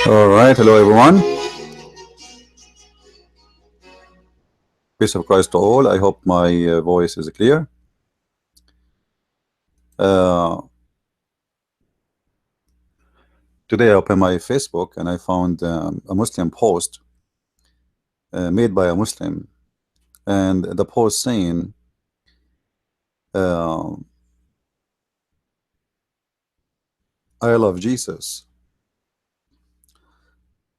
All right, hello everyone. Peace of Christ to all. I hope my voice is clear. Uh, Today I opened my Facebook and I found a Muslim post made by a Muslim, and the post saying, uh, I love Jesus.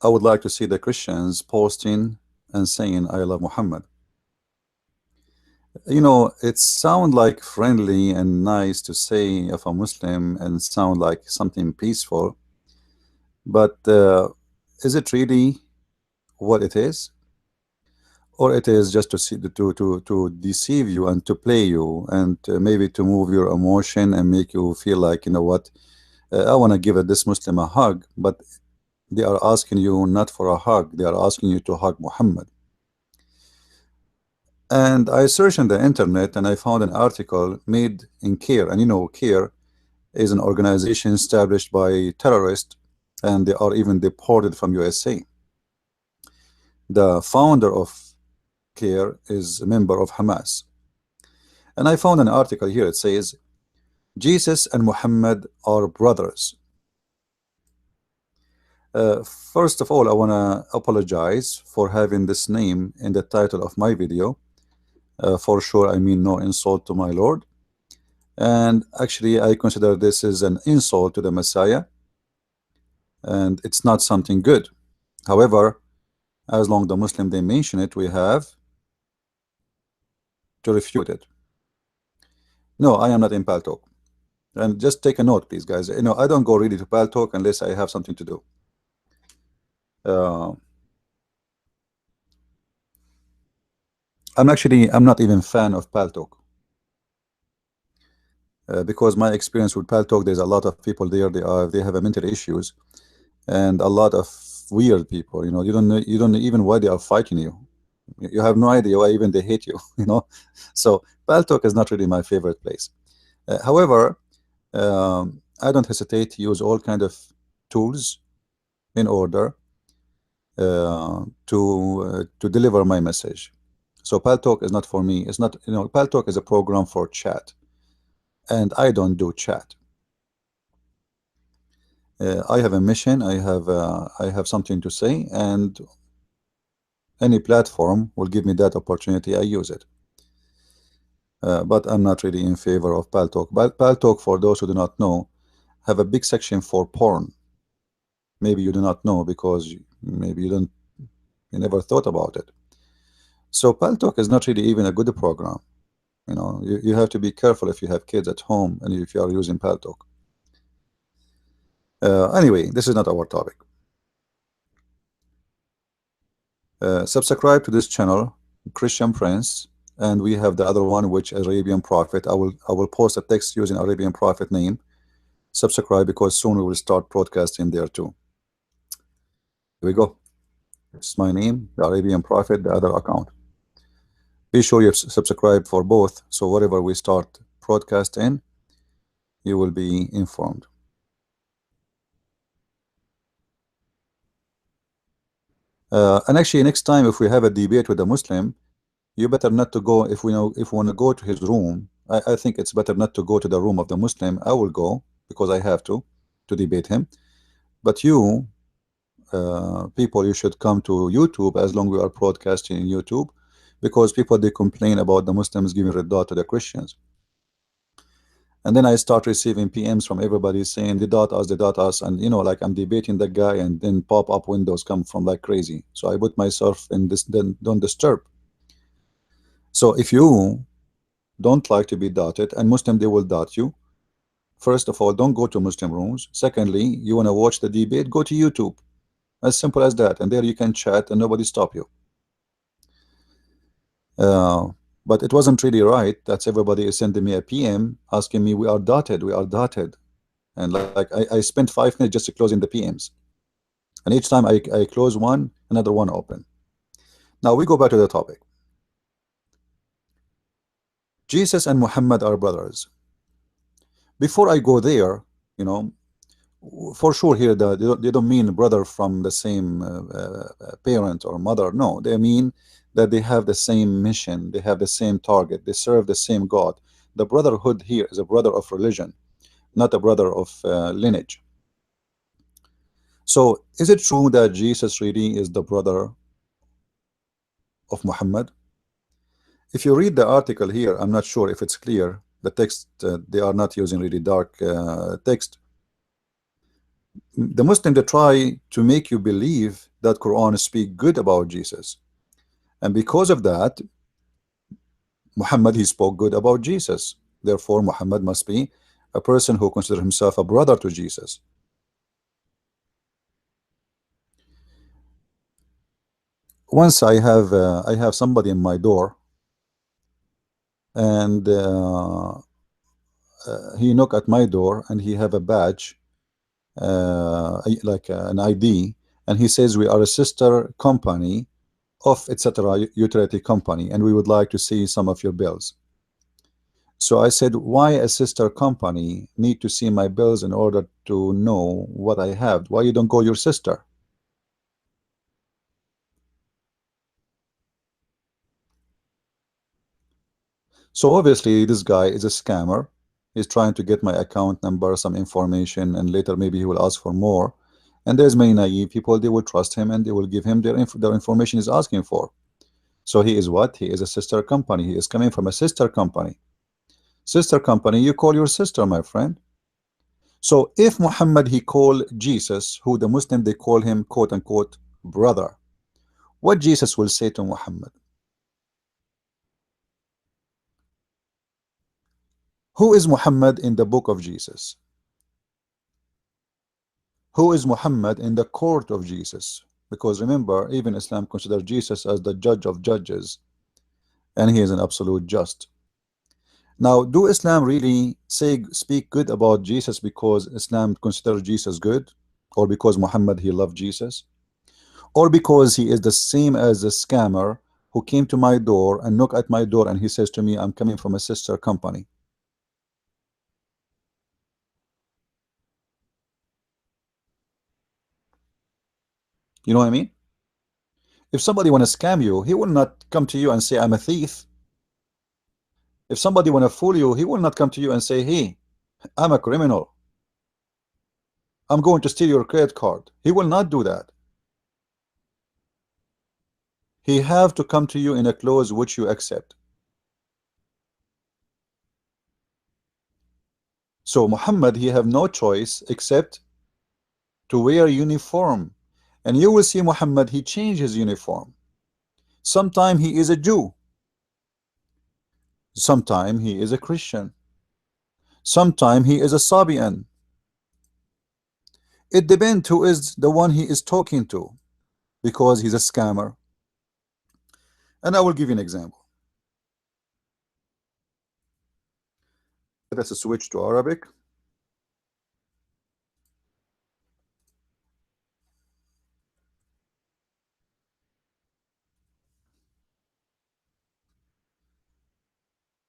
I would like to see the Christians posting and saying, I love Muhammad. You know, it sounds like friendly and nice to say of a Muslim and sound like something peaceful, but is it really what it is? Or it is just to see to deceive you and to play you and maybe to move your emotion and make you feel like, you know what, I want to give this Muslim a hug, but they are asking you not for a hug, they are asking you to hug Muhammad. And I searched on the internet and I found an article made in CARE, and you know CARE is an organization established by terrorists, and they are even deported from USA. The founder of CARE is a member of Hamas. And I found an article here. It says, Jesus and Muhammad are brothers. First of all, I want to apologize for having this name in the title of my video. For sure, I mean no insult to my Lord. And actually, I consider this is an insult to the Messiah. And it's not something good. However, as long as the Muslim they mention it, we have to refute it. No, I am not in Paltalk. And just take a note, please, guys. You know, I don't go really to Paltalk unless I have something to do. I'm not even fan of Paltalk. Because my experience with Paltalk, there's a lot of people there. They have a mental issues, and a lot of weird people. You know, you don't know even why they are fighting you. You have no idea why even they hate you. You know, so Paltalk is not really my favorite place. However, I don't hesitate to use all kind of tools in order to deliver my message. So Paltalk is not for me. It's not, you know, Paltalk is a program for chat, and I don't do chat. I have a mission. I have something to say, and any platform will give me that opportunity. I use it. But I'm not really in favor of Paltalk. But Paltalk, for those who do not know, have a big section for porn. Maybe you do not know because maybe you never thought about it. So Paltalk is not really even a good program. You know, you have to be careful if you have kids at home and if you are using Paltalk. Anyway, this is not our topic. Subscribe to this channel, Christian Prince, and we have the other one, which Arabian Prophet. I will post a text using Arabian Prophet name. Subscribe because soon we will start broadcasting there too. Here we go. It's my name, the Arabian Prophet, the other account. Be sure you subscribe for both, so whatever we start broadcasting, you will be informed. And actually, next time if we have a debate with a Muslim, You better not to go. If we want to go to his room, I think it's better not to go to the room of the Muslim. I will go because I have to debate him. But you people, you should come to YouTube as long we are broadcasting in YouTube, because people, they complain about the Muslims giving redda to the Christians. And then I start receiving PMs from everybody saying they dot us, and like I'm debating the guy, and then pop-up windows come from like crazy. So I put myself in this, then don't disturb. So if you don't like to be dotted, and Muslim, they will dot you. First of all, don't go to Muslim rooms. Secondly, you want to watch the debate, go to YouTube. As simple as that, and there you can chat and nobody stop you. Uh, but it wasn't really right that everybody is sending me a PM asking me, we are dotted. And like I spent 5 minutes just closing the PMs. And each time I close one, another one open. Now we go back to the topic. Jesus and Muhammad are brothers. Before I go there, you know, for sure here they don't mean brother from the same parent or mother. No, they mean that they have the same mission, they have the same target, they serve the same God. The brotherhood here is a brother of religion, not a brother of lineage. So is it true that Jesus really is the brother of Muhammad? If you read the article here, I'm not sure if it's clear, the text, they are not using really dark text. The Muslim, they try to make you believe that Quran speak good about Jesus, and because of that, Muhammad, he spoke good about Jesus. Therefore, Muhammad must be a person who considers himself a brother to Jesus. Once I have somebody in my door, and he knock at my door, and he have a badge, like an ID, and he says we are a sister company of etc. utility company, and we would like to see some of your bills. So I said, why a sister company need to see my bills in order to know what I have? Why you don't go your sister? So obviously this guy is a scammer. He's trying to get my account number, some information, and later maybe he will ask for more. And there's many naive people, they will trust him and they will give him their information he's asking for. So he is what? He is a sister company. He is coming from a sister company. Sister company, you call your sister, my friend. So if Muhammad, he called Jesus, who the Muslim, they call him quote unquote brother, what Jesus will say to Muhammad? Who is Muhammad in the book of Jesus? Who is Muhammad in the court of Jesus? Because remember, even Islam considers Jesus as the judge of judges, and he is an absolute just. Now, do Islam really speak good about Jesus because Islam considers Jesus good, or because Muhammad, he loved Jesus, or because he is the same as a scammer who came to my door and knocked at my door and he says to me, I'm coming from a sister company? You know what I mean? If somebody want to scam you, he will not come to you and say, I'm a thief. If somebody want to fool you, he will not come to you and say, hey, I'm a criminal, I'm going to steal your credit card. He will not do that. He have to come to you in a clothes which you accept. So Muhammad, he have no choice except to wear uniform. And you will see Muhammad, he changed his uniform. Sometime he is a Jew, sometime he is a Christian, sometime he is a Sabian. It depends who is the one he is talking to, because he's a scammer. And I will give you an example. Let us switch to Arabic.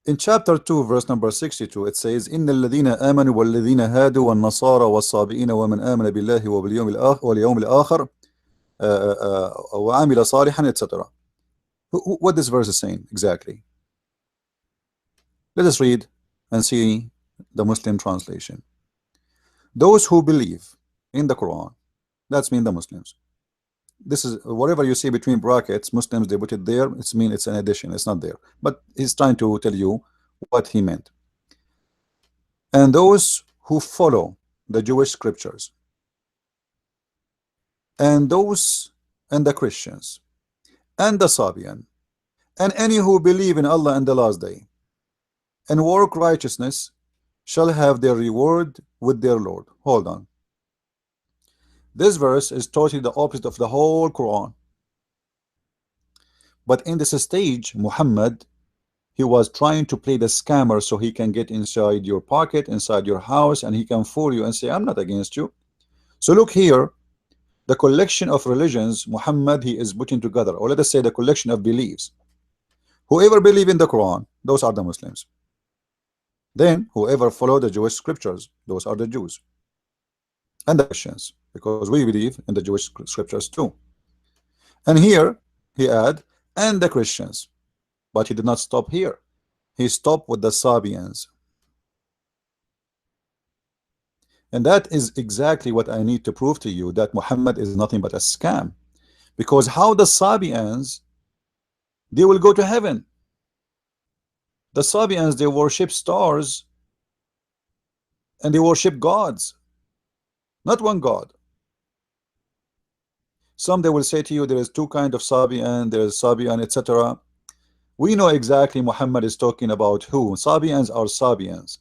In chapter 2, verse number 62, it says, إن الذين آمنوا والذين هادوا والنصارى والصابئين ومن آمن بالله واليوم الآخر وعمل صالحا etc. What this verse is saying exactly? Let us read and see the Muslim translation. Those who believe in the Quran, that's mean the Muslims. This is whatever you see between brackets, Muslims they put it there. It's mean it's an addition. It's not there. But he's trying to tell you what he meant. And those who follow the Jewish scriptures, and those and the Christians, and the Sabian, and any who believe in Allah and the last day, and work righteousness, shall have their reward with their Lord. Hold on. This verse is totally the opposite of the whole Quran. But in this stage, Muhammad, he was trying to play the scammer so he can get inside your pocket, inside your house, and he can fool you and say, I'm not against you. So look here, the collection of religions Muhammad he is putting together, or let us say the collection of beliefs. Whoever believe in the Quran, those are the Muslims. Then whoever follow the Jewish scriptures, those are the Jews. And the Christians, because we believe in the Jewish scriptures too. And here he add, and the Christians. But he did not stop here. He stopped with the Sabians. And that is exactly what I need to prove to you, that Muhammad is nothing but a scam. Because how the Sabians, they will go to heaven. The Sabians, they worship stars and they worship gods, not one God. Some they will say to you there is two kind of Sabian, there is Sabian, etc. We know exactly Muhammad is talking about who. Sabians are Sabians.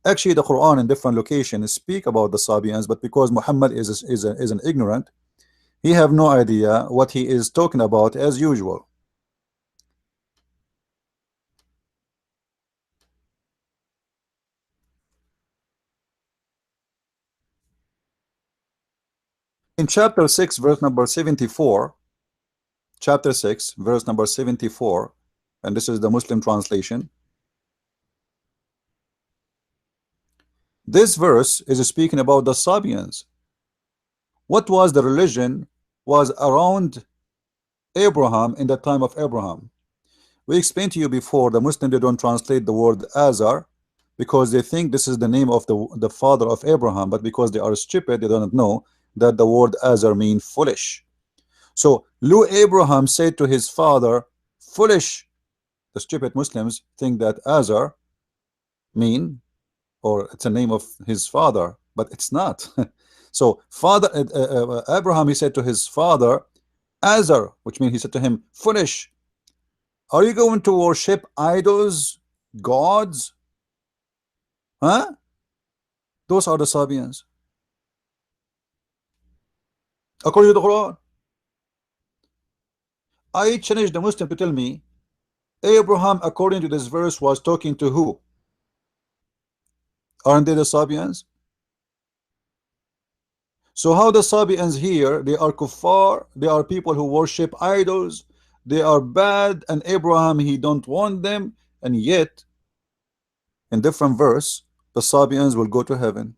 Actually, the Quran in different locations speak about the Sabians, but because Muhammad is an ignorant, he have no idea what he is talking about as usual. In chapter 6, verse number 74, chapter 6, verse number 74, and this is the Muslim translation. This verse is speaking about the Sabians. What was the religion was around Abraham in the time of Abraham. We explained to you before, the Muslim they don't translate the word Azar because they think this is the name of the father of Abraham, but because they are stupid, they don't know that the word Azar means foolish. So Lu Abraham said to his father, foolish. The stupid Muslims think that Azar mean, or it's a name of his father, but it's not. So father Abraham, he said to his father Azar, which means he said to him, foolish. Are you going to worship idols, gods? Huh? Those are the Sabians. According to the Quran. I challenge the Muslim to tell me, Abraham, according to this verse, was talking to who? Aren't they the Sabians? So how the Sabians here, they are kuffar, they are people who worship idols, they are bad, and Abraham, he don't want them, and yet, in different verse, the Sabians will go to heaven.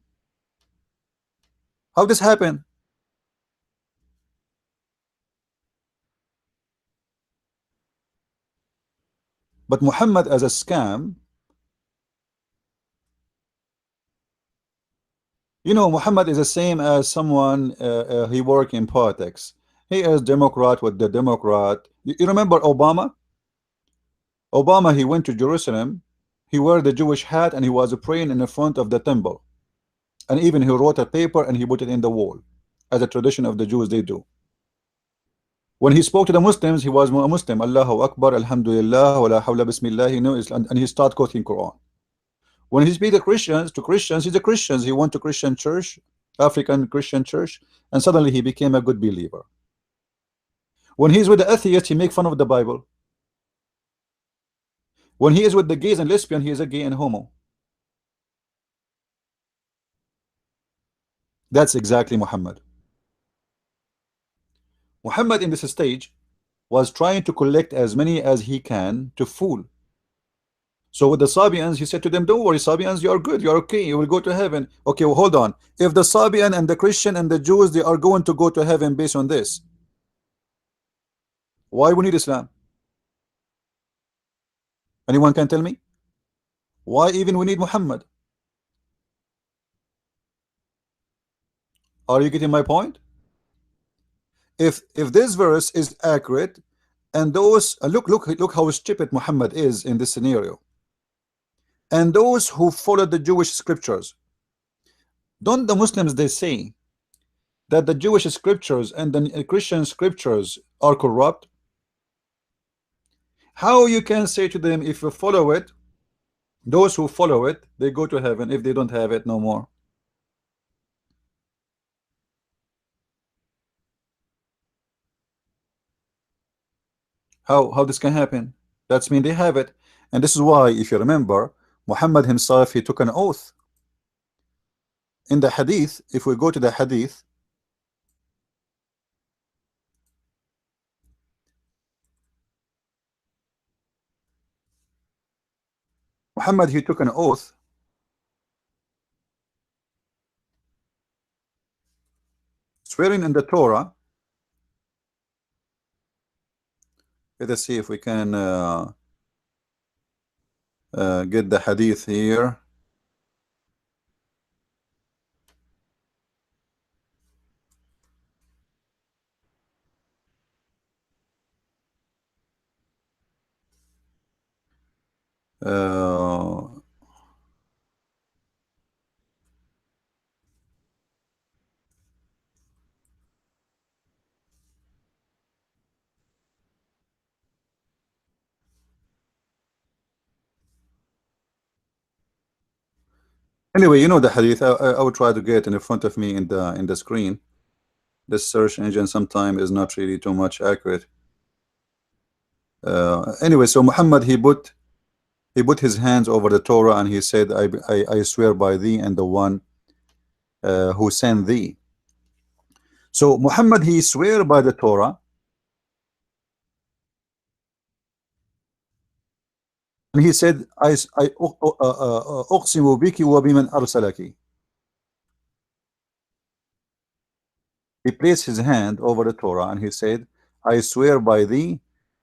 How this happen? But Muhammad as a scam, you know, Muhammad is the same as someone, he work in politics. He is Democrat with the Democrat. You remember Obama? Obama, he went to Jerusalem, he wore the Jewish hat and he was praying in the front of the temple. And even he wrote a paper and he put it in the wall, as a tradition of the Jews they do. When he spoke to the Muslims, he was a Muslim. Allahu Akbar, Alhamdulillah, wa la hawla bismillah, you know, and he started quoting Quran. When he speaks to Christians, he's a Christian. He went to Christian church, African Christian church, and suddenly he became a good believer. When he's with the atheist, he make fun of the Bible. When he is with the gays and lesbian, he is a gay and homo. That's exactly Muhammad. Muhammad in this stage was trying to collect as many as he can to fool. So with the Sabians, he said to them, don't worry, Sabians, you are good, you are okay, you will go to heaven. Okay, well, hold on. If the Sabian and the Christian and the Jews, they are going to go to heaven based on this, Why we need Islam? Anyone can tell me? Why even we need Muhammad? Are you getting my point? If this verse is accurate, and those look how stupid Muhammad is in this scenario, and those who follow the Jewish scriptures, don't the Muslims they say that the Jewish scriptures and the Christian scriptures are corrupt? How you can say to them, if you follow it, those who follow it, they go to heaven, if they don't have it, no more? How this can happen? That's mean they have it. And this is why, if you remember, Muhammad himself, he took an oath in the hadith. If we go to the hadith, Muhammad, he took an oath swearing in the Torah. Let us see if we can get the hadith here. Uh, anyway, you know the hadith. I will try to get in front of me in the screen. This search engine sometimes is not really too much accurate. Anyway, so Muhammad, he put his hands over the Torah and he said, I swear by thee and the one who sent thee. So Muhammad, he swear by the Torah, and he said, I أقسم بك وبمن أرسلك. He placed his hand over the Torah and he said, I swear by thee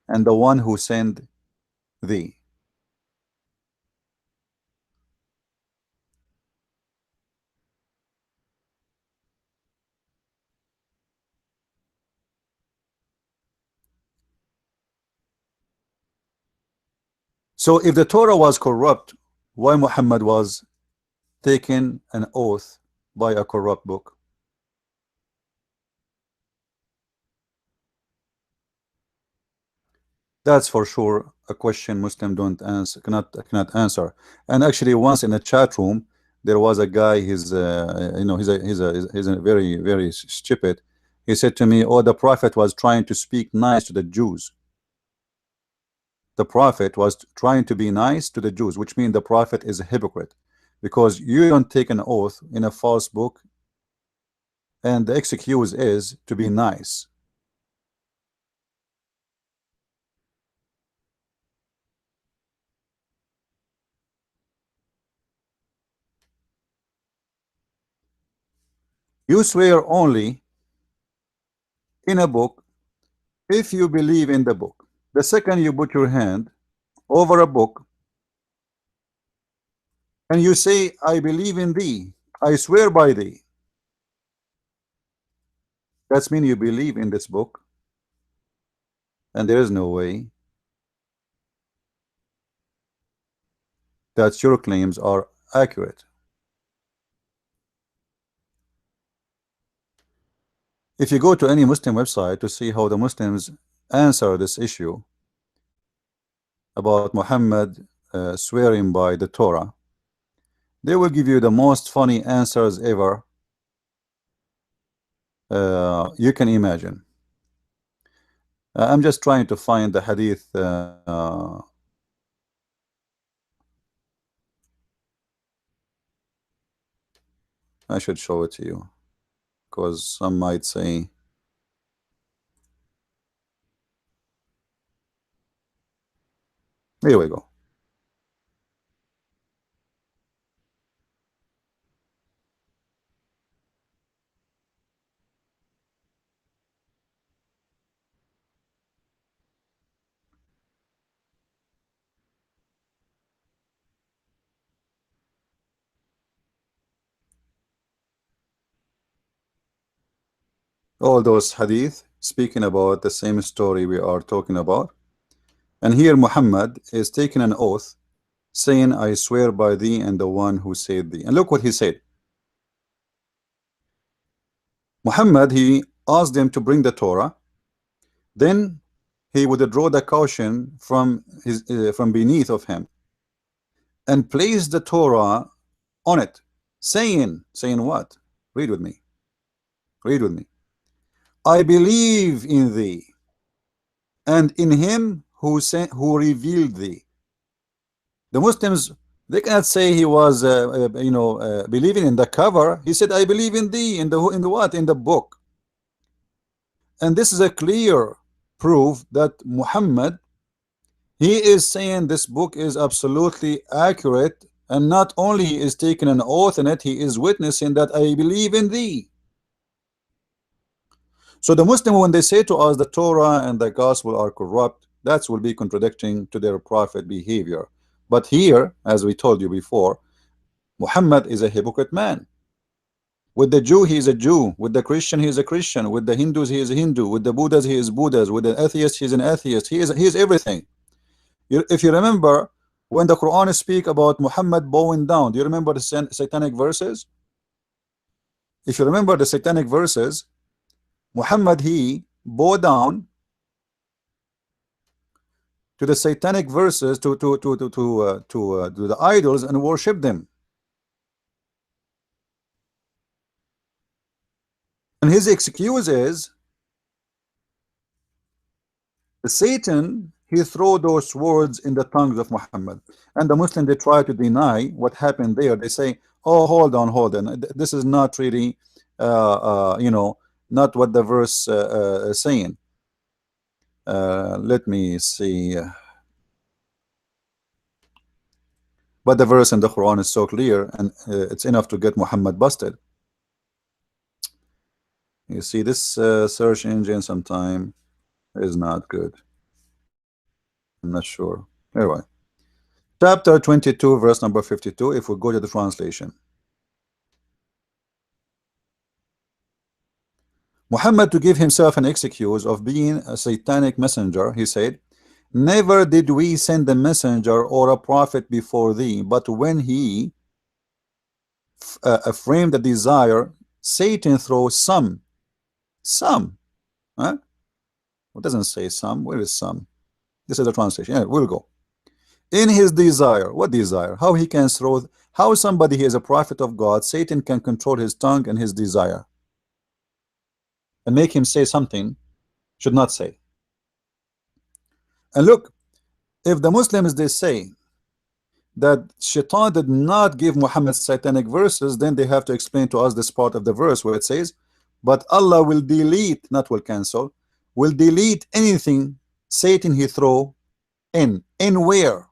and the one who sent thee. So if the Torah was corrupt, why Muhammad was taking an oath by a corrupt book? That's for sure a question Muslim don't answer, cannot answer. And actually, once in a chat room, there was a guy. He's a very stupid. He said to me, "Oh, the Prophet was trying to speak nice to the Jews. The Prophet was trying to be nice to the Jews, which means the Prophet is a hypocrite, because you don't take an oath in a false book, and the excuse is to be nice." You swear only in a book if you believe in the book. The second you put your hand over a book and you say, I believe in thee, I swear by thee, that's mean you believe in this book, and there is no way that your claims are accurate. If you go to any Muslim website to see how the Muslims answer this issue about Muhammad swearing by the Torah, they will give you the most funny answers ever you can imagine. I'm just trying to find the hadith. I should show it to you, because some might say, here we go. all those hadith speaking about the same story we are talking about. And here Muhammad is taking an oath saying, I swear by thee and the one who saved thee. And look what he said. Muhammad, he asked them to bring the Torah. Then he would draw the caution from beneath of him and place the Torah on it, saying what? Read with me. Read with me. I believe in thee and in him who revealed thee. The Muslims, they cannot say he was believing in the cover. He said, I believe in thee, in the what? In the book. And this is a clear proof that Muhammad, he is saying this book is absolutely accurate, and not only he is taking an oath in it, he is witnessing that I believe in thee. So the Muslim, when they say to us the Torah and the gospel are corrupt, that will be contradicting to their prophet behavior. But here, as we told you before, Muhammad is a hypocrite man. With the Jew, he is a Jew. With the Christian, he is a Christian. With the Hindus, he is a Hindu. With the Buddhas, he is Buddhas. With the atheist, he is an atheist. He is everything. If you remember, when the Quran speak about Muhammad bowing down, do you remember the satanic verses? If you remember the satanic verses, Muhammad, he bowed down to the satanic verses to the idols and worship them. And his excuse is Satan, he threw those words in the tongues of Muhammad. And the Muslim, they try to deny what happened there. They say, oh, hold on. This is not really, not what the verse is saying. Let me see. But the verse in the Quran is so clear, and it's enough to get Muhammad busted. You see, this search engine sometime is not good. I'm not sure. Anyway, chapter 22, verse number 52, if we go to the translation. Muhammad, to give himself an excuse of being a satanic messenger, he said, never did we send a messenger or a prophet before thee, but when he framed a desire, Satan throws some, huh? It doesn't say some. Where is some? This is the translation. Yeah, we'll go. In his desire. What desire? How he can throw, how somebody, he is a prophet of God, Satan can control his tongue and his desire and make him say something should not say. And look, if the Muslims, they say that Shaitan did not give Muhammad satanic verses, then they have to explain to us this part of the verse where it says, but Allah will delete, not will cancel, will delete anything Satan he throw in where?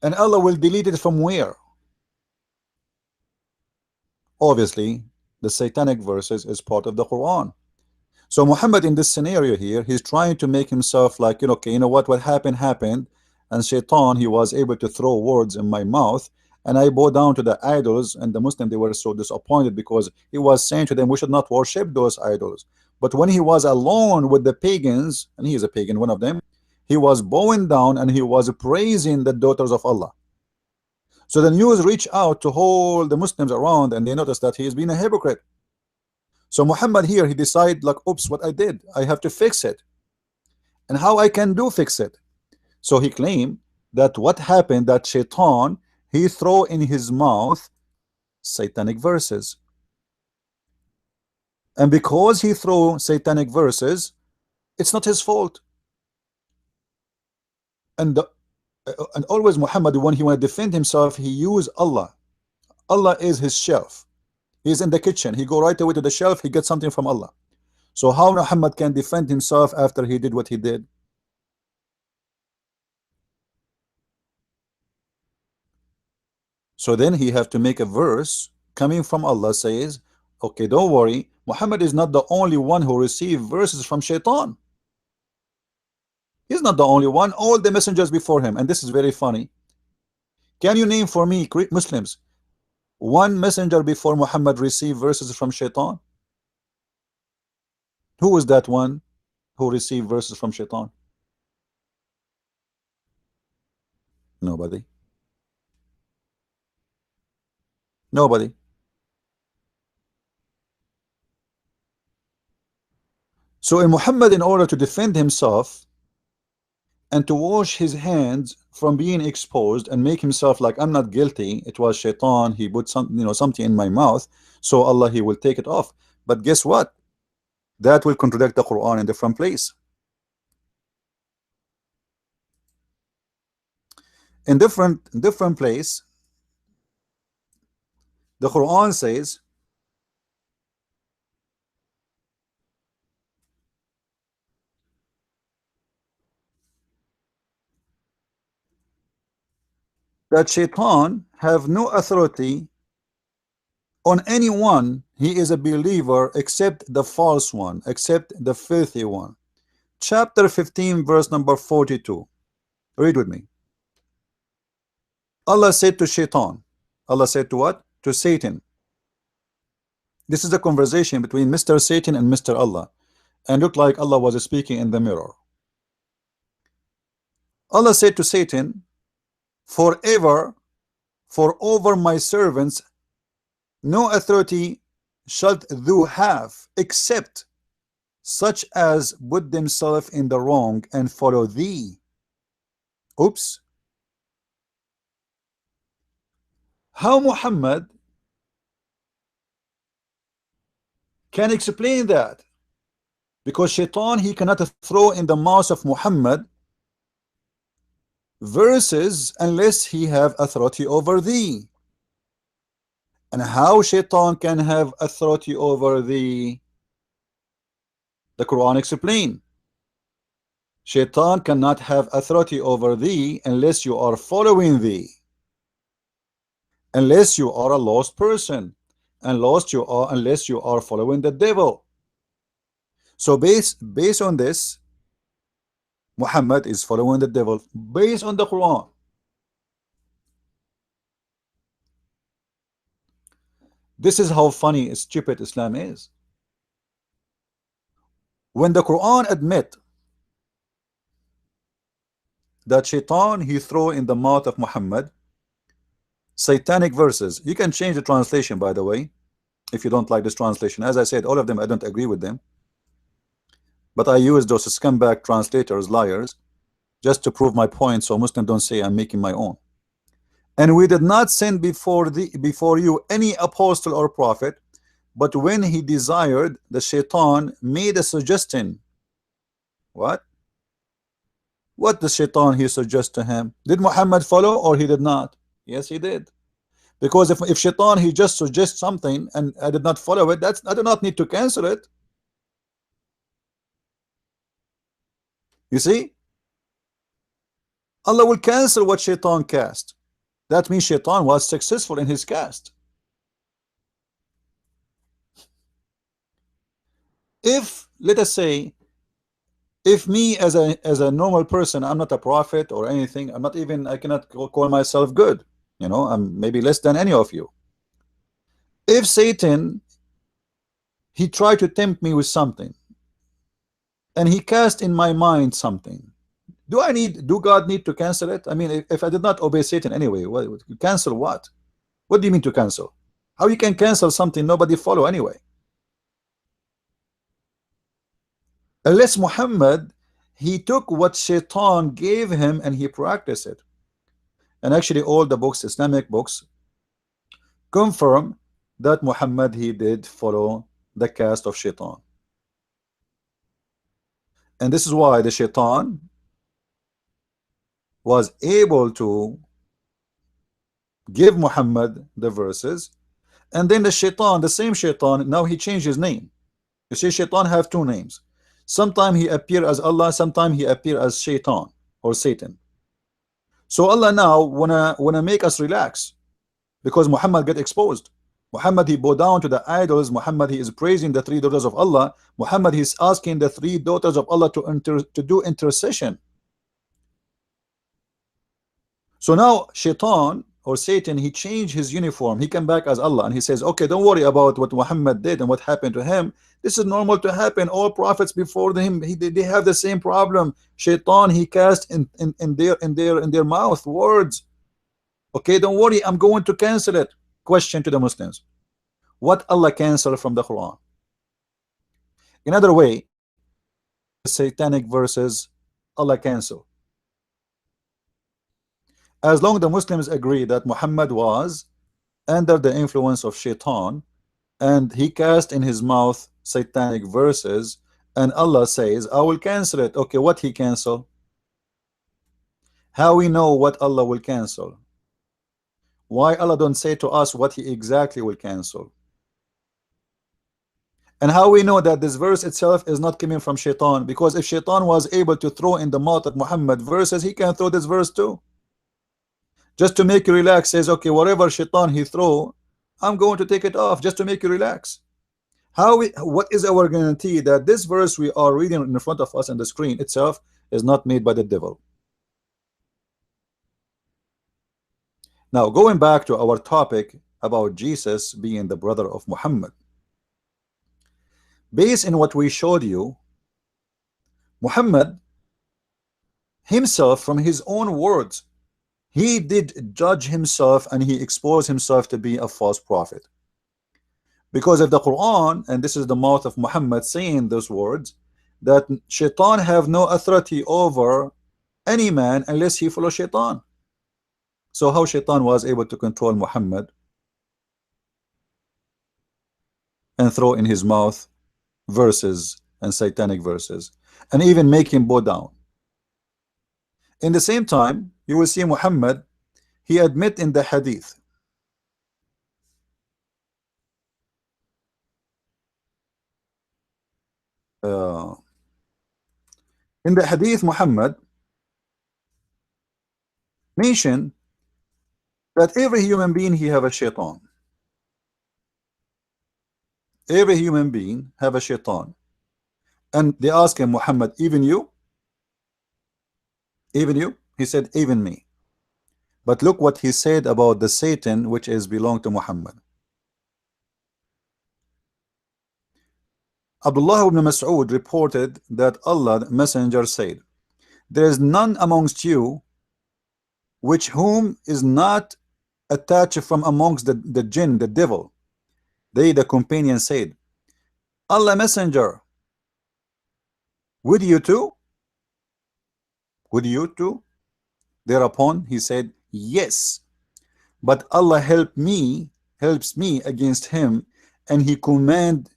And Allah will delete it from where? Obviously, the satanic verses is part of the Quran. So Muhammad, in this scenario here, he's trying to make himself like, okay, you know what happened, and Shaitan, he was able to throw words in my mouth, and I bow down to the idols, and the Muslim, they were so disappointed because he was saying to them, we should not worship those idols. But when he was alone with the pagans, and he is a pagan, one of them, he was bowing down and he was praising the daughters of Allah. So the news reached out to all the Muslims around, and they noticed that he is being a hypocrite. So Muhammad here, he decided like, oops, what I did, I have to fix it. And how I can fix it? So he claimed that what happened, that Shaitan, he throw in his mouth satanic verses. And because he threw satanic verses, it's not his fault. And always Muhammad, when he want to defend himself, he use Allah. Allah is his shelf. He's in the kitchen. He go right away to the shelf. He gets something from Allah. So how Muhammad can defend himself after he did what he did? So then he have to make a verse coming from Allah says, okay, don't worry. Muhammad is not the only one who received verses from Shaitan. He's not the only one. All the messengers before him. And this is very funny. Can you name for me Muslims One messenger before Muhammad received verses from Shaitan? Who is that one who received verses from Shaitan? Nobody. Nobody. So in Muhammad, in order to defend himself and to wash his hands from being exposed and make himself like, I'm not guilty, it was Shaitan, he put some, something in my mouth, so Allah, he will take it off. But guess what? That will contradict the Quran in different place. In different place, the Quran says that Shaitan have no authority on anyone. He is a believer except the false one, except the filthy one. Chapter 15, verse number 42. Read with me. Allah said to Shaitan, Allah said to what? To Satan. This is a conversation between Mr. Satan and Mr. Allah, and looked like Allah was speaking in the mirror. Allah said to Satan, forever, for over my servants, no authority shalt thou have, except such as put themselves in the wrong and follow thee. Oops. How Muhammad can explain that? Because Shaitan, he cannot throw in the mouth of Muhammad verses unless he have authority over thee. And how Shaitan can have authority over thee? The Quran explain. Shaitan cannot have authority over thee unless you are following thee, unless you are a lost person, and lost you are unless you are following the devil. So based on this, Muhammad is following the devil based on the Quran. This is how funny and stupid Islam is. When the Quran admit that Shaitan, he throw in the mouth of Muhammad satanic verses. You can change the translation, by the way, if you don't like this translation. As I said, all of them I don't agree with them, but I use those scumbag translators, liars, just to prove my point, so Muslims don't say I'm making my own. And we did not send before you any apostle or prophet, but when he desired, the Shaitan made a suggestion. What the Shaitan he suggest to him? Did Muhammad follow or he did not? Yes, he did. Because if Shaitan he just suggests something and I did not follow it, that's, I do not need to cancel it. You see, Allah will cancel what Shaitan cast. That means Shaitan was successful in his cast. If, let us say, if me as a normal person, I'm not a prophet or anything, I'm not even, I cannot call myself good, I'm maybe less than any of you. If Satan, he tried to tempt me with something and he cast in my mind something, do God need to cancel it? I mean, if I did not obey Satan anyway, cancel what? What do you mean to cancel? How you can cancel something nobody follow anyway? Unless Muhammad, he took what Shaitan gave him and he practiced it. And actually all the books, Islamic books, confirm that Muhammad, he did follow the cast of Shaitan. And this is why the Shaitan was able to give Muhammad the verses, and then the Shaitan, the same Shaitan, now he changed his name. You see, Shaitan have two names. Sometimes he appear as Allah, sometimes he appear as Shaitan or Satan. So Allah now wanna make us relax, because Muhammad get exposed. Muhammad, he bow down to the idols. Muhammad, he is praising the three daughters of Allah. Muhammad, he's asking the three daughters of Allah to do intercession. So now Shaitan, or Satan, he changed his uniform. He came back as Allah and he says, okay, don't worry about what Muhammad did and what happened to him. This is normal to happen. All prophets before him, they have the same problem. Shaitan, he cast in their mouth words. Okay, don't worry, I'm going to cancel it. Question to the Muslims: what Allah cancel from the Quran? Another way, satanic verses Allah cancel. As long as the Muslims agree that Muhammad was under the influence of Shaitan and he cast in his mouth satanic verses, and Allah says, I will cancel it. Okay, what he cancel? How we know what Allah will cancel? Why Allah don't say to us what he exactly will cancel? And how we know that this verse itself is not coming from Shaitan? Because if Shaitan was able to throw in the mouth of Muhammad verses, he can throw this verse too. Just to make you relax, says, okay, whatever Shaitan he throw, I'm going to take it off just to make you relax. What is our guarantee that this verse we are reading in front of us on the screen itself is not made by the devil? Now, going back to our topic about Jesus being the brother of Muhammad. Based on what we showed you, Muhammad himself, from his own words, he did judge himself and he exposed himself to be a false prophet. Because of the Quran, and this is the mouth of Muhammad saying those words, that Shaitan have no authority over any man unless he follows Shaitan. So how Shaitan was able to control Muhammad and throw in his mouth verses and satanic verses and even make him bow down? In the same time, you will see Muhammad, he admit in the hadith Muhammad mentioned that every human being he have a shaitan. Every human being have a shaitan. And they ask him, Muhammad, even you? Even you? He said, even me. But look what he said about the Satan which is belong to Muhammad. Abdullah ibn Mas'ud reported that Allah the messenger said, there is none amongst you which whom is not attached from amongst the jinn, the devil. They, the companion, said, Allah messenger, would you too? Would you too? Thereupon he said, yes, but Allah helps me against him, and he command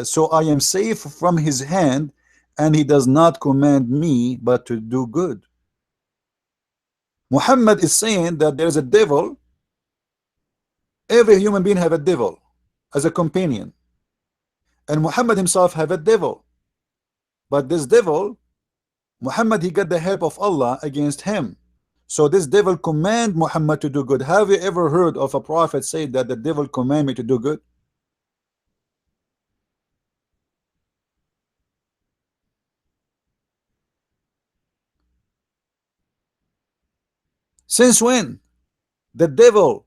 so I am safe from his hand, and he does not command me but to do good. Muhammad is saying that there is a devil. Every human being have a devil as a companion, and Muhammad himself have a devil. But this devil, Muhammad, he got the help of Allah against him. So this devil command Muhammad to do good. Have you ever heard of a prophet say that the devil command me to do good? Since when? The devil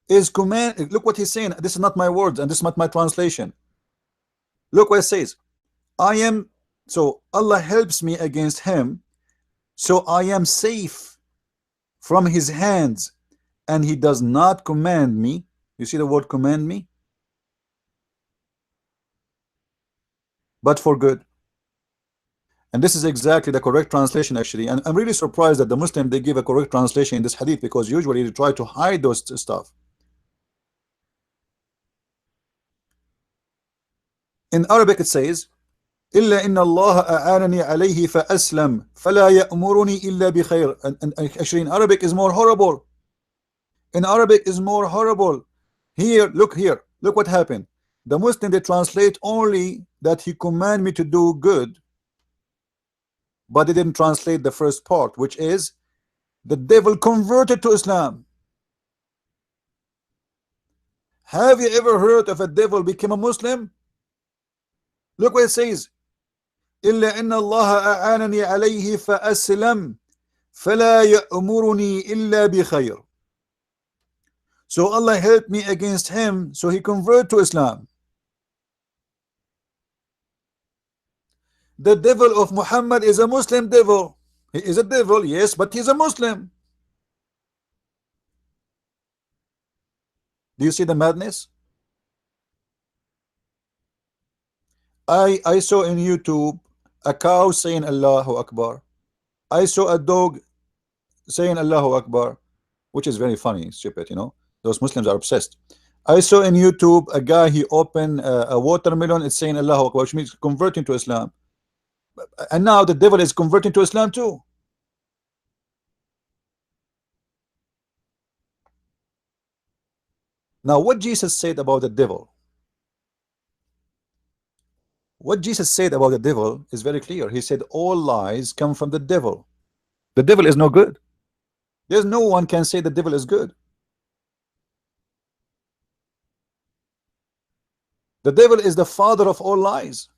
is command. Look what he's saying. This is not my words and this is not my translation. Look what it says. I am, so Allah helps me against him, so I am safe from his hands, and he does not command me. You see the word command me? But for good. And this is exactly the correct translation, actually. And I'm really surprised that the Muslim, they give a correct translation in this hadith, because usually they try to hide those stuff. In Arabic it says, إلا إن الله أعانني عليه فأسلم فلا يأمرني إلا بخير. And actually in Arabic is more horrible. In Arabic is more horrible. Here, look what happened. The Muslim, they translate only that he command me to do good, but they didn't translate the first part, which is the devil converted to Islam. Have you ever heard of a devil become a Muslim? Look what it says. إلا إن الله أعانني عليه فأسلم فلا يأمرني إلا بخير. So Allah helped me against him, so he converted to Islam. The devil of Muhammad is a Muslim devil. He is a devil, yes, but he's a Muslim. Do you see the madness? I saw in YouTube a cow saying Allahu Akbar. I saw a dog saying Allahu Akbar, which is very funny, stupid, you know. Those Muslims are obsessed. I saw in YouTube a guy, he opened a watermelon, it's saying Allahu Akbar, which means converting to Islam. And now the devil is converting to Islam too. Now, what Jesus said about the devil, what Jesus said about the devil is very clear. He said all lies come from the devil. The devil is no good. There's no one can say the devil is good. The devil is the father of all lies.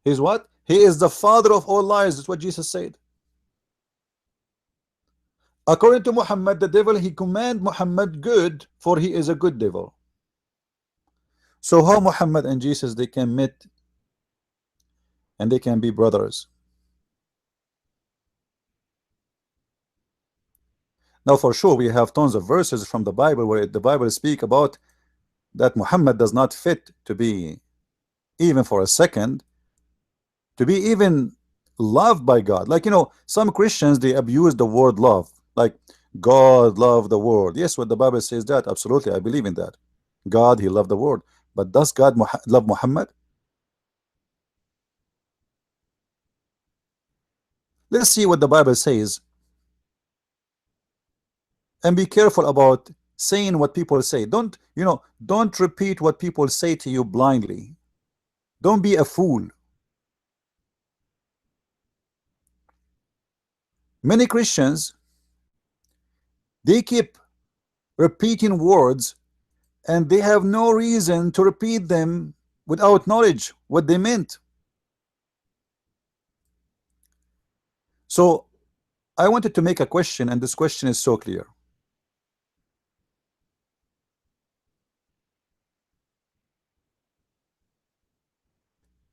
He's what? He is the father of all lies. That's what Jesus said. According to Muhammad, the devil, he command Muhammad good, for he is a good devil. So how Muhammad and Jesus, they can meet and they can be brothers? Now for sure we have tons of verses from the Bible where the Bible speak about that Muhammad does not fit to be, even for a second, to be even loved by God. Like, you know, some Christians, they abuse the word love, like God loved the world. Yes, what the Bible says that, absolutely, I believe in that. God, he loved the world, but does God love Muhammad? Let's see what the Bible says, and be careful about saying what people say. Don't, you know, don't repeat what people say to you blindly. Don't be a fool. Many Christians, they keep repeating words and they have no reason to repeat them without knowledge what they meant. So I wanted to make a question, and this question is so clear.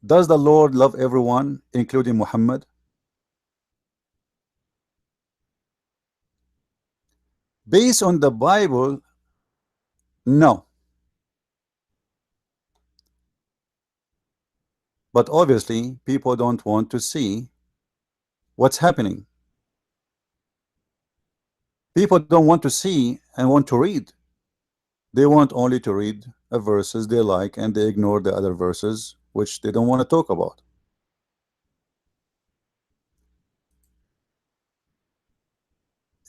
Does the Lord love everyone, including Muhammad? Based on the Bible, no. But obviously, people don't want to see what's happening. People don't want to see and want to read. They want only to read a verses they like, and they ignore the other verses which they don't want to talk about.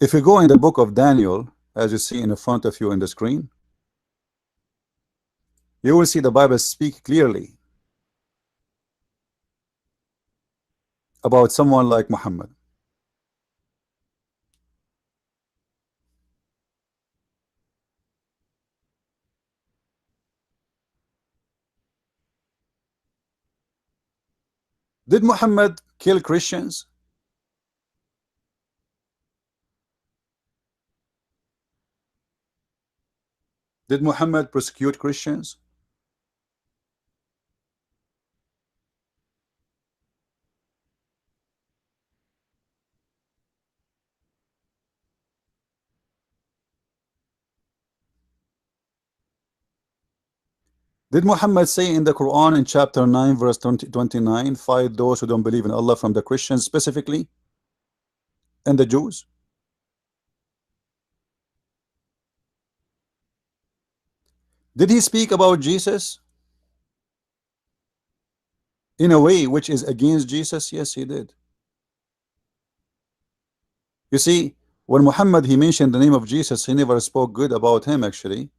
If you go in the book of Daniel, as you see in the front of you in the screen, you will see the Bible speak clearly about someone like Muhammad. Did Muhammad kill Christians? Did Muhammad persecute Christians? Did Muhammad say in the Quran in chapter 9 verse 29, fight those who don't believe in Allah from the Christians specifically and the Jews? Did he speak about Jesus in a way which is against Jesus? Yes, he did. You see, when Muhammad, he mentioned the name of Jesus, he never spoke good about him actually.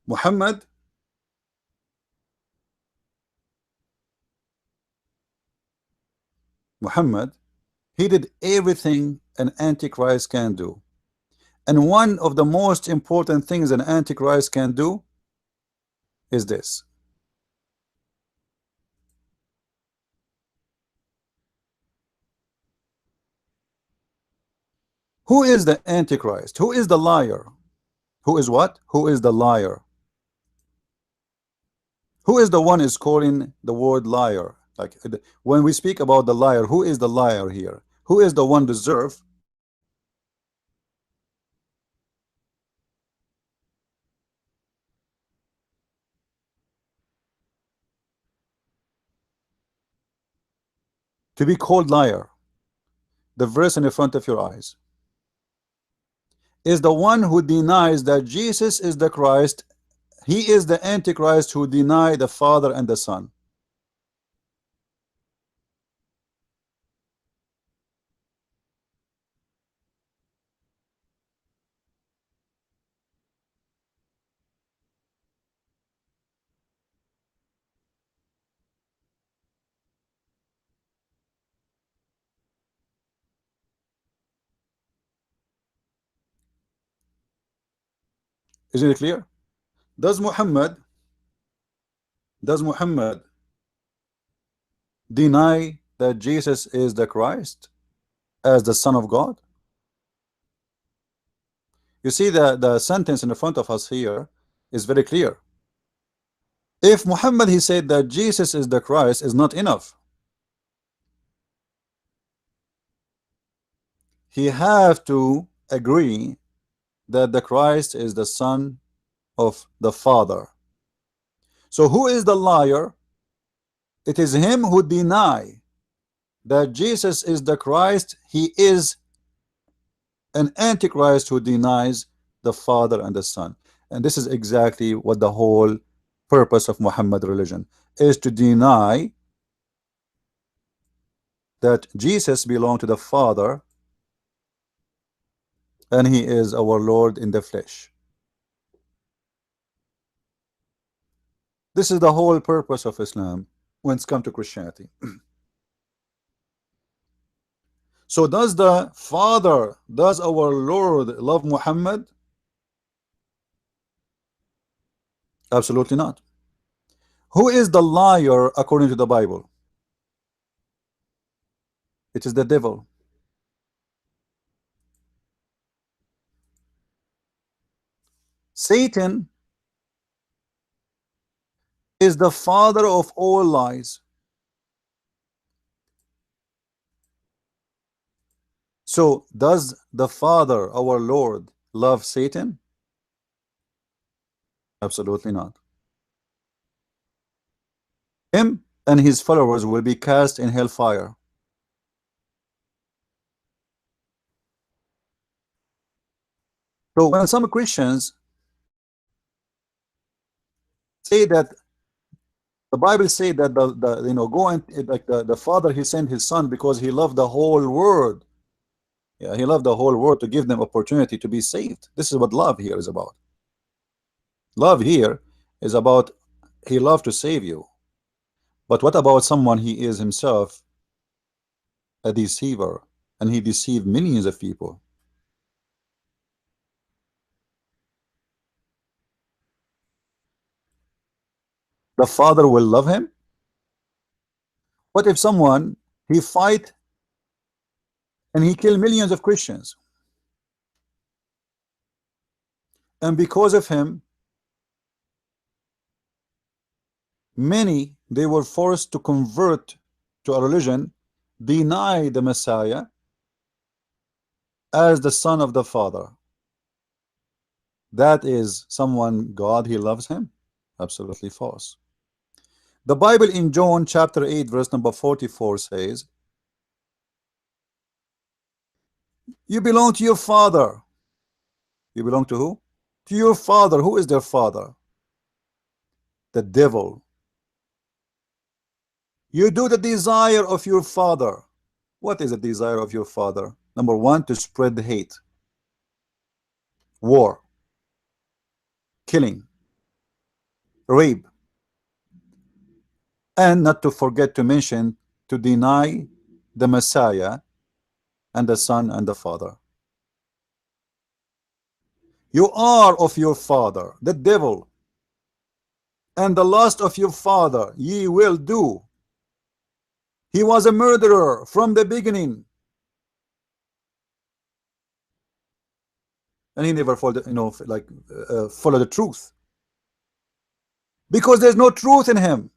Muhammad, Muhammad, he did everything an antichrist can do. And one of the most important things an antichrist can do is this. Who is the antichrist? Who is the liar? Who is what? Who is the liar? Who is the one is calling the word liar? Like when we speak about the liar, who is the liar here? Who is the one deserve to be called liar? The verse in the front of your eyes is the one who denies that Jesus is the Christ. He is the antichrist who deny the Father and the Son. Isn't it clear? Does Muhammad does Muhammad deny that Jesus is the Christ as the Son of God? You see the sentence in the front of us here is very clear. If Muhammad he said that Jesus is the Christ is not enough. He have to agree that the Christ is the Son of the Father. So who is the liar? It is him who deny that Jesus is the Christ. He is an antichrist who denies the Father and the Son. And this is exactly what the whole purpose of Muhammad religion is, to deny that Jesus belonged to the Father and he is our Lord in the flesh. This is the whole purpose of Islam when it's come to Christianity. So does the Father, does our Lord love Muhammad? Absolutely not. Who is the liar according to the Bible? It is the devil. Satan is the father of all lies. So does the Father, our Lord, love Satan? Absolutely not. Him and his followers will be cast in hellfire. So when some Christians say that the Bible say that the go and like the Father he sent his son because he loved the whole world. Yeah, he loved the whole world to give them opportunity to be saved. This is what love here is about. Love here is about he loved to save you. But what about someone he is himself a deceiver and he deceived millions of people? The Father will love him? What if someone he fight and he kill millions of Christians, and because of him many they were forced to convert to a religion, deny the Messiah as the son of the Father? That is someone God he loves him? Absolutely false. The Bible in John chapter 8 verse number 44 says, you belong to your father. You belong to who? To your father. Who is their father? The devil. You do the desire of your father. What is the desire of your father? Number one, to spread hate, war, killing, rape, and not to forget to mention to deny the Messiah and the Son and the Father. You are of your father, the devil, and the lust of your father ye will do. He was a murderer from the beginning, and he never followed, follow the truth, because there's no truth in him.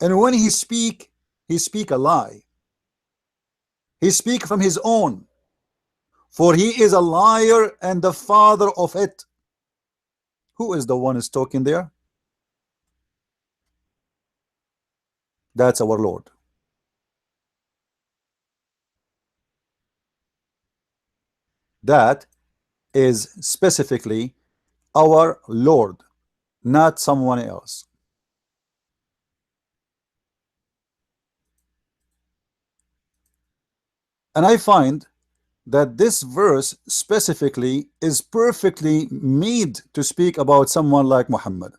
And when he speak a lie. He speak from his own, for he is a liar and the father of it. Who is the one who's talking there? That's our Lord. That is specifically our Lord, not someone else. And I find that this verse specifically is perfectly made to speak about someone like Muhammad.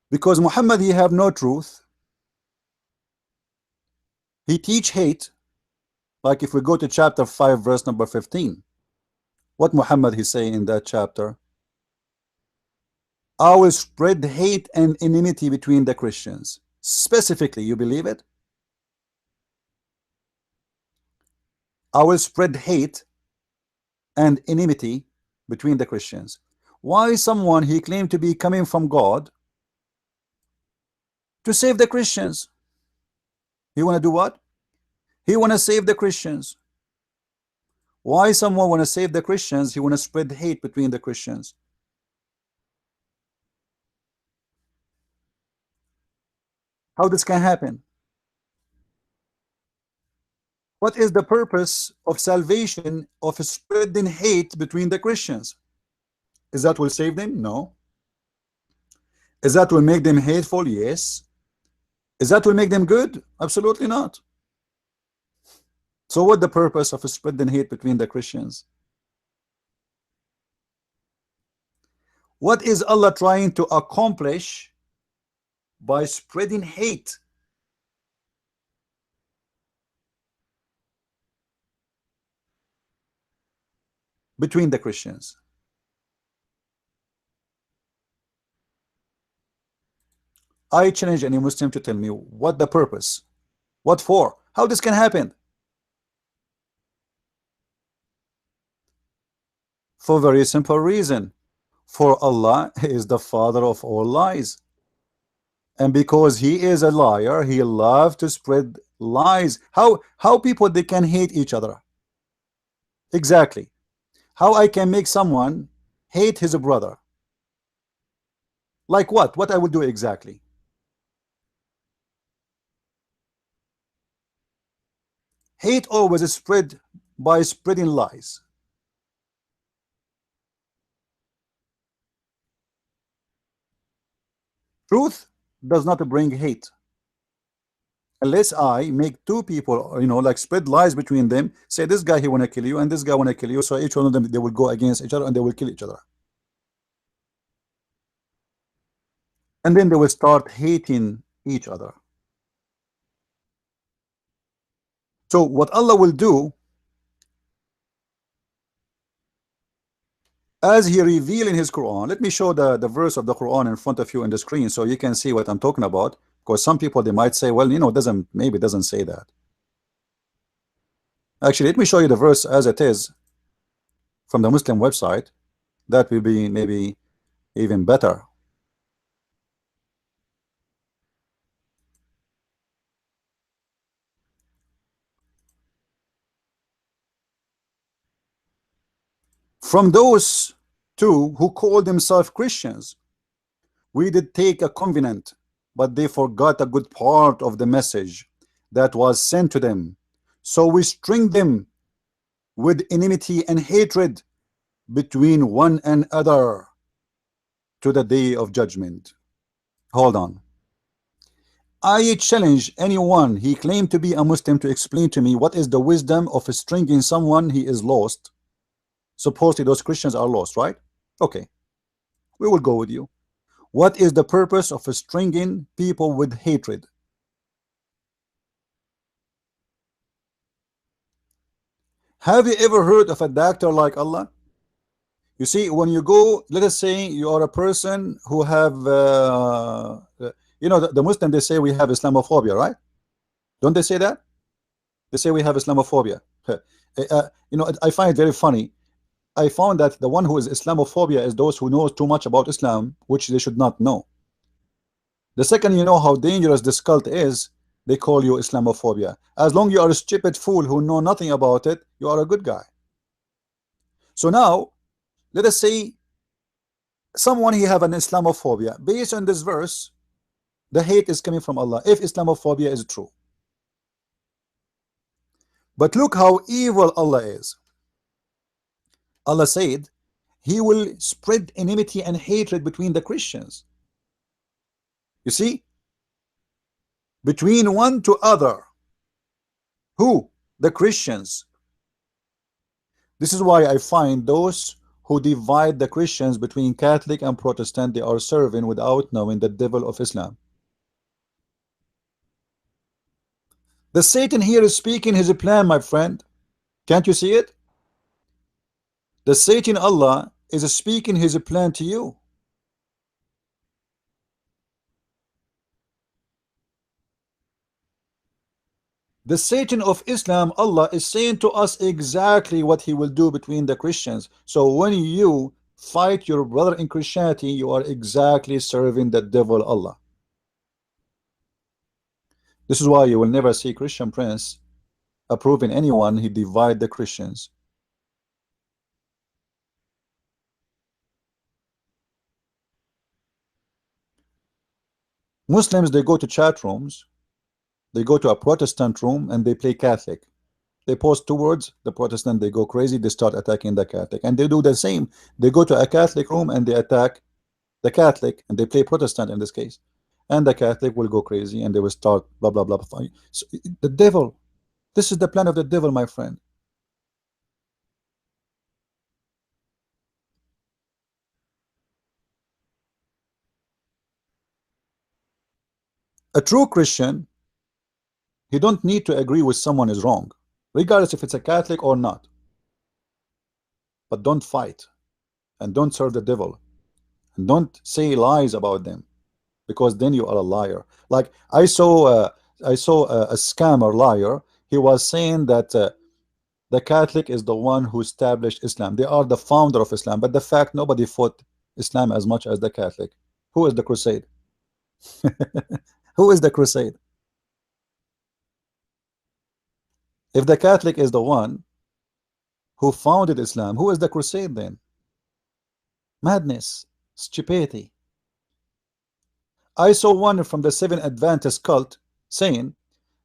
Because Muhammad, he have no truth. He teach hate. Like if we go to chapter 5, verse number 15, what Muhammad he say in that chapter? I will spread hate and enmity between the Christians. Specifically, you believe it? I will spread hate and enmity between the Christians. Why someone he claimed to be coming from God to save the Christians? He want to do what? He want to save the Christians. Why someone want to save the Christians? He want to spread hate between the Christians. How this can happen? What is the purpose of salvation of spreading hate between the Christians? Is that will save them? No. Is that will make them hateful? Yes. Is that will make them good? Absolutely not. So what the purpose of spreading hate between the Christians? What is Allah trying to accomplish by spreading hate between the Christians? I challenge any Muslim to tell me what the purpose, what for, how this can happen. For a very simple reason. For Allah is the father of all lies. And because he is a liar, he loves to spread lies. How people they can hate each other? Exactly. How I can make someone hate his brother? Like what? What I will do exactly? Hate always is spread by spreading lies. Truth does not bring hate. Unless I make two people, like spread lies between them, say this guy he wanna kill you and this guy wanna kill you, so each one of them they will go against each other and they will kill each other. And then they will start hating each other. So what Allah will do, as he revealed in his Quran, let me show the verse of the Quran in front of you in the screen so you can see what I'm talking about. Because some people they might say, well, it doesn't, maybe it doesn't say that. Actually, let me show you the verse as it is from the Muslim website. That will be maybe even better. From those two who call themselves Christians, we did take a covenant, but they forgot a good part of the message that was sent to them. So we string them with enmity and hatred between one another to the day of judgment. Hold on. I challenge anyone he claimed to be a Muslim to explain to me what is the wisdom of stringing someone he is lost. Supposedly those Christians are lost, right? Okay, we will go with you. What is the purpose of stringing people with hatred? Have you ever heard of a doctor like Allah? You see, when you go, let us say you are a person who have, the Muslim, they say we have Islamophobia, right? Don't they say that? They say we have Islamophobia. I find it very funny. I found that the one who is Islamophobia is those who know too much about Islam, which they should not know. The second you know how dangerous this cult is, they call you Islamophobia. As long you are a stupid fool who know nothing about it, you are a good guy. So now, let us say someone he have an Islamophobia. Based on this verse, the hate is coming from Allah, if Islamophobia is true. But look how evil Allah is. Allah said, He will spread enmity and hatred between the Christians. You see? Between one to other. Who? The Christians. This is why I find those who divide the Christians between Catholic and Protestant, they are serving without knowing the devil of Islam. The Satan here is speaking his plan, my friend. Can't you see it? The Satan Allah is speaking his plan to you. The Satan of Islam, Allah is saying to us exactly what he will do between the Christians. So when you fight your brother in Christianity, you are exactly serving the devil Allah. This is why you will never see Christian prince approving anyone he divide the Christians. Muslims, they go to chat rooms, they go to a Protestant room and they play Catholic. They post two words, the Protestant, they go crazy, they start attacking the Catholic. And they do the same. They go to a Catholic room and they attack the Catholic, and they play Protestant in this case. And the Catholic will go crazy and they will start blah blah blah. So, the devil, this is the plan of the devil, my friend. A true Christian, he don't need to agree with someone is wrong, regardless if it's a Catholic or not. But don't fight and don't serve the devil and don't say lies about them, because then you are a liar. Like I saw a scammer liar. He was saying that the Catholic is the one who established Islam. They are the founder of Islam. But the fact, nobody fought Islam as much as the Catholic. Who is the crusade? Who is the crusade? If the Catholic is the one who founded Islam, who is the crusade then? Madness, stupidity. I saw one from the Seven Adventist cult saying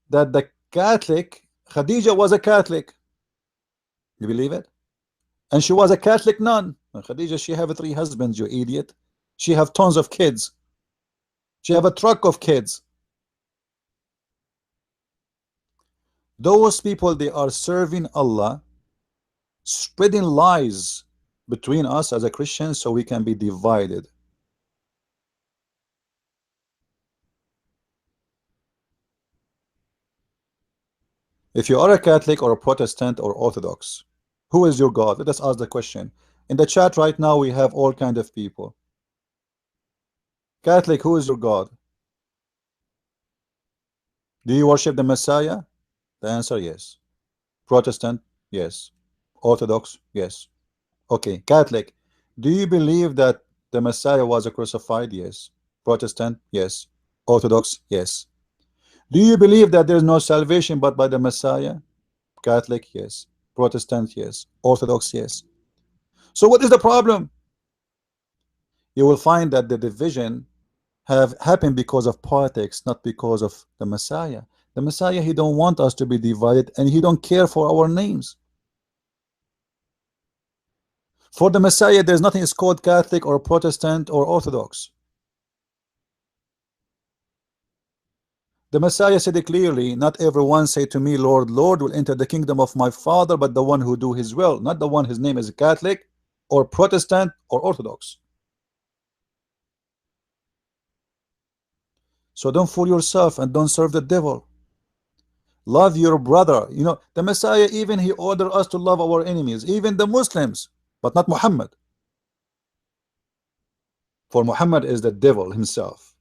that the Catholic, Khadija was a Catholic. You believe it? And she was a Catholic nun. And Khadija, she have 3 husbands, you idiot. She have tons of kids. She have a truck of kids. Those people, they are serving Allah, spreading lies between us as a Christian so we can be divided. If you are a Catholic or a Protestant or Orthodox, who is your God? Let us ask the question. In the chat right now, we have all kind of people. Catholic, who is your God? Do you worship the Messiah? The answer, yes. Protestant, yes. Orthodox, yes. Okay, Catholic, do you believe that the Messiah was crucified? Yes. Protestant, yes. Orthodox, yes. Do you believe that there is no salvation but by the Messiah? Catholic, yes. Protestant, yes. Orthodox, yes. So what is the problem? You will find that the division have happened because of politics, not because of the Messiah. The Messiah, he don't want us to be divided, and he don't care for our names. For the Messiah, there's nothing is called Catholic or Protestant or Orthodox. The Messiah said it clearly, not everyone say to me, Lord, Lord, will enter the kingdom of my Father, but the one who do his will, not the one his name is Catholic or Protestant or Orthodox. So don't fool yourself and don't serve the devil. Love your brother. You know, the Messiah, even he ordered us to love our enemies, even the Muslims, but not Muhammad. For Muhammad is the devil himself.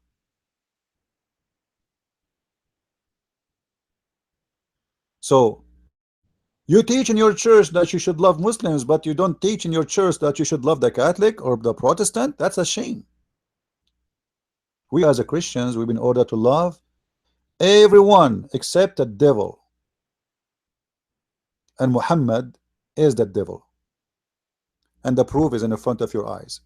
So you teach in your church that you should love Muslims, but you don't teach in your church that you should love the Catholic or the Protestant. That's a shame. We as a Christians, we've been ordered to love everyone except the devil. And Muhammad is the devil. And the proof is in the front of your eyes.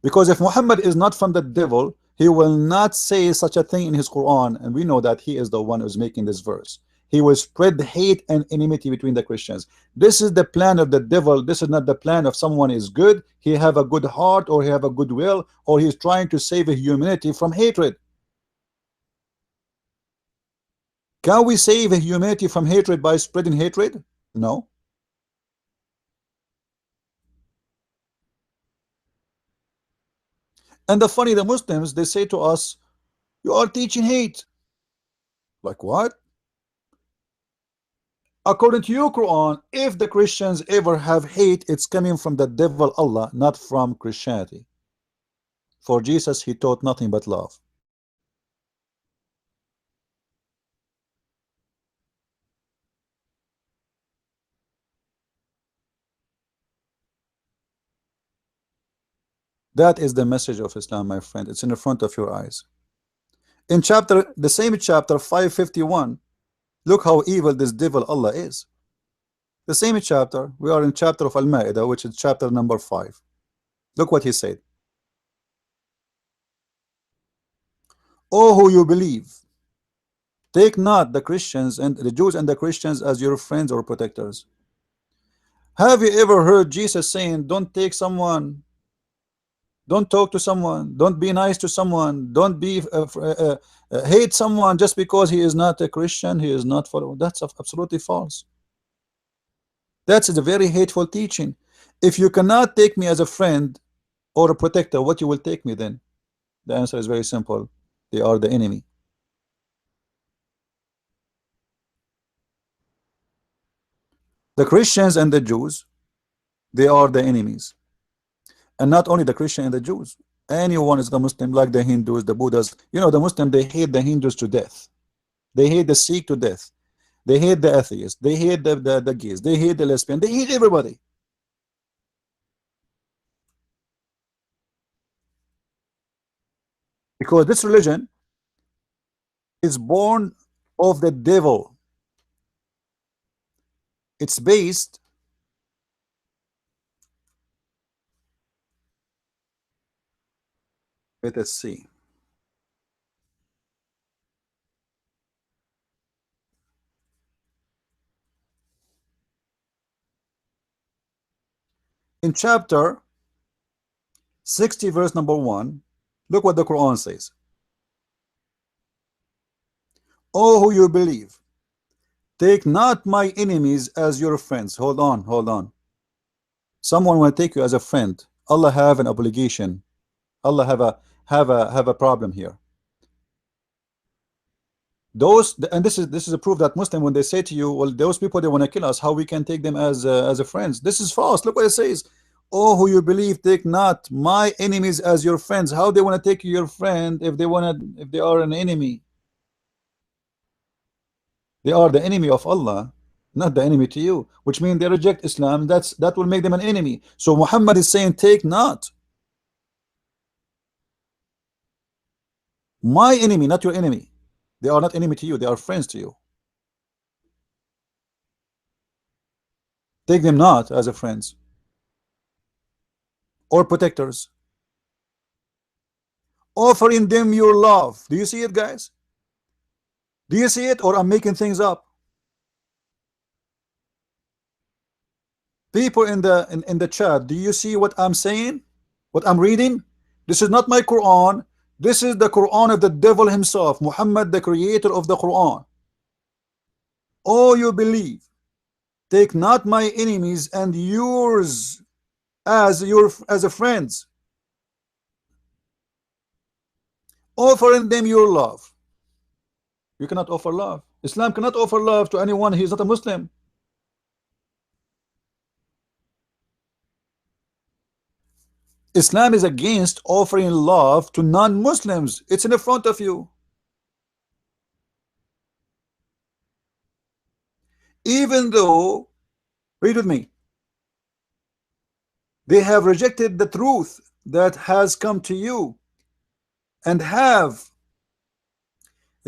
Because if Muhammad is not from the devil, he will not say such a thing in his Quran. And we know that he is the one who's making this verse. He will spread hate and enmity between the Christians. This is the plan of the devil. This is not the plan of someone is good. He have a good heart, or he have a good will, or he's trying to save humanity from hatred. Can we save humanity from hatred by spreading hatred? No. And the funny, the Muslims, they say to us, you are teaching hate. Like what? According to your Quran, if the Christians ever have hate, it's coming from the devil Allah, not from Christianity. For Jesus, he taught nothing but love. That is the message of Islam, my friend. It's in the front of your eyes. In the same chapter 551, look how evil this devil Allah is. The same chapter, we are in chapter of Al-Ma'idah, which is chapter number 5. Look what he said. Oh, who you believe, take not the Christians and the Jews and the Christians as your friends or protectors. Have you ever heard Jesus saying, don't take someone, don't talk to someone, don't be nice to someone, don't be hate someone just because he is not a Christian, he is not for? That's absolutely false. That's a very hateful teaching. If you cannot take me as a friend or a protector, what you will take me then? The answer is very simple. They are the enemy. The Christians and the Jews, they are the enemies. And not only the Christian and the Jews. Anyone is the Muslim, like the Hindus, the Buddhas. You know, the Muslim, they hate the Hindus to death. They hate the Sikh to death. They hate the atheists. They hate the gays. They hate the lesbian. They hate everybody. Because this religion is born of the devil. It's based, let us see. In chapter 60, verse number 1, look what the Quran says. Oh, who you believe, take not my enemies as your friends. Hold on, hold on. Someone will take you as a friend. Allah have an obligation. Allah have a problem here. Those, and this is a proof that Muslim, when they say to you, well, those people, they want to kill us, how we can take them as a friends? This is false. Look what it says. Oh, who you believe, take not my enemies as your friends. How they want to take you your friend if if they are an enemy? They are the enemy of Allah, not the enemy to you, which means they reject Islam. That will make them an enemy. So Muhammad is saying, take not my enemy, not your enemy. They are not enemy to you, they are friends to you. Take them not as a friends or protectors, offering them your love. Do you see it, guys? Do you see it, or I'm making things up? People in the chat, do you see what I'm saying? What I'm reading? This is not my Quran. This is the Quran of the devil himself, Muhammad, the creator of the Quran. Oh, you believe, take not my enemies and yours as a friends, offering them your love. You cannot offer love. Islam cannot offer love to anyone. He is not a Muslim. Islam is against offering love to non-Muslims. It's in the front of you. Even though, read with me, they have rejected the truth that has come to you and have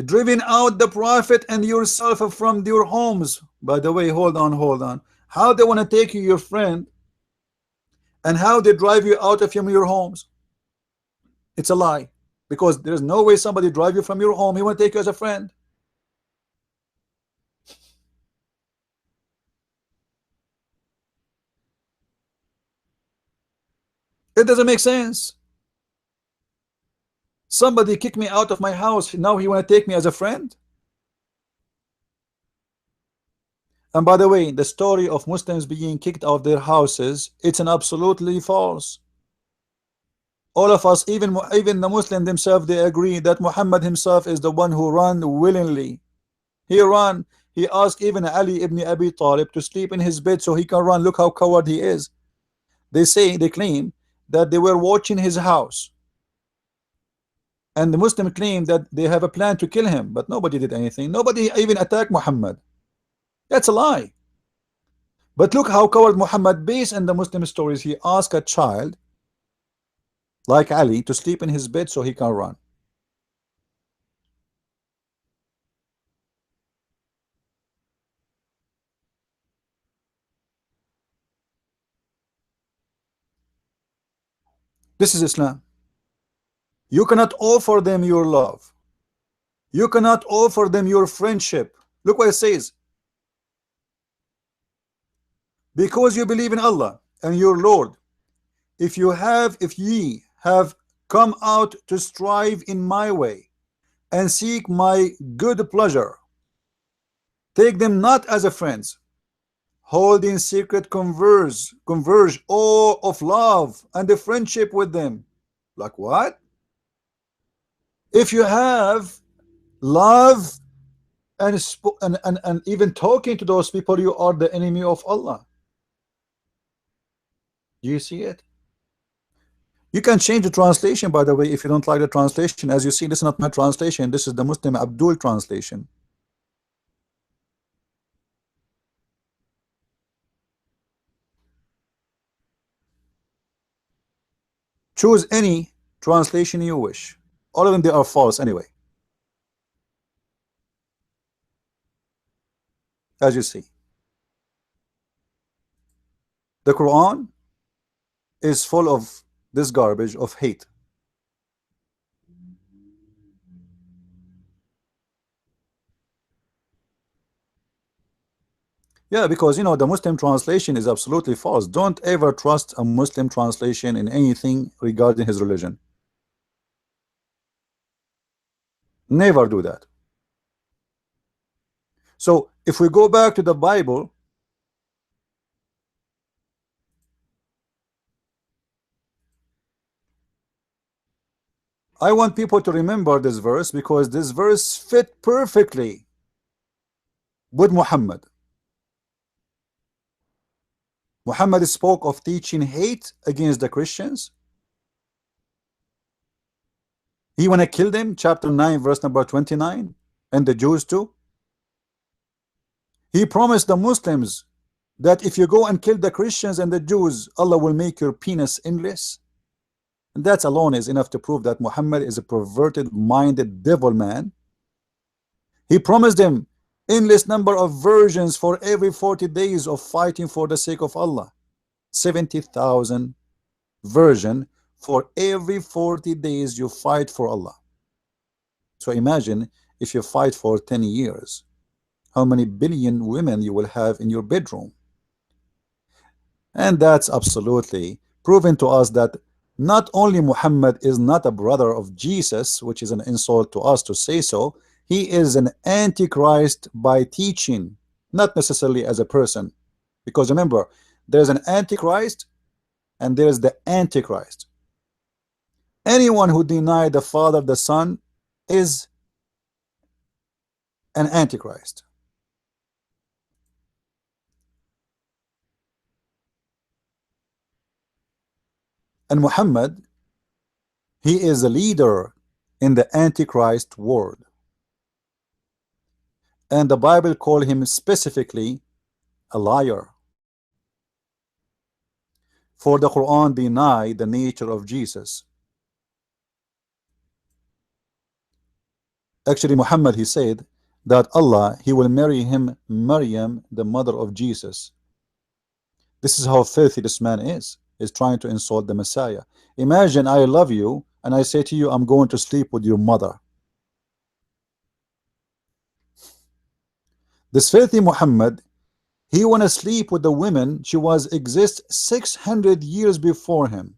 driven out the prophet and yourself from your homes. By the way, hold on, hold on. How they want to take you, your friend, and how they drive you out of your homes? It's a lie, because there's no way somebody drive you from your home. He want to take you as a friend. It doesn't make sense. Somebody kicked me out of my house. Now he want to take me as a friend. And by the way, the story of Muslims being kicked out of their houses, it's an absolutely false. All of us, even the Muslim themselves, they agree that Muhammad himself is the one who ran willingly. He ran. He asked even Ali ibn Abi Talib to sleep in his bed so he can run. Look how coward he is. They claim that they were watching his house, and the Muslim claim that they have a plan to kill him, but nobody did anything. Nobody even attacked Muhammad. That's a lie. But look how coward Muhammad, based on the Muslim stories, he asked a child like Ali to sleep in his bed so he can run. This is Islam. You cannot offer them your love. You cannot offer them your friendship. Look what it says. Because you believe in Allah and your Lord, if ye have come out to strive in my way and seek my good pleasure, take them not as a friends. Hold in secret converge all of love and the friendship with them. Like what? If you have love and even talking to those people, you are the enemy of Allah. Do you see it? You can change the translation, by the way, if you don't like the translation. As you see, this is not my translation. This is the Muslim Abdul translation. Choose any translation you wish. All of them, they are false anyway. As you see, the Quran is full of this garbage of hate. Yeah, because you know the Muslim translation is absolutely false. Don't ever trust a Muslim translation in anything regarding his religion. Never do that. So if we go back to the Bible, I want people to remember this verse because this verse fit perfectly with Muhammad. Muhammad spoke of teaching hate against the Christians. He want to kill them, chapter 9 verse number 29, and the Jews too. He promised the Muslims that if you go and kill the Christians and the Jews, Allah will make your penis endless. And that alone is enough to prove that Muhammad is a perverted minded devil man. He promised them endless number of virgins for every 40 days of fighting for the sake of Allah. 70,000 virgin for every 40 days you fight for Allah. So imagine if you fight for 10 years, how many billion women you will have in your bedroom. And that's absolutely proven to us that not only Muhammad is not a brother of Jesus, which is an insult to us to say so, he is an antichrist by teaching, not necessarily as a person. Because remember, there's an antichrist and there's the antichrist. Anyone who denied the Father, the Son, is an antichrist. And Muhammad, he is a leader in the antichrist world. And the Bible call him specifically a liar. For the Quran deny the nature of Jesus. Actually, Muhammad, he said that Allah, he will marry him Maryam, the mother of Jesus. This is how filthy this man is trying to insult the Messiah. Imagine I love you and I say to you, I'm going to sleep with your mother. This filthy Muhammad, he want to sleep with the women she was exist 600 years before him.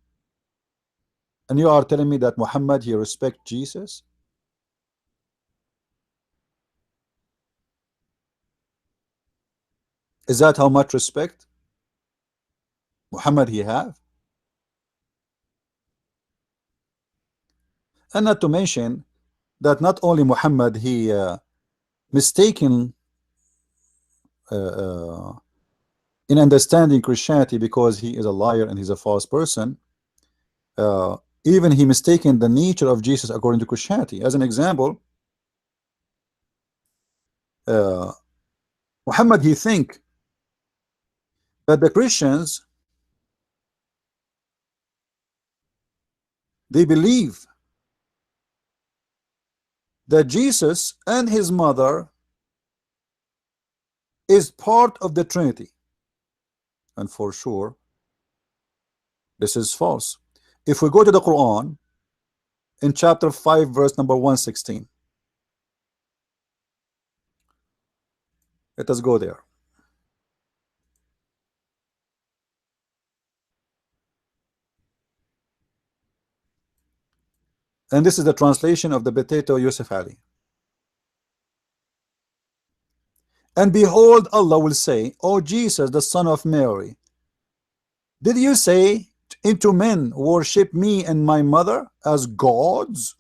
And you are telling me that Muhammad, he respect Jesus? Is that how much respect Muhammad he have? And not to mention that not only Muhammad he mistaken uh, uh, in understanding Christianity because he is a liar and he's a false person, uh, even he mistaken the nature of Jesus according to Christianity. As an example, uh, Muhammad he think that the Christians, they believe that Jesus and his mother is part of the Trinity, and for sure this is false. If we go to the Quran in chapter 5 verse number 116, let us go there. And this is the translation of the potato Yusuf Ali. And behold, Allah will say, O Jesus, the son of Mary, did you say into men worship me and my mother as gods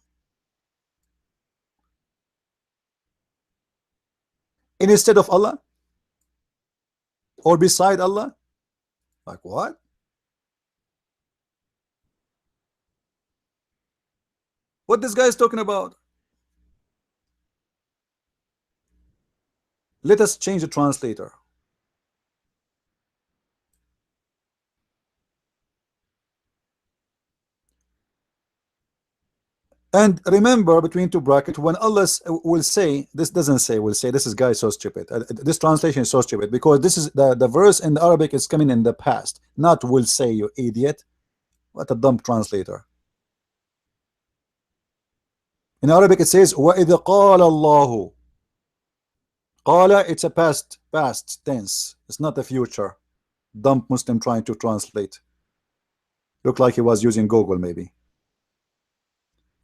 instead of Allah or beside Allah? Like what? What this guy is talking about? Let us change the translator. And remember, between two brackets, when Allah will say, this doesn't say will say, this is guy so stupid. This translation is so stupid because this is the verse in the Arabic is coming in the past, not will say, you idiot. What a dumb translator. In Arabic it says وَإِذْ قَالَ اللَّهُ. قَالَ, it's a past tense. It's not the future. Dumb Muslim trying to translate. Look like he was using Google maybe.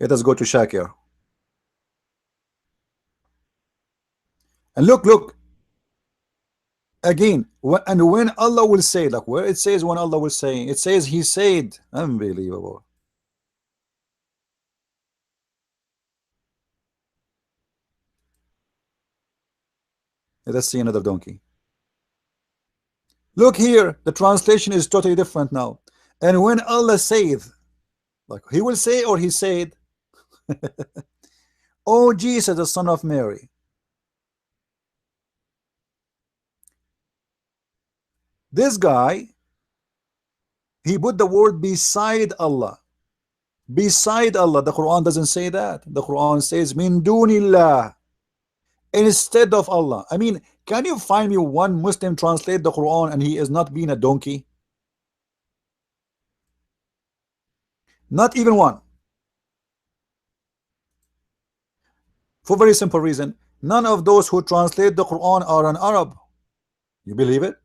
Let us go to Shakir. And look again. And when Allah will say, like where it says when Allah will say, it says he said. Unbelievable. Let us see another donkey. Look here, the translation is totally different now. And when Allah saith, like he will say or he said, O Jesus, the son of Mary. This guy, he put the word beside Allah. Beside Allah. The Quran doesn't say that. The Quran says min dunillah, instead of Allah. I mean, can you find me one Muslim translate the Quran and he is not being a donkey? Not even one. For very simple reason, none of those who translate the Quran are an Arab. You believe it?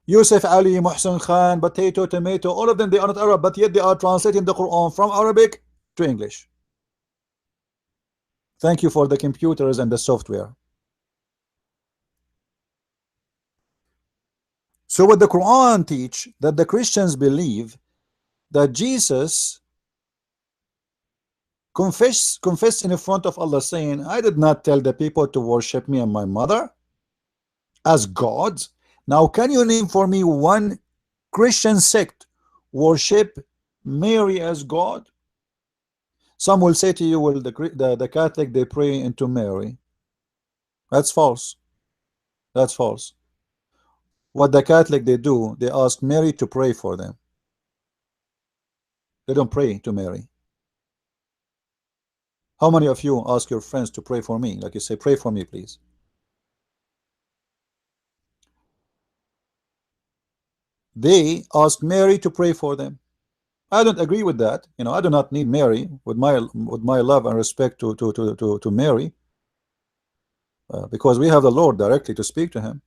Yusuf Ali, Muhsin Khan, Potato, Tomato, all of them, they are not Arab, but yet they are translating the Quran from Arabic to English. Thank you for the computers and the software. So what the Quran teach, that the Christians believe that Jesus Confess in front of Allah, saying, I did not tell the people to worship me and my mother as gods. Now, can you name for me one Christian sect worship Mary as God? Some will say to you, well, the Catholic, they pray into Mary. That's false. That's false. What the Catholic they do, they ask Mary to pray for them. They don't pray to Mary. How many of you ask your friends to pray for me? Like you say, pray for me, please. They ask Mary to pray for them. I don't agree with that. You know, I do not need Mary with my love and respect to Mary, because we have the Lord directly to speak to him.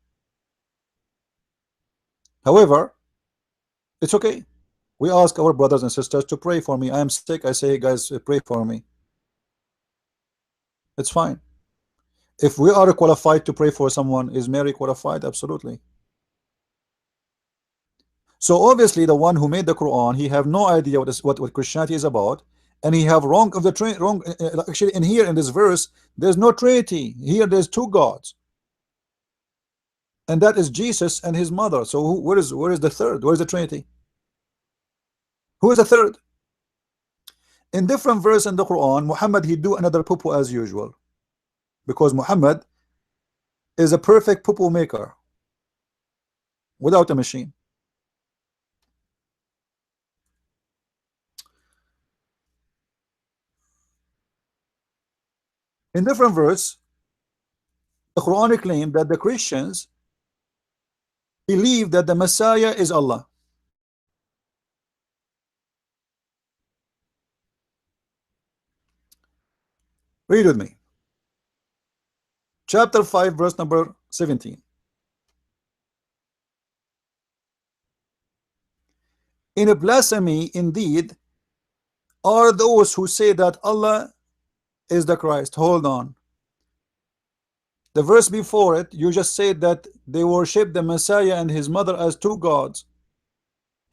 However, it's okay. We ask our brothers and sisters to pray for me. I am sick. I say, hey guys, pray for me. It's fine. If we are qualified to pray for someone, is Mary qualified? Absolutely. So obviously, the one who made the Quran, he have no idea what Christianity is about, and he have wrong of the wrong. Actually, in here in this verse, there's no Trinity. Here, there's two gods, and that is Jesus and his mother. So where is the third? Where is the Trinity? Who is the third? In different verse in the Quran, Muhammad he do another pupu as usual, because Muhammad is a perfect pupu maker without a machine. In different verse, the Quran claim that the Christians believe that the Messiah is Allah. Read with me. Chapter 5, verse number 17. In a blasphemy, indeed, are those who say that Allah is the Christ. Hold on. The verse before it, you just said that they worship the Messiah and his mother as two gods.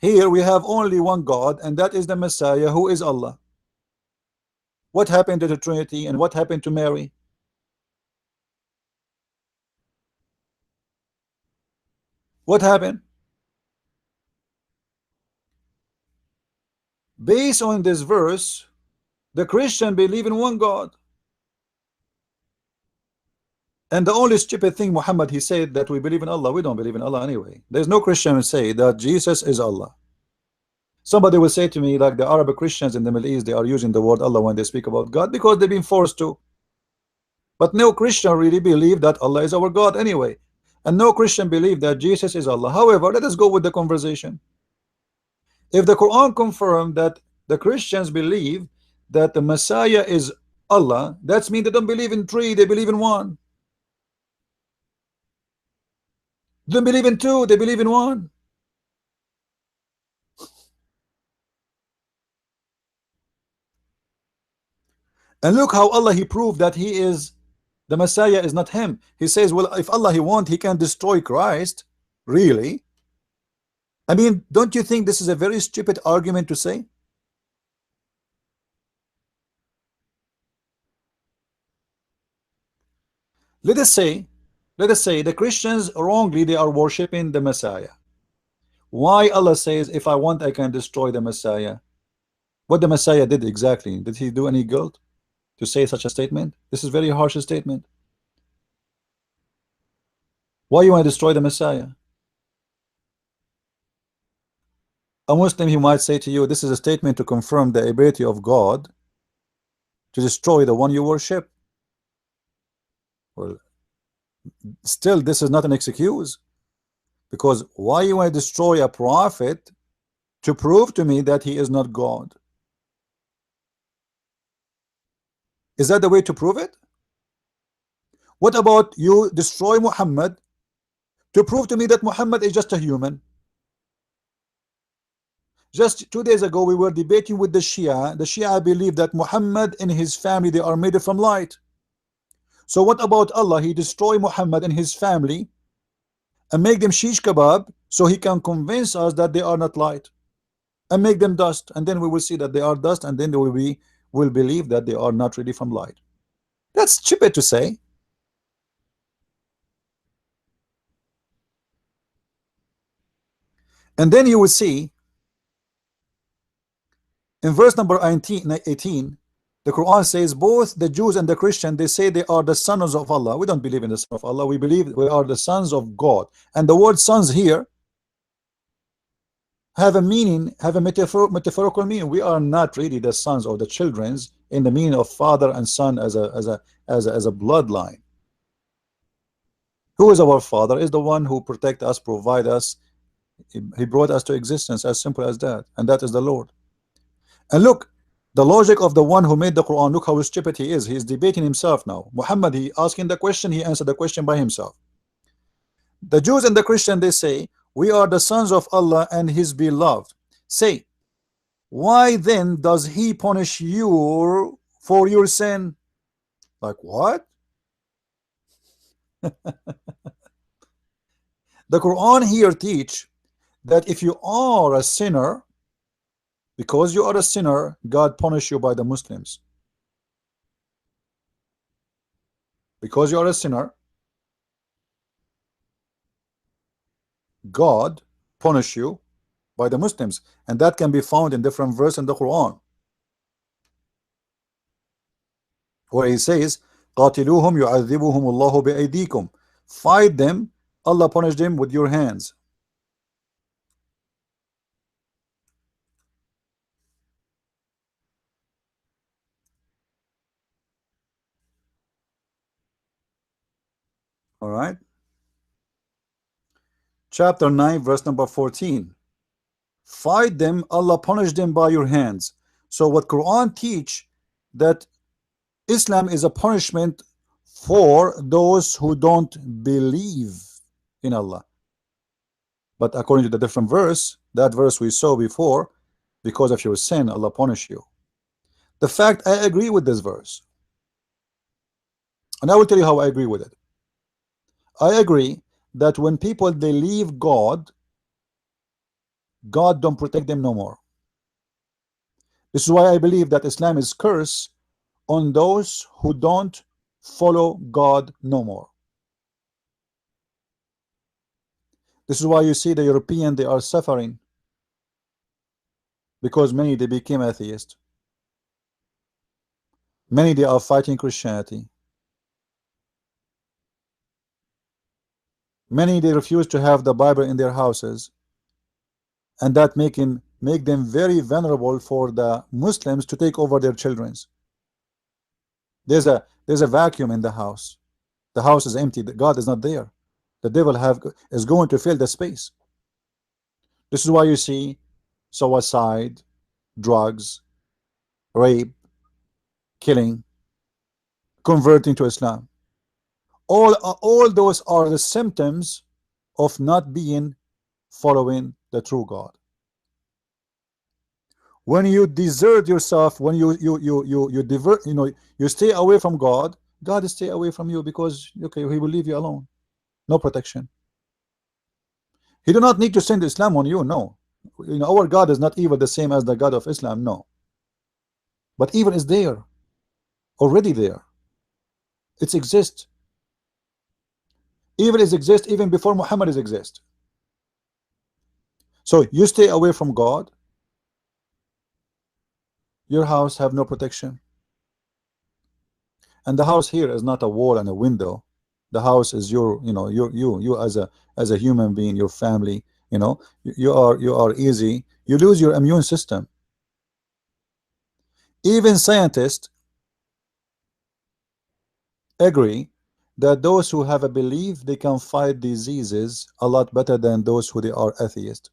Here we have only one God, and that is the Messiah, who is Allah. What happened to the Trinity, and what happened to Mary? What happened? Based on this verse, the Christian believe in one God. And the only stupid thing Muhammad he said that we believe in Allah. We don't believe in Allah anyway. There's no Christian who say that Jesus is Allah. Somebody will say to me, like the Arab Christians in the Middle East, they are using the word Allah when they speak about God because they've been forced to. But no Christian really believe that Allah is our God anyway. And no Christian believe that Jesus is Allah. However, let us go with the conversation. If the Quran confirmed that the Christians believe that the Messiah is Allah, that means they don't believe in three, they believe in one. They don't believe in two, they believe in one. And look how Allah he proved that he is the Messiah is not him. He says, well, if Allah he want, he can destroy Christ. Really? I mean, don't you think this is a very stupid argument to say? Let us say the Christians wrongly they are worshiping the Messiah. Why Allah says, if I want, I can destroy the Messiah? What the Messiah did exactly? Did he do any guilt to say such a statement? This is a very harsh statement. Why you want to destroy the Messiah? A Muslim he might say to you, this is a statement to confirm the ability of God to destroy the one you worship. Well, still this is not an excuse, because why you want to destroy a prophet to prove to me that he is not God? Is that the way to prove it? What about you destroy Muhammad to prove to me that Muhammad is just a human? Just 2 days ago we were debating with the Shia. The Shia believe that Muhammad and his family they are made from light. So what about Allah? He destroy Muhammad and his family and make them shish kebab so he can convince us that they are not light, and make them dust, and then we will see that they are dust, and then they will be will believe that they are not really from light. That's stupid to say. And then you will see in verse number 18, the Quran says both the Jews and the Christian, they say they are the sons of Allah. We don't believe in the son of Allah. We believe we are the sons of God. And the word sons here have a meaning, have a metaphorical meaning. We are not really the sons or the children's in the meaning of father and son as a bloodline. Who is our father? Is the one who protect us, provide us. He brought us to existence, as simple as that, and that is the Lord. And look, the logic of the one who made the Quran, look how stupid he is. He is debating himself now. Muhammad, he asking the question, he answered the question by himself. The Jews and the Christian, they say, we are the sons of Allah and his beloved. Say, why then does he punish you for your sin? Like what? The Quran here teach that if you are a sinner, because you are a sinner, God punish you by the Muslims. Because you are a sinner, God punish you by the Muslims, and that can be found in different verses in the Quran, where he says, قاتلوهم يعذبهم الله بأيديكم. Fight them, Allah punish them with your hands. All right. Chapter 9, verse number 14. Fight them, Allah punish them by your hands. So what Quran teach, that Islam is a punishment for those who don't believe in Allah. But according to the different verse, that verse we saw before, because of your sin, Allah punish you. The fact, I agree with this verse. And I will tell you how I agree with it. I agree that when people, they leave God, God don't protect them no more. This is why I believe that Islam is curse on those who don't follow God no more. This is why you see the European, they are suffering, because many, they became atheists. Many, they are fighting Christianity. Many, they refuse to have the Bible in their houses, and that make them very vulnerable for the Muslims to take over their children's. There's a vacuum in the house. The house is empty. God is not there. The devil is going to fill the space. This is why you see suicide, drugs, rape, killing, converting to Islam. All those are the symptoms of not being following the true God. When you desert yourself, when you divert, you stay away from God, God stay away from you, because okay, he will leave you alone. No protection. He do not need to send Islam on you. No, our God is not evil the same as the God of Islam. No, but evil is there, already there. It exists. Evil is exist even before Muhammad is exist. So you stay away from God, your house have no protection. And the house here is not a wall and a window. The house is your, you as a human being, your family. You are easy. You lose your immune system. Even scientists agree that those who have a belief, they can fight diseases a lot better than those who they are atheist.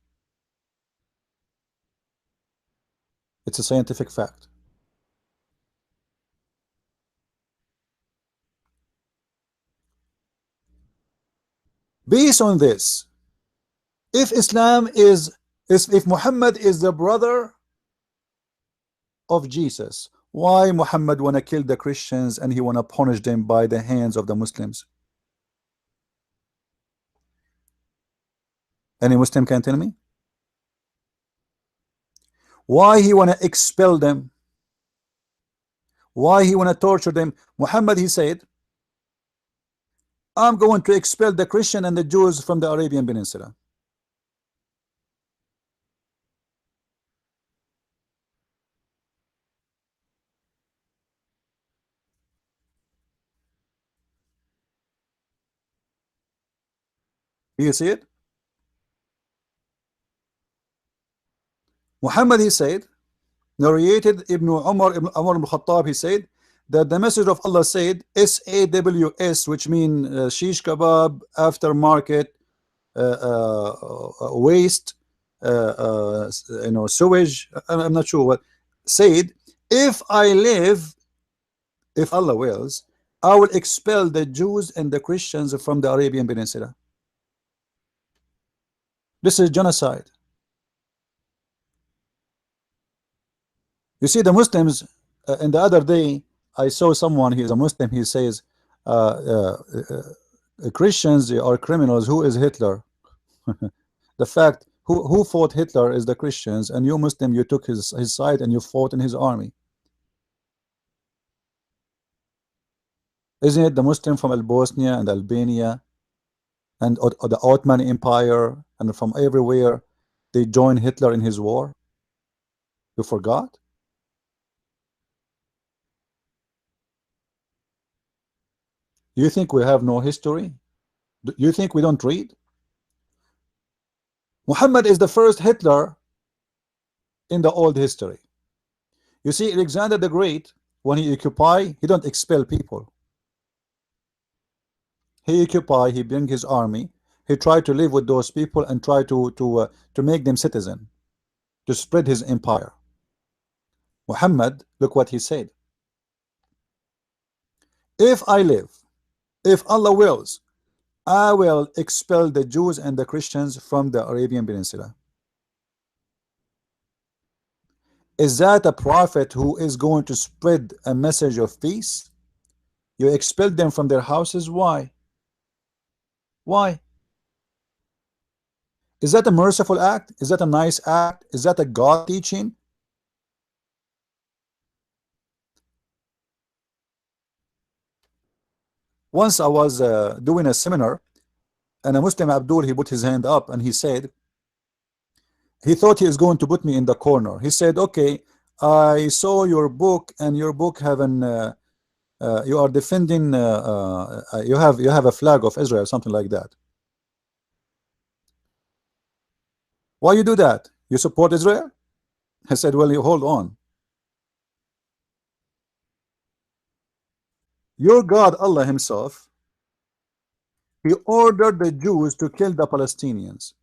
It's a scientific fact. Based on this, if if Muhammad is the brother of Jesus, why Muhammad wanna kill the Christians and he wanna punish them by the hands of the Muslims? Any Muslim can tell me? Why he wanna expel them? Why he want to torture them? Muhammad, he said, I'm going to expel the Christian and the Jews from the Arabian Peninsula. Do you see it? Muhammad, he said, narrated Ibn Umar ibn Khattab, he said that the message of Allah said SAWS, which mean shish kebab, aftermarket, waste, sewage. I'm not sure what said. If I live, if Allah wills, I will expel the Jews and the Christians from the Arabian Peninsula. This is genocide. You see, the Muslims, and the other day, I saw someone, he's a Muslim, he says, Christians are criminals. Who is Hitler? The fact, who fought Hitler is the Christians, and you Muslim, you took his side and you fought in his army. Isn't it the Muslim from Bosnia and Albania and or the Ottoman Empire and from everywhere they joined Hitler in his war? You forgot? You think we have no history? You think we don't read? Muhammad is the first Hitler in the old history. You see, Alexander the Great, when he occupy, he don't expel people. He occupy, he bring his army, he try to live with those people and try to make them citizen, to spread his empire. Muhammad, look what he said. If I live, if Allah wills, I will expel the Jews and the Christians from the Arabian Peninsula. Is that a prophet who is going to spread a message of peace? You expel them from their houses. Why? Why? Is that a merciful act? Is that a nice act? Is that a God teaching? Once I was doing a seminar, and a Muslim Abdul, he put his hand up and he said, he thought he is going to put me in the corner. He said, okay, I saw your book, and your book have an you are defending you have a flag of Israel, something like that. Why you do that? You support Israel? I said, well, you hold on. Your God, Allah himself, he ordered the Jews to kill the Palestinians.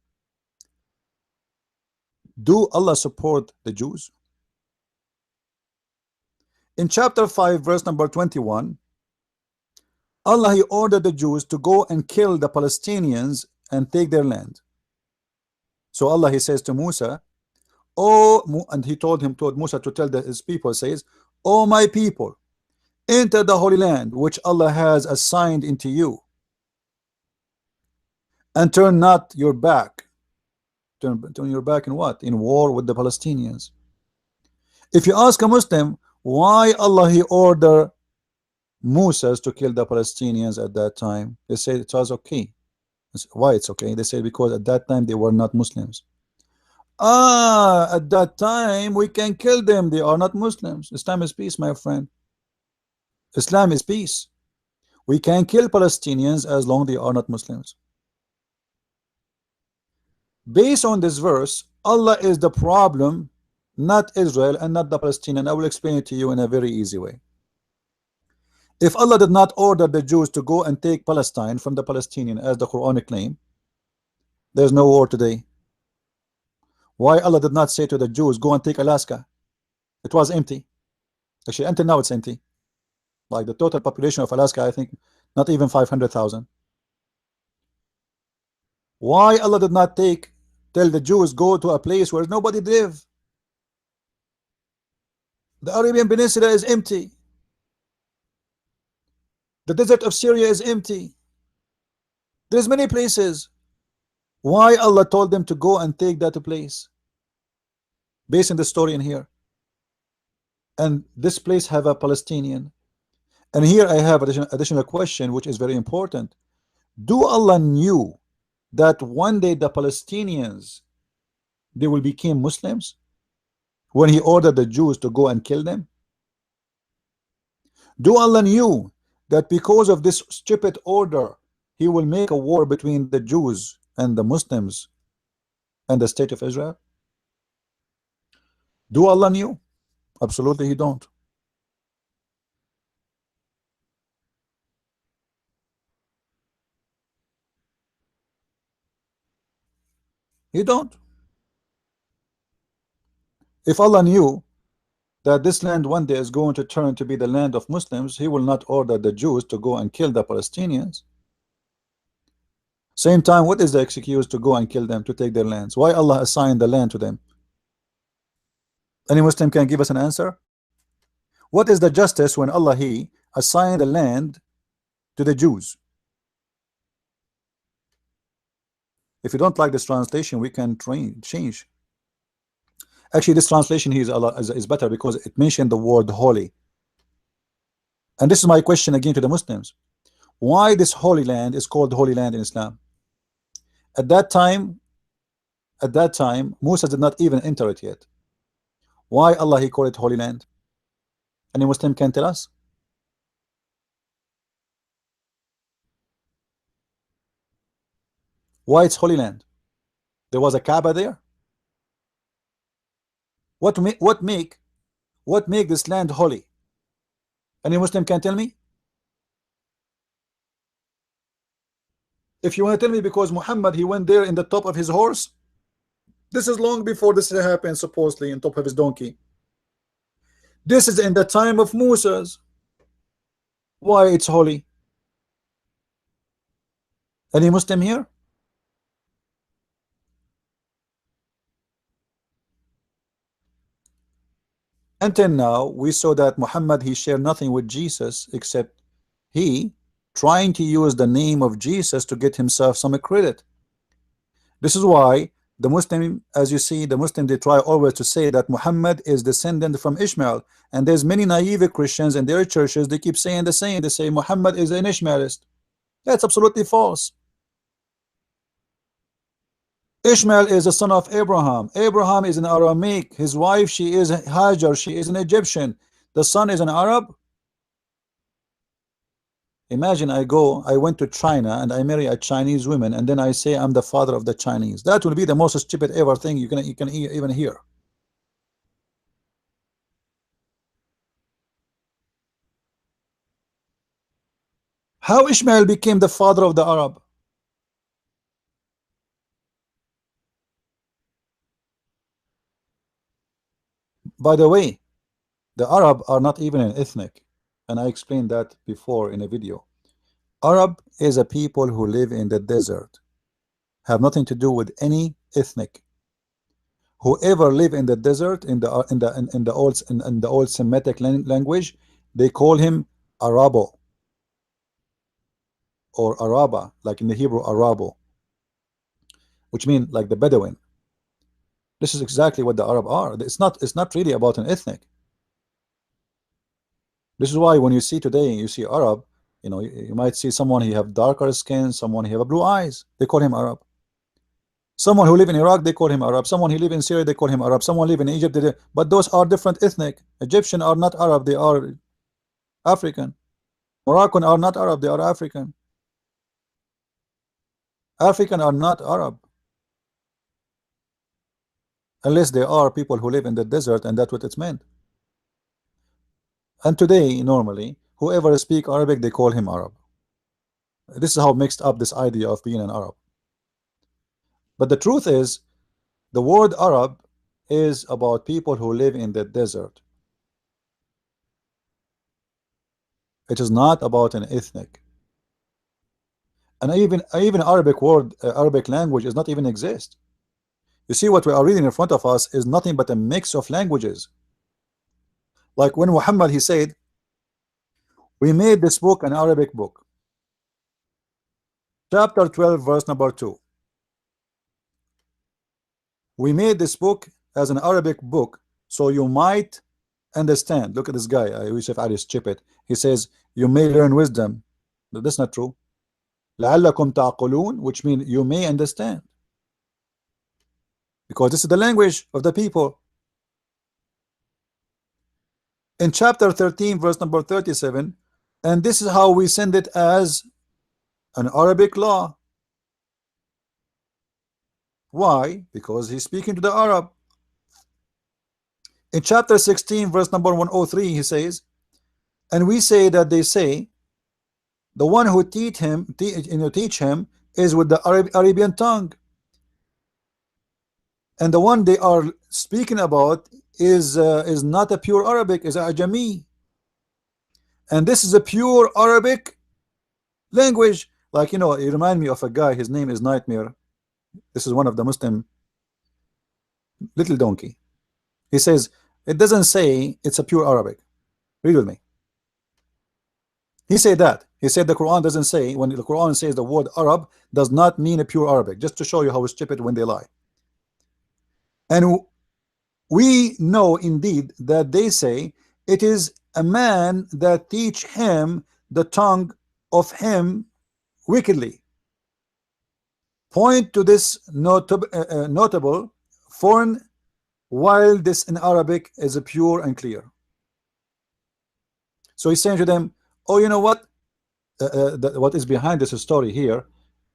Do Allah support the Jews? In chapter 5, verse number 21, Allah, he ordered the Jews to go and kill the Palestinians and take their land. So Allah, he says to Musa, oh, and he told Musa to tell his people, says, oh my people, enter the Holy Land which Allah has assigned into you, and turn not your back. Turn your back in what? In war with the Palestinians. If you ask a Muslim why Allah he ordered Musa to kill the Palestinians at that time, they say it was okay. Why it's okay? They say because at that time they were not Muslims. At that time we can kill them, they are not Muslims. Islam is peace, my friend. Islam is peace. We can kill Palestinians as long as they are not Muslims. Based on this verse, Allah is the problem, not Israel and not the Palestinian. I will explain it to you in a very easy way. If Allah did not order the Jews to go and take Palestine from the Palestinian as the Quranic claim, there's no war today. Why Allah did not say to the Jews, go and take Alaska? It was empty. Actually, until now it's empty. Like the total population of Alaska, I think not even 500,000. Why Allah did not tell the Jews go to a place where nobody live? The Arabian Peninsula is empty. The desert of Syria is empty. There's many places. Why Allah told them to go and take that place? Based on the story in here. and this place have a Palestinian. And here I have additional question, which is very important. Do Allah knew that one day the Palestinians, they will become Muslims when he ordered the Jews to go and kill them? Do Allah knew that because of this stupid order, he will make a war between the Jews and the Muslims and the state of Israel? Do Allah knew? Absolutely he don't. He don't. If Allah knew that this land one day is going to turn to be the land of Muslims, he will not order the Jews to go and kill the Palestinians. Same time, what is the excuse to go and kill them, to take their lands? Why Allah assigned the land to them? Any Muslim can give us an answer? What is the justice when Allah He assigned the land to the Jews? If you don't like this translation, we can change. Actually, this translation here is better because it mentioned the word holy. And this is my question again to the Muslims. Why this holy land is called holy land in Islam? At that time, Musa did not even enter it yet. Why Allah He called it holy land? Any Muslim can tell us? Why it's holy land? There was a Kaaba there. What make this land holy? Any Muslim can tell me? If you want to tell me because Muhammad he went there in the top of his horse, this is long before this happened, supposedly in top of his donkey. This is in the time of Moses. Why it's holy? Any Muslim here? Until now, we saw that Muhammad he shared nothing with Jesus except he trying to use the name of Jesus to get himself some credit. This is why the Muslim, as you see, the Muslim they try always to say that Muhammad is descendant from Ishmael, and there's many naive Christians in their churches they keep saying the same. They say Muhammad is an Ishmaelist. That's absolutely false. Ishmael is the son of Abraham. Abraham is an Aramaic. His wife, she is Hajar. She is an Egyptian. The son is an Arab. Imagine I went to China and I marry a Chinese woman and then I say I'm the father of the Chinese. That will be the most stupid ever thing you can even hear. How Ishmael became the father of the Arab? By the way, the Arab are not even an ethnic, and I explained that before in a video. Arab is a people who live in the desert, have nothing to do with any ethnic. Whoever live in the desert in the old Semitic language, they call him Arabo or Araba, like in the Hebrew Arabo, which means like the Bedouin. This is exactly what the Arab are. It's not really about an ethnic. This is why when you see today, you see Arab, you might see someone he have darker skin, someone he have blue eyes. They call him Arab. Someone who live in Iraq, they call him Arab. Someone who live in Syria, they call him Arab. Someone live in Egypt, but those are different ethnic. Egyptian are not Arab, they are African. Moroccan are not Arab, they are African. African are not Arab, unless they are people who live in the desert, and that's what it's meant. And today, normally, whoever speak Arabic, they call him Arab. This is how mixed up this idea of being an Arab. But the truth is, the word Arab is about people who live in the desert. It is not about an ethnic. And even Arabic word, Arabic language does not even exist. You see, what we are reading in front of us is nothing but a mix of languages. Like when Muhammad he said, we made this book an Arabic book. Chapter 12, verse number 2. We made this book as an Arabic book so you might understand. Look at this guy, Yusuf Ali stupid. He says, you may learn wisdom. But that's not true. لعلكم تعقلون, which means you may understand. Because this is the language of the people. In chapter 13, verse number 37, and this is how we send it as an Arabic law. Why? Because he's speaking to the Arab. In chapter 16, verse number 103, he says, and we say that they say, the one who teach him is with the Arabian tongue, and the one they are speaking about is not a pure Arabic, is a Ajami, and this is a pure Arabic language. Like, you know, it remind me of a guy, his name is Nightmare. This is one of the Muslim little donkey. He says it doesn't say it's a pure Arabic. Read with me. He said that. He said the Quran doesn't say, when the Quran says the word Arab, does not mean a pure Arabic, just to show you how stupid when they lie. And we know indeed that they say it is a man that teach him the tongue of him wickedly. Point to this notable foreign, while this in Arabic is a pure and clear. So he's saying to them, oh, you know what? What is behind this story here?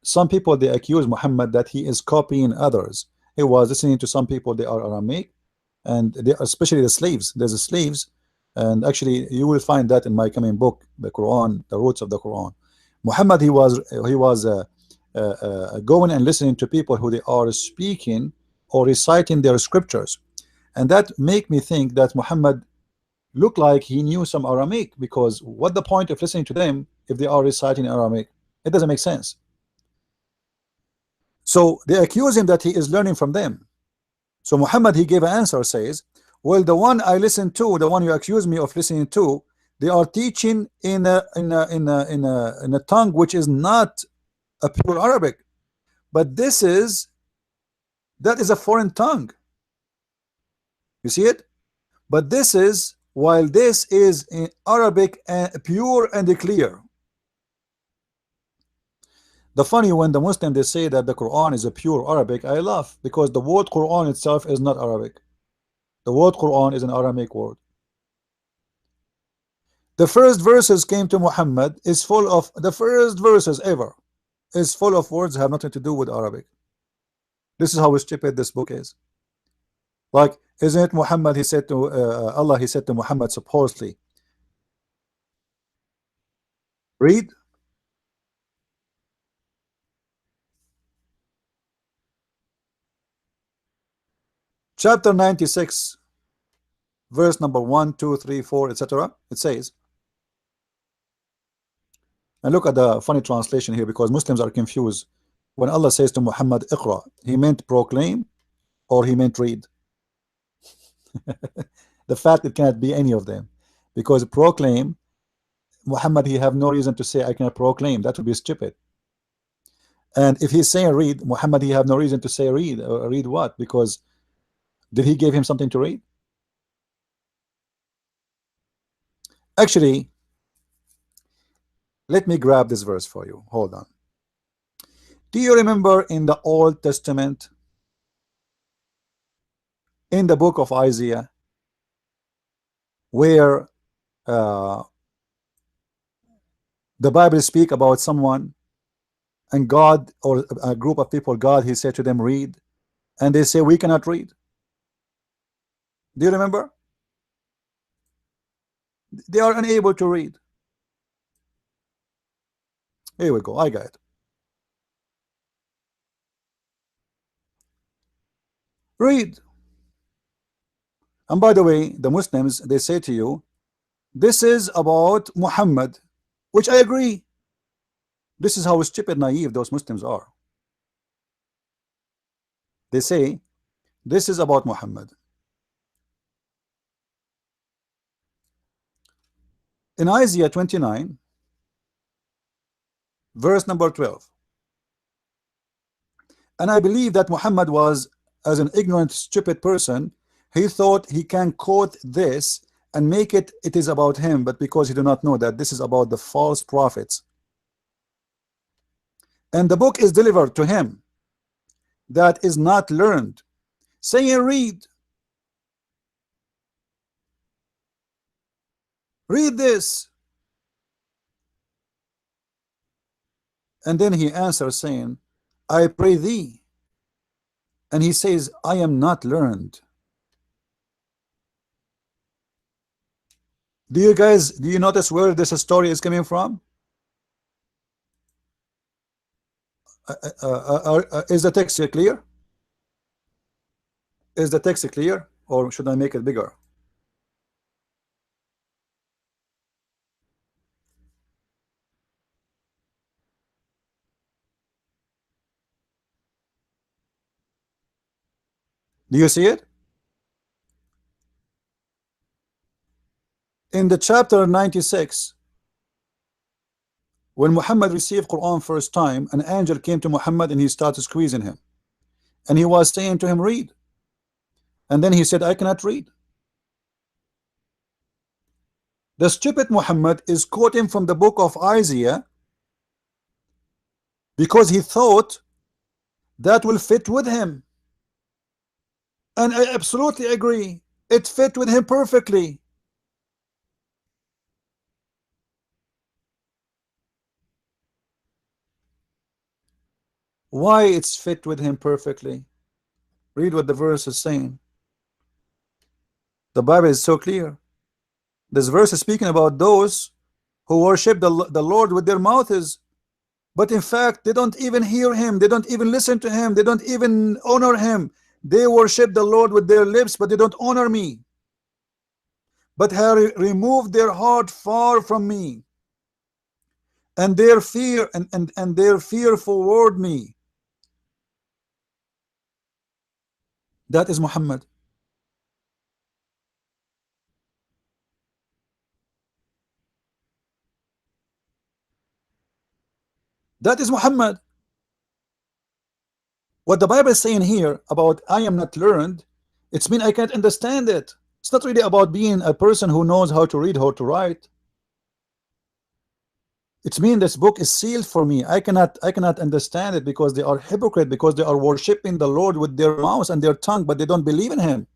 Some people, they accuse Muhammad that he is copying others. He was listening to some people, they are Aramaic, and they, especially the slaves. There's the slaves, and actually you will find that in my coming book, the Quran, the roots of the Quran. Muhammad, he was going and listening to people who they are speaking or reciting their scriptures, and that make me think that Muhammad looked like he knew some Aramaic, because what the point of listening to them if they are reciting Aramaic? It doesn't make sense. So they accuse him that he is learning from them. So Muhammad, he gave an answer, says, well, the one I listen to, the one you accuse me of listening to, they are teaching in a tongue which is not a pure Arabic, but that is a foreign tongue. You see it? But this is, while this is in Arabic and pure and clear. The funny, when the Muslim they say that the Quran is a pure Arabic, I laugh, because the word Quran itself is not Arabic. The word Quran is an Aramaic word. The first verses came to Muhammad is full of, the first verses ever is full of words that have nothing to do with Arabic. This is how stupid this book is. Like, isn't it Muhammad, he said to Allah, he said to Muhammad supposedly, read. Chapter 96, verse number 1, 2, 3, 4, etc. It says, and look at the funny translation here, because Muslims are confused. When Allah says to Muhammad, Iqra, he meant proclaim or he meant read. The fact it cannot be any of them, because proclaim, Muhammad, he have no reason to say I cannot proclaim. That would be stupid. And if he's saying read, Muhammad, he have no reason to say read. Read what? Because did he give him something to read? Actually, let me grab this verse for you. Hold on. Do you remember in the Old Testament, in the book of Isaiah, where the Bible speak about someone and God, or a group of people, God, he said to them, read, and they say we cannot read? Do you remember? They are unable to read. Here we go, I got it. Read. And by the way, the Muslims, they say to you, this is about Muhammad, which I agree. This is how stupid, naive those Muslims are. They say this is about Muhammad. In Isaiah 29, verse number 12, and I believe that Muhammad was, as an ignorant, stupid person, he thought he can quote this and make it is about him, but because he do not know that this is about the false prophets, and the book is delivered to him that is not learned, saying, read this. And then he answers saying, I pray thee. And he says, I am not learned. Do you notice where this story is coming from? Is the text clear? Is the text clear, or should I make it bigger? Do you see it? In the chapter 96, when Muhammad received Quran first time, an angel came to Muhammad and he started squeezing him, and he was saying to him, read. And then he said, I cannot read. The stupid Muhammad is quoting from the book of Isaiah because he thought that will fit with him. And I absolutely agree. It fit with him perfectly. Why it's fit with him perfectly? Read what the verse is saying. The Bible is so clear. This verse is speaking about those who worship the Lord with their mouths, but in fact they don't even hear him, they don't even listen to him, they don't even honor him. They worship the Lord with their lips, but they don't honor me, but have removed their heart far from me, and their fear and their fear forward me. That is Muhammad. That is Muhammad. What the Bible is saying here about I am not learned, it's mean I can't understand it. It's not really about being a person who knows how to read, how to write. It's mean this book is sealed for me. I cannot understand it because they are hypocrite, because they are worshiping the Lord with their mouths and their tongue, but they don't believe in him.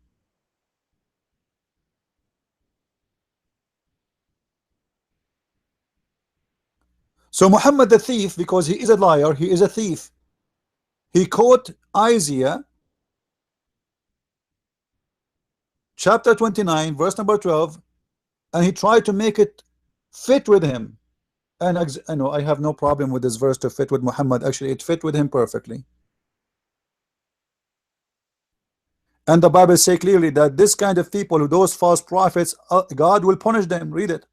So Muhammad the thief, because he is a liar, he is a thief. He quote Isaiah chapter 29 verse number 12, and he tried to make it fit with him. And I know I have no problem with this verse to fit with Muhammad. Actually, it fit with him perfectly. And the Bible say clearly that this kind of people, those false prophets, God will punish them. Read it.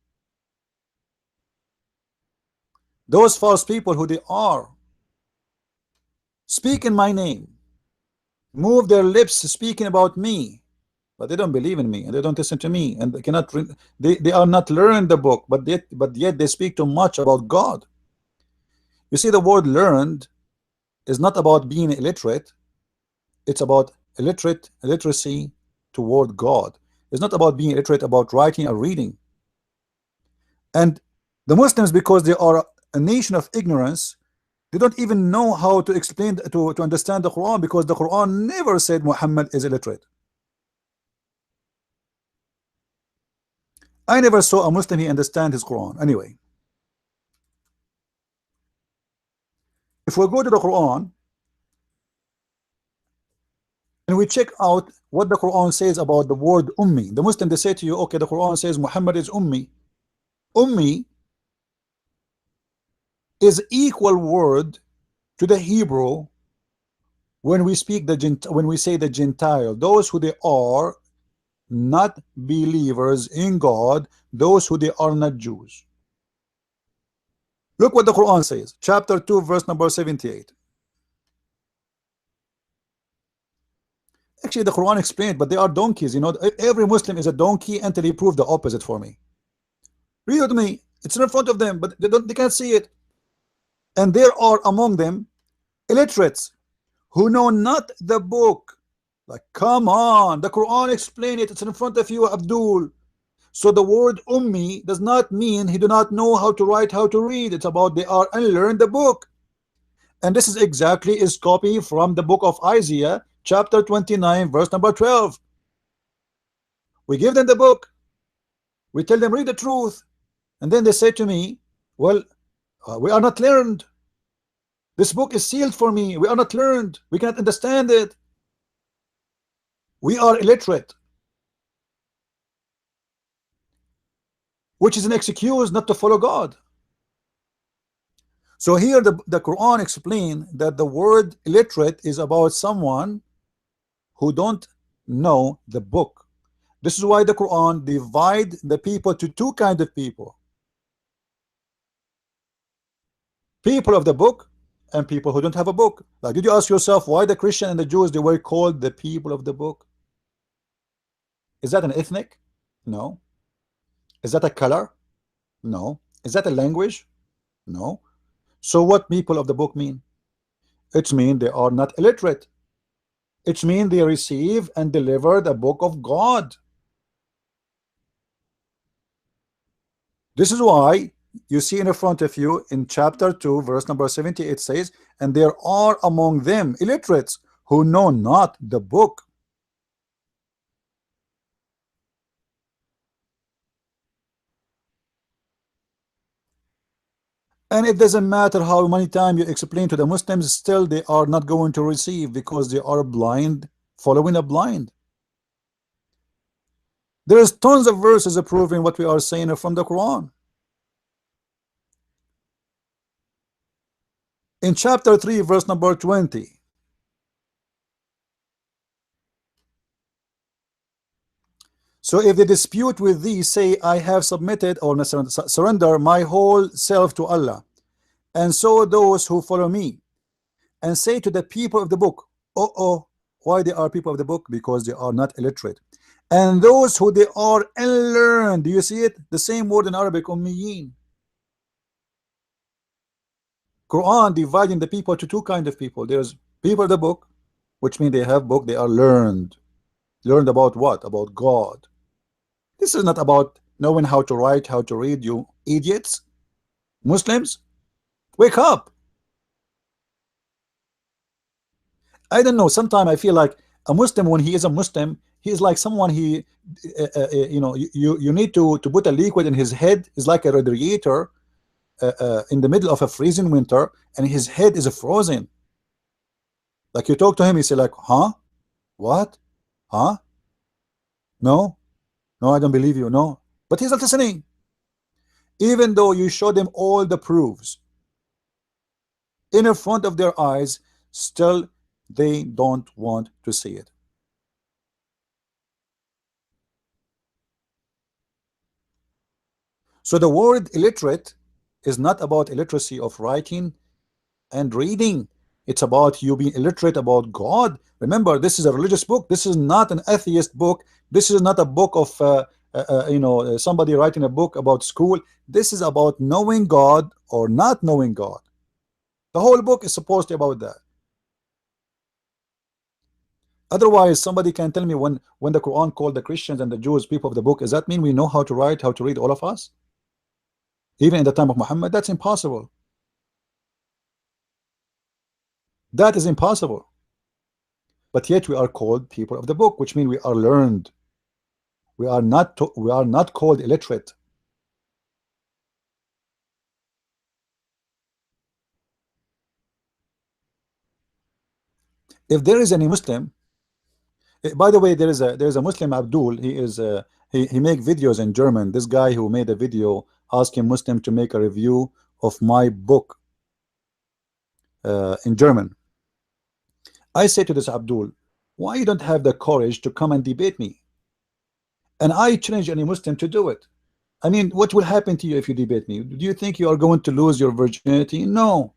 Those false people who they are speak in my name, move their lips speaking about me, but they don't believe in me and they don't listen to me, and they cannot they are not learned the book, but yet they speak too much about God. You see, the word learned is not about being illiterate. It's about illiteracy toward God. It's not about being illiterate about writing or reading. And the Muslims, because they are a nation of ignorance, they don't even know how to explain to understand the Quran, because the Quran never said Muhammad is illiterate. I never saw a Muslim he understand his Quran. Anyway, if we go to the Quran and we check out what the Quran says about the word ummi, the Muslim, they say to you, okay, the Quran says Muhammad is ummi. Ummi is equal word to the Hebrew when we speak when we say the Gentile, those who they are not believers in God, those who they are not Jews. Look what the Quran says, chapter 2 verse number 78. Actually the Quran explained, but they are donkeys. You know, every Muslim is a donkey until he proved the opposite for me. Read it to me. It's in front of them, but they can't see it. And there are among them illiterates who know not the book. Like, come on, the Quran explain it. It's in front of you, Abdul. So the word ummi does not mean he do not know how to write, how to read. It's about they are unlearned the book. And this is exactly is copy from the book of Isaiah, chapter 29, verse number 12. We give them the book, we tell them read the truth, and then they say to me, well, we are not learned. This book is sealed for me. We are not learned. We cannot understand it. We are illiterate, which is an excuse not to follow God. So here the Quran explain that the word illiterate is about someone who don't know the book. This is why the Quran divide the people to two kind of people: people of the book and people who don't have a book. Like, did you ask yourself why the Christian and the Jews they were called the people of the book? Is that an ethnic? No. Is that a color? No. Is that a language? No. So what people of the book mean? It means they are not illiterate. It means they receive and deliver the book of God. This is why you see in front of you in chapter 2 verse number 70 it says, and there are among them illiterates who know not the book. And it doesn't matter how many times you explain to the Muslims, still they are not going to receive because they are blind, following a blind. There's tons of verses proving what we are saying from the Quran. In chapter 3 verse number 20, so if they dispute with thee, say, I have submitted or surrender my whole self to Allah, and so those who follow me, and say to the people of the book, why they are people of the book? Because they are not illiterate. And those who they are unlearned, do you see it? The same word in Arabic, ummiyin. Quran dividing the people to two kind of people. There's people of the book, which means they have book, they are learned. Learned about what? About God. This is not about knowing how to write, how to read, you idiots. Muslims, wake up. I don't know, sometimes I feel like a Muslim, when he is a Muslim, he is like someone he you know, you need to put a liquid in his head. Is like a radiator in the middle of a freezing winter, and his head is frozen. Like you talk to him, he say like, huh, what, huh, no, no, I don't believe you, no. But he's not listening, even though you show them all the proofs in front of their eyes. Still they don't want to see it. So the word illiterate is not about illiteracy of writing and reading. It's about you being illiterate about God. Remember, this is a religious book. This is not an atheist book. This is not a book of you know, somebody writing a book about school. This is about knowing God or not knowing God. The whole book is supposed to be about that. Otherwise, somebody can tell me when the Quran called the Christians and the Jews people of the book, does that mean we know how to write, how to read, all of us? Even in the time of Muhammad, that's impossible. That is impossible. But yet we are called people of the book, which means we are learned. We are not called illiterate. If there is any Muslim, by the way, there is a Muslim Abdul. He is he make videos in German. This guy who made a video asking Muslim to make a review of my book in German. I say to this Abdul, why you don't have the courage to come and debate me? And I challenge any Muslim to do it. I mean, what will happen to you if you debate me? Do you think you are going to lose your virginity? No.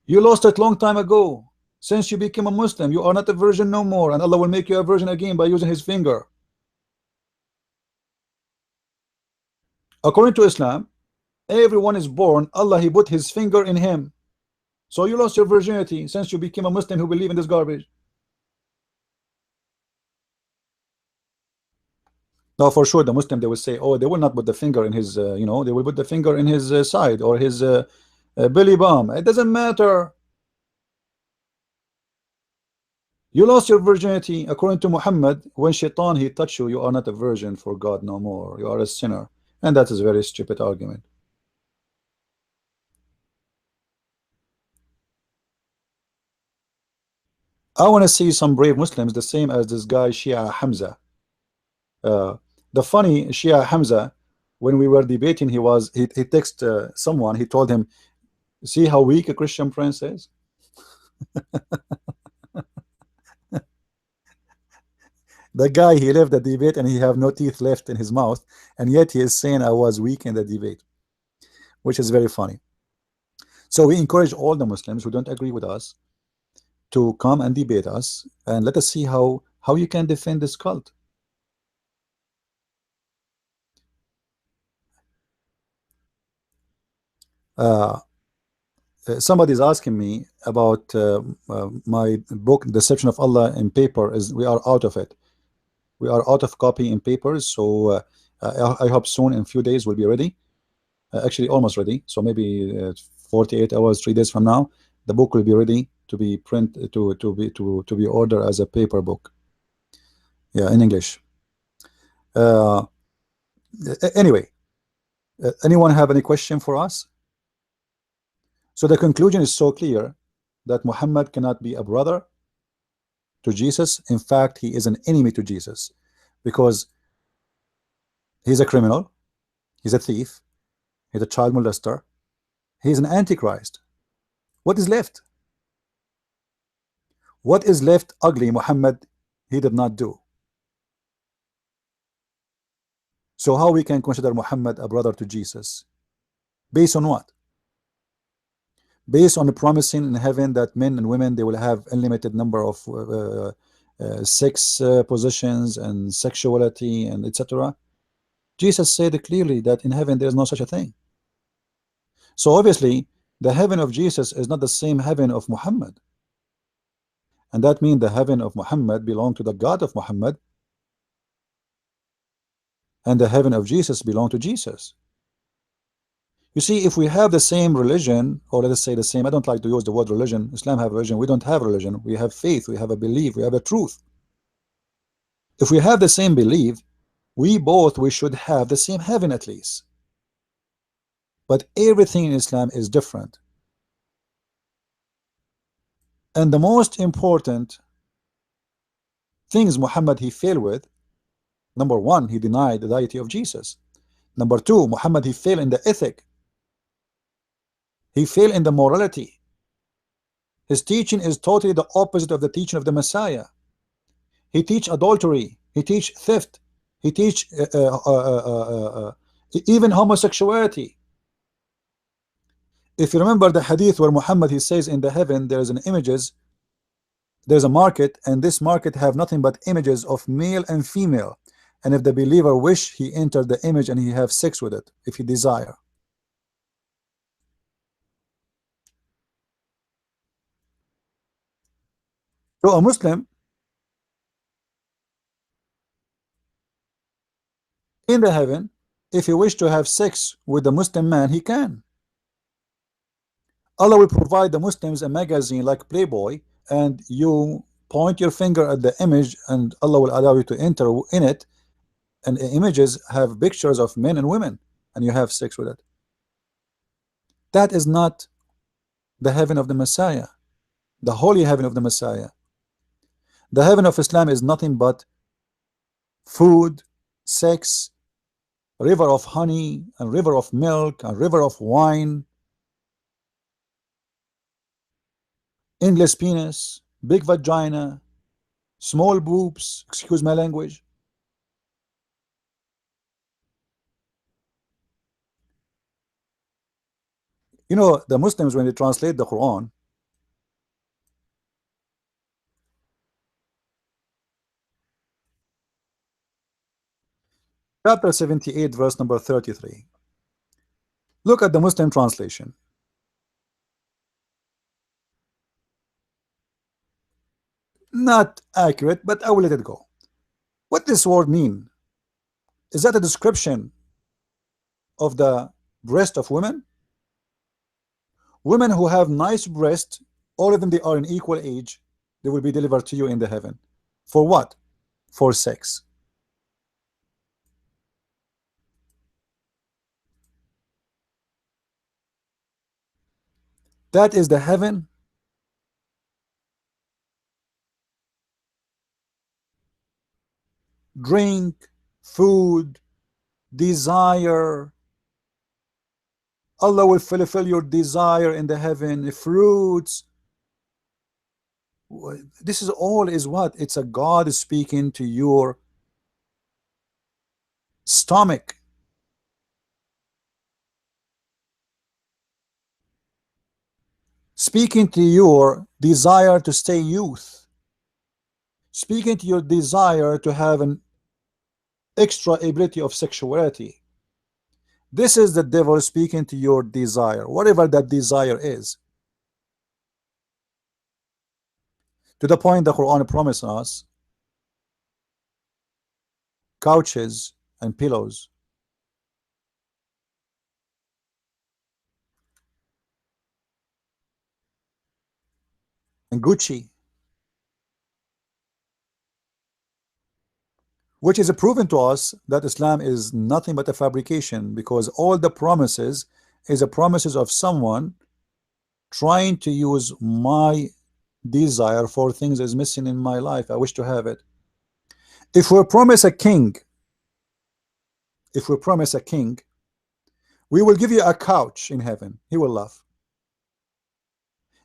You lost it long time ago. Since you became a Muslim, you are not a virgin no more, and Allah will make you a virgin again by using his finger. According to Islam, everyone is born, Allah he put his finger in him. So you lost your virginity since you became a Muslim who believe in this garbage. No, for sure, the Muslim, they will say, oh, they will not put the finger in his, they will put the finger in his side or his belly bump. It doesn't matter. You lost your virginity. According to Muhammad, when Shaitan he touch you, you are not a virgin for God no more. You are a sinner. And that is a very stupid argument. I want to see some brave Muslims, the same as this guy Shia Hamza. Uh, the funny Shia Hamza, when we were debating, he texted someone. He told him, "See how weak a Christian prince is." The guy, he left the debate and he have no teeth left in his mouth, and yet he is saying I was weak in the debate, which is very funny. So we encourage all the Muslims who don't agree with us to come and debate us, and let us see how you can defend this cult. Uh, Somebody is asking me about my book, Deception of Allah in paper. Is we are out of it. We are out of copy in papers, so I hope soon, in few days, we'll be ready. Actually, almost ready. So maybe 48 hours, 3 days from now, the book will be ready to be print to be ordered as a paper book. Yeah, in English. Uh, anyway, anyone have any question for us? So the conclusion is so clear that Muhammad cannot be a brother to Jesus. In fact, he is an enemy to Jesus because he's a criminal, he's a thief, he's a child molester, he's an antichrist. What is left? What is left ugly Muhammad he did not do? So how we can consider Muhammad a brother to Jesus? Based on what? Based on the promising in heaven that men and women they will have unlimited number of sex positions and sexuality and etc. Jesus said clearly that in heaven there is no such a thing. So obviously the heaven of Jesus is not the same heaven of Muhammad, and that means the heaven of Muhammad belong to the God of Muhammad, and the heaven of Jesus belong to Jesus. You see, if we have the same religion, or let us say the same, I don't like to use the word religion. Islam have religion. We don't have religion. We have faith. We have a belief. We have a truth. If we have the same belief, we should have the same heaven at least. But everything in Islam is different. And the most important things Muhammad he failed with, number one, he denied the deity of Jesus. Number two, Muhammad he failed in the ethic. He failed in the morality. His teaching is totally the opposite of the teaching of the Messiah. He teach adultery. He teach theft. He teach even homosexuality. If you remember the hadith where Muhammad he says in the heaven there is an images, there's a market, and this market have nothing but images of male and female, and if the believer wish, he enter the image and he have sex with it if he desire. So a Muslim in the heaven, if he wish to have sex with the Muslim man, he can. Allah will provide the Muslims a magazine like Playboy, and you point your finger at the image, and Allah will allow you to enter in it, and the images have pictures of men and women, and you have sex with it. That is not the heaven of the Messiah, the holy heaven of the Messiah. The heaven of Islam is nothing but food, sex, river of honey, and river of milk, and river of wine, endless penis, big vagina, small boobs, excuse my language. You know, the Muslims, when they translate the Quran, chapter 78, verse number 33. Look at the Muslim translation. Not accurate, but I will let it go. What does this word mean? Is that a description of the breast of women? Women who have nice breasts, all of them, they are in equal age, they will be delivered to you in the heaven. For what? For sex. That is the heaven. Drink, food, desire. Allah will fulfill your desire in the heaven. Fruits. This is all is what? It's a God speaking to your stomach. Speaking to your desire to stay youth. Speaking to your desire to have an extra ability of sexuality. This is the devil speaking to your desire, whatever that desire is. To the point the Quran promised us couches and pillows and Gucci, which is proven to us that Islam is nothing but a fabrication, because all the promises is a promises of someone trying to use my desire for things that is missing in my life. I wish to have it. If we promise a king, if we promise a king, we will give you a couch in heaven, he will laugh.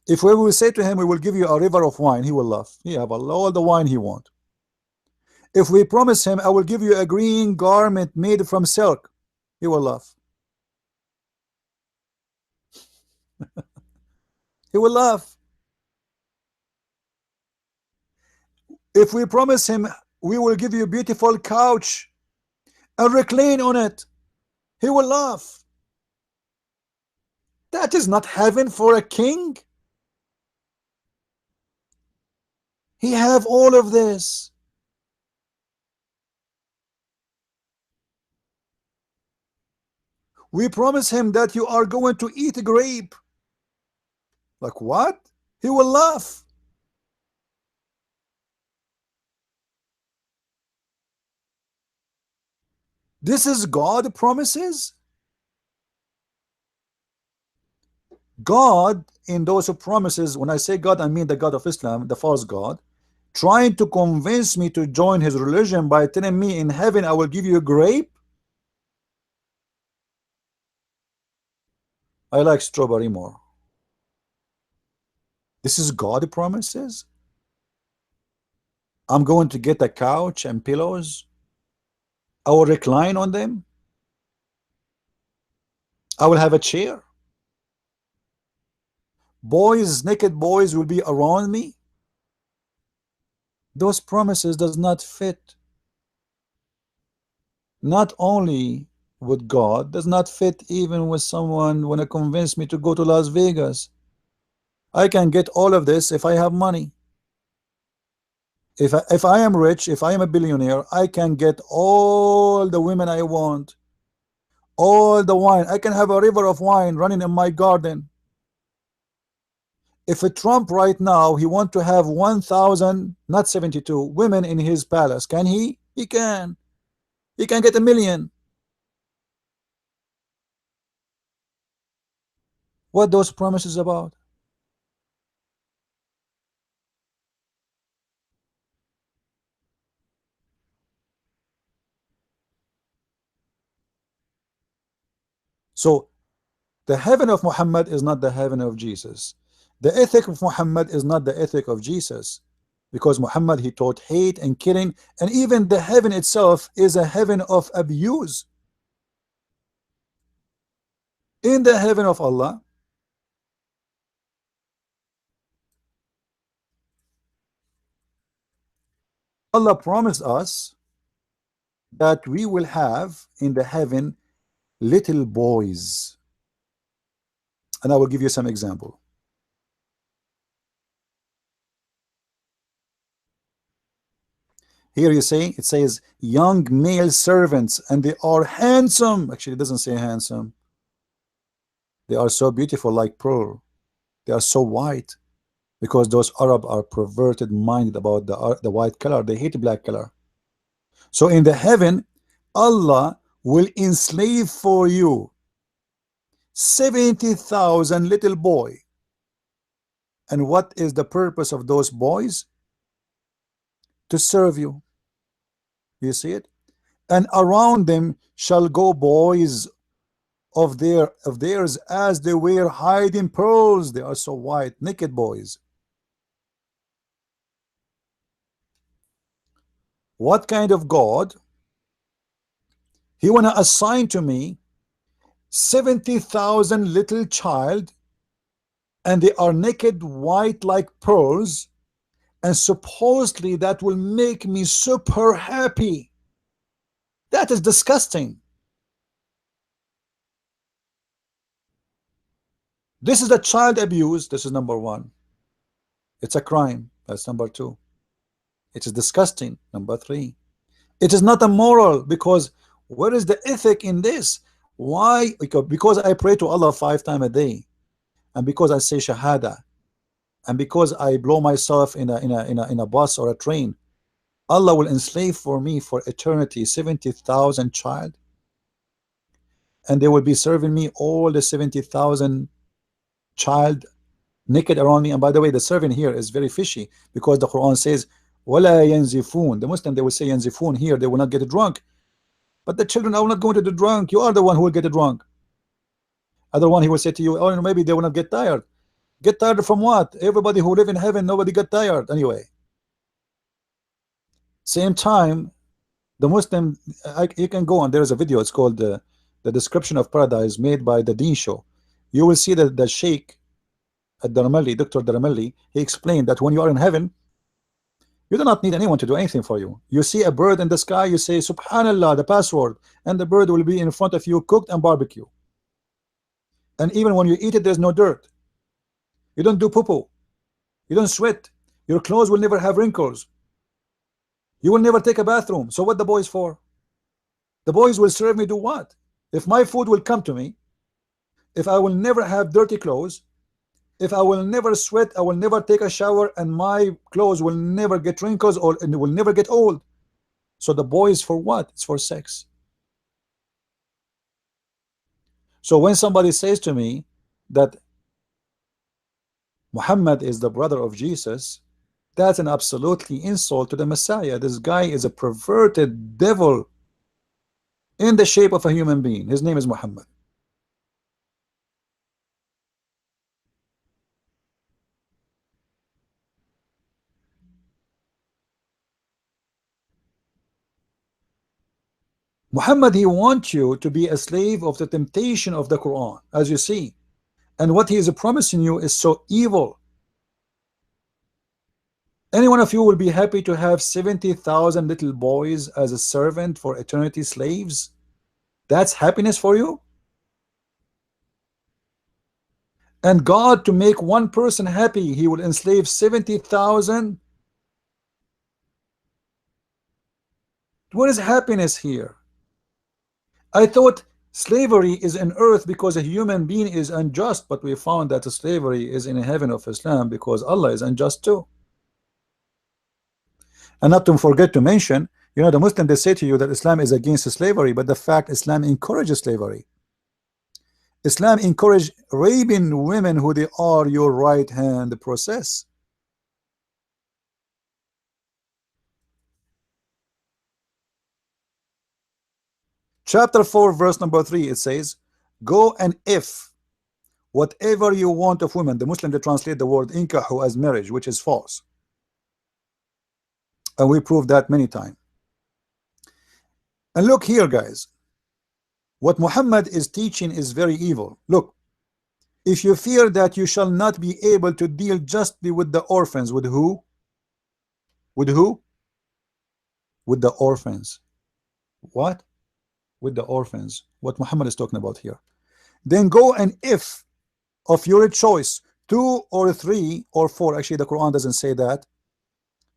If we will say to him, we will give you a river of wine, he will laugh. He have all the wine he want. If we promise him, I will give you a green garment made from silk, he will laugh. He will laugh. If we promise him, we will give you a beautiful couch and recline on it, he will laugh. That is not heaven for a king. He have all of this. We promise him that you are going to eat a grape. Like what? He will laugh. This is God promises. God in those promises, when I say God, I mean the God of Islam, the false God, trying to convince me to join his religion by telling me in heaven I will give you a grape. I like strawberry more. This is God promises. I'm going to get a couch and pillows. I will recline on them. I will have a chair. Boys, naked boys will be around me. Those promises does not fit. Not only with God, does not fit even with someone when to convince me to go to Las Vegas. I can get all of this if I have money. If I am rich, if I am a billionaire, I can get all the women I want, all the wine. I can have a river of wine running in my garden. If a Trump right now, he want to have 1,000, not 72 women in his palace, can he? He can. He can get 1,000,000. What those promises about? So the heaven of Muhammad is not the heaven of Jesus. The ethic of Muhammad is not the ethic of Jesus, because Muhammad, he taught hate and killing, and even the heaven itself is a heaven of abuse. In the heaven of Allah, Allah promised us that we will have in the heaven little boys, and I will give you some example. Here you say, it says young male servants, and they are handsome. Actually, it doesn't say handsome. They are so beautiful like pearl. They are so white, because those Arab are perverted minded about the white color. They hate black color. So in the heaven, Allah will enslave for you 70,000 little boy. And what is the purpose of those boys? To serve you. You see it? And around them shall go boys of theirs, as they were hiding pearls. They are so white, naked boys. What kind of God? He wanna assign to me 70,000 little child, and they are naked white like pearls, and supposedly that will make me super happy. That is disgusting. This is the child abuse. This is number one. It's a crime. That's number two. It is disgusting. Number three. It is not a moral, because where is the ethic in this? Why? Because I pray to Allah 5 times a day, and because I say shahada, and because I blow myself in a bus or a train, Allah will enslave for me for eternity 70,000 child, and they will be serving me all the 70,000 child naked around me. And by the way, the serving here is very fishy, because the Quran says wala yanzifun. The Muslim, they will say yanzifun here, they will not get drunk. But the children are not going to the drunk. You are the one who will get drunk. Other one, he will say to you, oh, maybe they will not get tired. Get tired from what? Everybody who live in heaven, nobody get tired anyway. Same time, the Muslim, you can go on. There is a video. It's called the Description of Paradise, made by the Deen Show. You will see that the Sheikh at Daramelli, Dr. Daramelli, he explained that when you are in heaven, you do not need anyone to do anything for you. You see a bird in the sky, you say Subhanallah, the password, and the bird will be in front of you, cooked and barbecue. And even when you eat it, there's no dirt. You don't do poo-poo. You don't sweat. Your clothes will never have wrinkles. You will never take a bathroom. So what the boys for? The boys will serve me do what? If my food will come to me, if I will never have dirty clothes, if I will never sweat, I will never take a shower, and my clothes will never get wrinkles, or and it will never get old. So the boys for what? It's for sex. So when somebody says to me that Muhammad is the brother of Jesus, that's an absolutely insult to the Messiah. This guy is a perverted devil in the shape of a human being. His name is Muhammad. Muhammad, he wants you to be a slave of the temptation of the Quran, as you see. And what he is promising you is so evil. Any one of you will be happy to have 70,000 little boys as a servant for eternity, slaves? That's happiness for you? And God, to make one person happy, he will enslave 70,000? What is happiness here? I thought slavery is in earth because a human being is unjust, but we found that slavery is in heaven of Islam because Allah is unjust too. And not to forget to mention, you know, the Muslim, they say to you that Islam is against slavery, but the fact Islam encourages slavery. Islam encourage raping women who they are your right hand process. Chapter 4 verse number 3, it says, go and if whatever you want of women. The Muslim, they translate the word inkahu as marriage, which is false, and we proved that many times. And look here, guys, what Muhammad is teaching is very evil. Look, if you fear that you shall not be able to deal justly with the orphans, with who? With who? With the orphans. What? With the orphans. What Muhammad is talking about here. Then go and if of your choice 2 or 3 or 4. Actually, the Quran doesn't say that.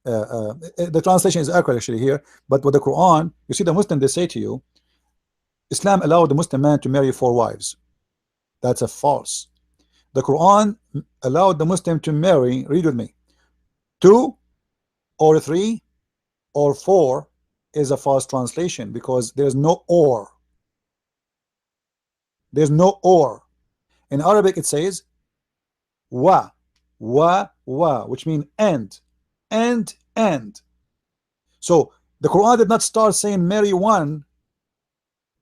The translation is accurate actually here, but with the Quran, you see the Muslim, they say to you, Islam allowed the Muslim man to marry 4 wives. That's a false. The Quran allowed the Muslim to marry, read with me, 2 or 3 or 4 is a false translation because there's no or. There's no or. In Arabic it says wa, wa, which means and. So the Quran did not start saying marry one,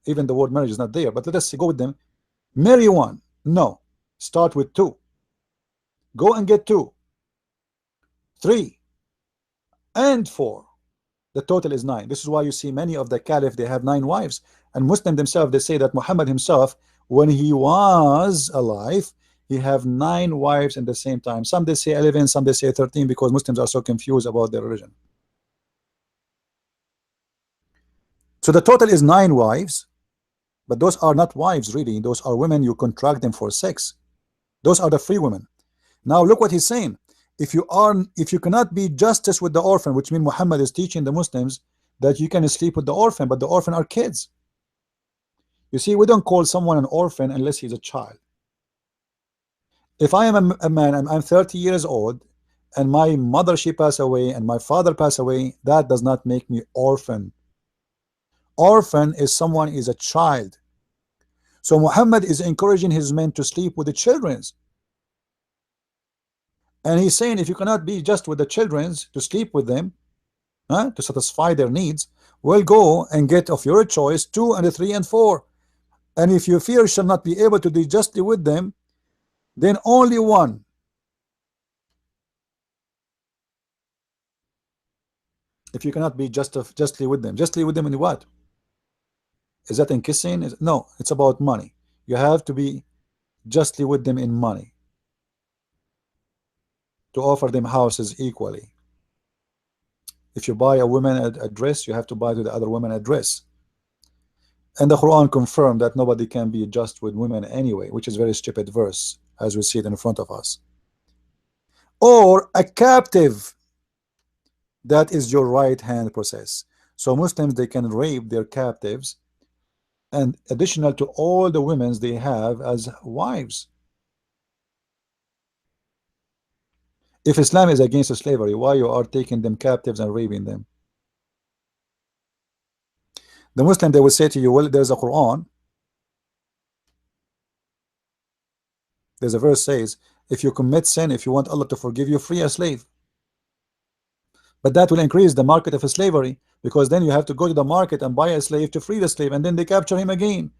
even the word marriage is not there, but let us go with them. Marry one. No. Start with 2. Go and get 2, 3, and 4. The total is 9. This is why you see many of the caliph, they have 9 wives. And Muslim themselves, they say that Muhammad himself, when he was alive, he have 9 wives at the same time. Some they say 11, some they say 13, because Muslims are so confused about their religion. So the total is 9 wives, but those are not wives really. Those are women you contract them for sex. Those are the free women. Now look what he's saying. If you cannot be justice with the orphan, which means Muhammad is teaching the Muslims that you can sleep with the orphan, but the orphan are kids. You see, we don't call someone an orphan unless he's a child. If I am a man, I'm 30 years old, and my mother, she passed away, and my father passed away, that does not make me orphan. Orphan is someone is a child. So Muhammad is encouraging his men to sleep with the children's. And he's saying if you cannot be just with the children's to sleep with them, to satisfy their needs, well, go and get of your choice 2 and 3 and 4. And if you fear shall not be able to do justly with them, then only one. If you cannot be justly with them in what? Is that in kissing? No, it's about money. You have to be justly with them in money, to offer them houses equally. If you buy a woman a dress, you have to buy to the other woman a dress. And the Quran confirmed that nobody can be just with women anyway, which is a very stupid verse, as we see it in front of us. Or a captive, that is your right hand process. So Muslims, they can rape their captives, and additional to all the women they have as wives. If Islam is against slavery, why you are taking them captives and raping them? The Muslim, they will say to you, well, there's a Quran. There's a verse says, if you commit sin, if you want Allah to forgive you, free a slave. But that will increase the market of slavery, because then you have to go to the market and buy a slave to free the slave, and then they capture him again,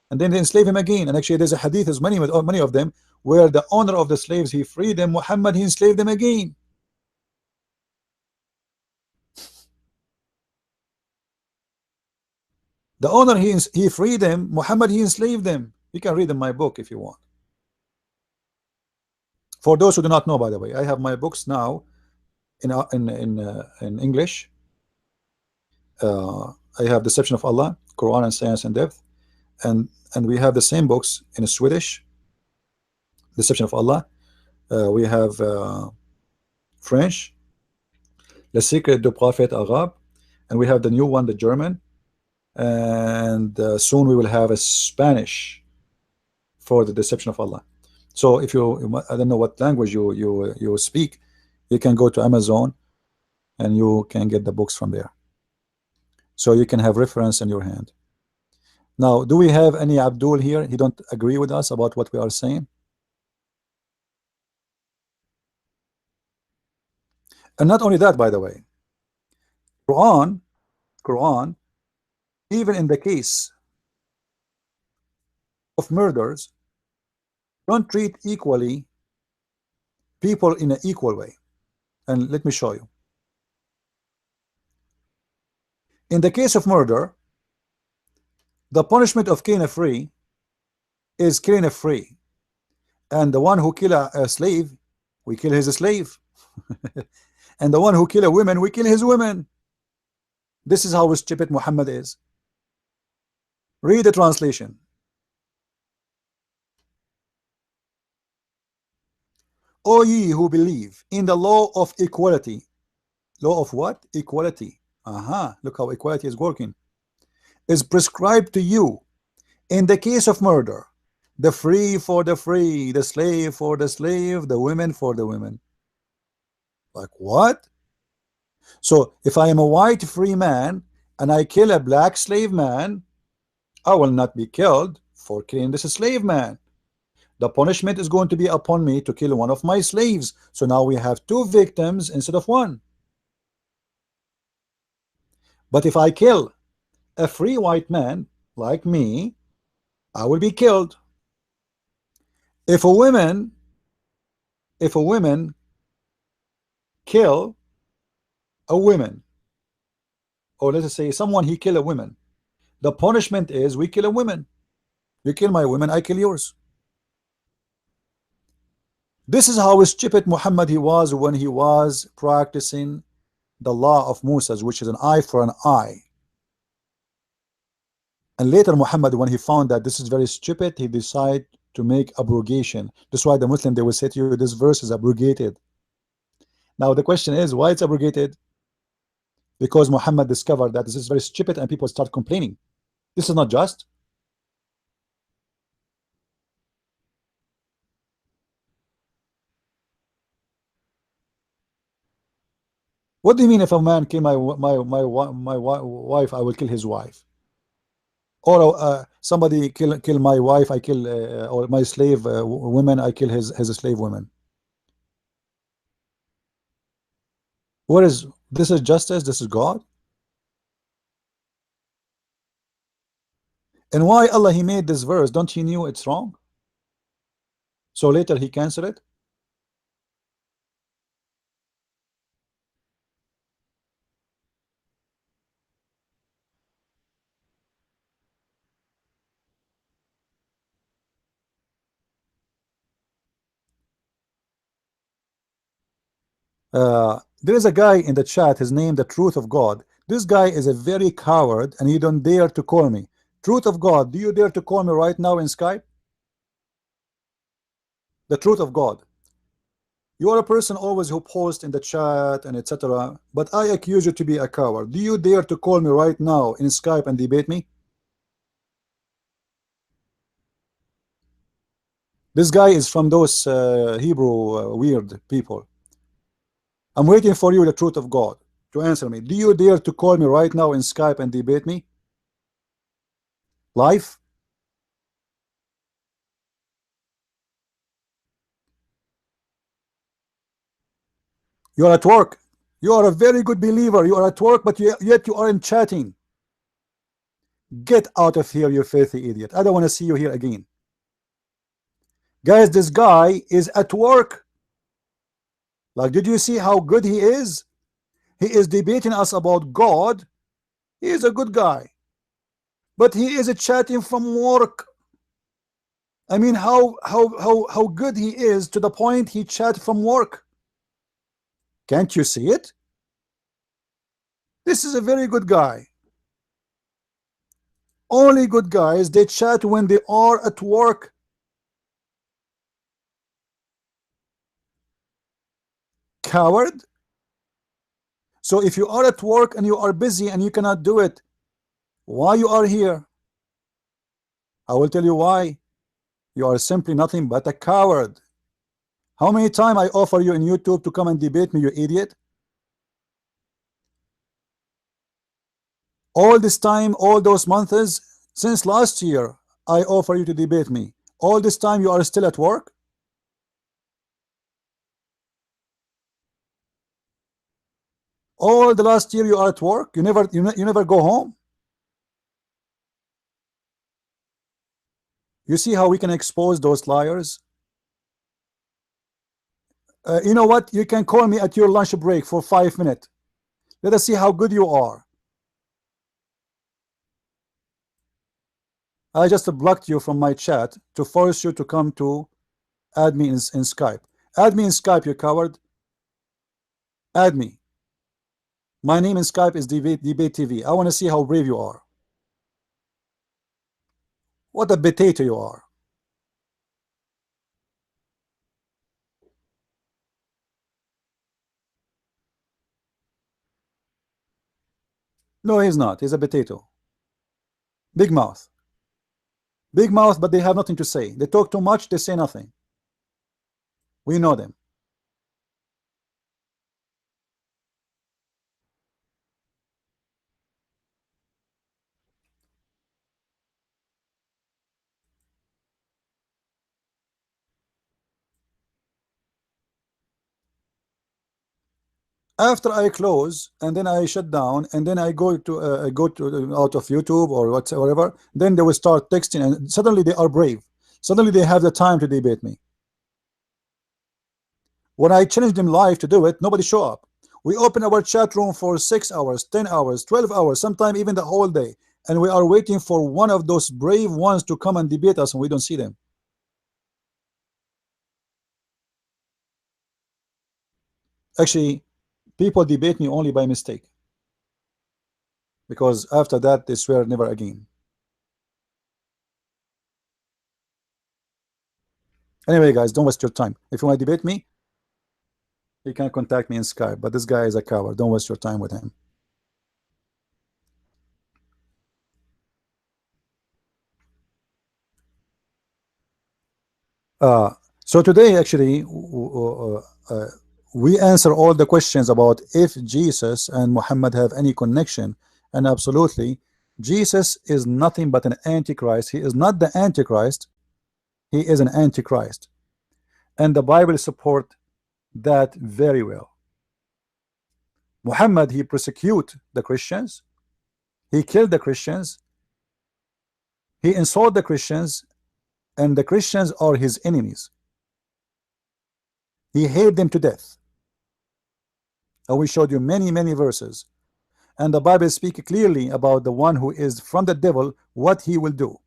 and then they enslave him again. And actually there's a hadith, there's many of them, where the owner of the slaves, he freed them, Muhammad, he enslaved them again. The owner, he freed them, Muhammad, he enslaved them. You can read in my book if you want. For those who do not know, by the way, I have my books now in English. I have Deception of Allah, Quran and Science and Depth, and we have the same books in Swedish, Deception of Allah. We have French, Le Secret du Prophète Arabe, and we have the new one, the German, and soon we will have a Spanish for the Deception of Allah. So if you, I don't know what language you speak, you can go to Amazon and you can get the books from there. So you can have reference in your hand. Now, do we have any Abdul here? He don't agree with us about what we are saying? And not only that, by the way, Quran, even in the case of murders, don't treat equally people in an equal way. And let me show you. In the case of murder, the punishment of killing a free is killing a free, and the one who kill a slave, we kill his slave. And the one who kill a woman, we kill his women. This is how stupid Muhammad is. Read the translation. O ye who believe in the law of equality, Law of what? Equality. Aha, look how equality is working. Is prescribed to you in the case of murder. The free for the free, the slave for the slave, the women for the women. Like what? So if I am a white free man and I kill a black slave man, I will not be killed for killing this slave man. The punishment is going to be upon me to kill one of my slaves. So now we have two victims instead of one. But if I kill a free white man like me, I will be killed. If a woman, if a woman kill a woman, or let's say someone he kill a woman, the punishment is we kill a woman. You kill my woman, I kill yours. This is how stupid Muhammad he was when he was practicing the law of Moses, which is an eye for an eye. And later Muhammad, when he found that this is very stupid, he decided to make abrogation. That's why the Muslim, they will say to you, this verse is abrogated. Now the question is, why it's abrogated? Because Muhammad discovered that this is very stupid and people start complaining. This is not just. What do you mean if a man kill my wife, I will kill his wife? Or somebody kill my wife, I kill or my slave women, I kill his slave women. What is this? Is justice? This is God? And why Allah he made this verse? Don't he knew it's wrong? So later he canceled it. There is a guy in the chat. His name, the Truth of God. This guy is a very coward, and he don't dare to call me. Truth of God, do you dare to call me right now in Skype? The Truth of God. You are a person always who posts in the chat and etc. But I accuse you to be a coward. Do you dare to call me right now in Skype and debate me? This guy is from those Hebrew weird people. I'm waiting for you, the Truth of God, to answer me. Do you dare to call me right now in Skype and debate me? Live? You are at work. You are a very good believer. You are at work, but yet you aren't chatting. Get out of here, you filthy idiot. I don't want to see you here again. Guys, this guy is at work. Like, did you see how good he is? He is debating us about God. He is a good guy. But he is chatting from work. I mean, how good he is to the point he chat from work. Can't you see it? This is a very good guy. Only good guys, they chat when they are at work. Coward. So if you are at work and you are busy and you cannot do it, why you are here? I will tell you why. You are simply nothing but a coward. How many times I offer you in YouTube to come and debate me, you idiot? All this time, all those months, since last year, I offer you to debate me. All this time you are still at work? All the last year you are at work? You never go home? You see how we can expose those liars? You know what? You can call me at your lunch break for 5 minutes. Let us see how good you are. I just blocked you from my chat to force you to come to add me in Skype. Add me in Skype, you coward. Add me. My name in Skype is Debate TV. I want to see how brave you are. What a potato you are. No, he's not. He's a potato. Big mouth. Big mouth, but they have nothing to say. They talk too much, they say nothing. We know them. After I close and then I shut down and then I go to out of YouTube or whatever, then they will start texting and suddenly they are brave. Suddenly they have the time to debate me. When I challenge them live to do it, nobody show up. We open our chat room for 6 hours, 10 hours, 12 hours, sometimes even the whole day, and we are waiting for one of those brave ones to come and debate us, and we don't see them. Actually, people debate me only by mistake, because after that they swear never again. Anyway, guys, don't waste your time. If you want to debate me, you can contact me in Skype, but this guy is a coward. Don't waste your time with him. Uh, so today, actually, we answer all the questions about if Jesus and Muhammad have any connection, and absolutely, Jesus is nothing but an antichrist. He is not the antichrist. He is an antichrist, and the Bible support that very well. Muhammad, he persecute the Christians. He killed the Christians. He insult the Christians, and the Christians are his enemies. He hated them to death. And we showed you many verses. And the Bible speaks clearly about the one who is from the devil, what he will do.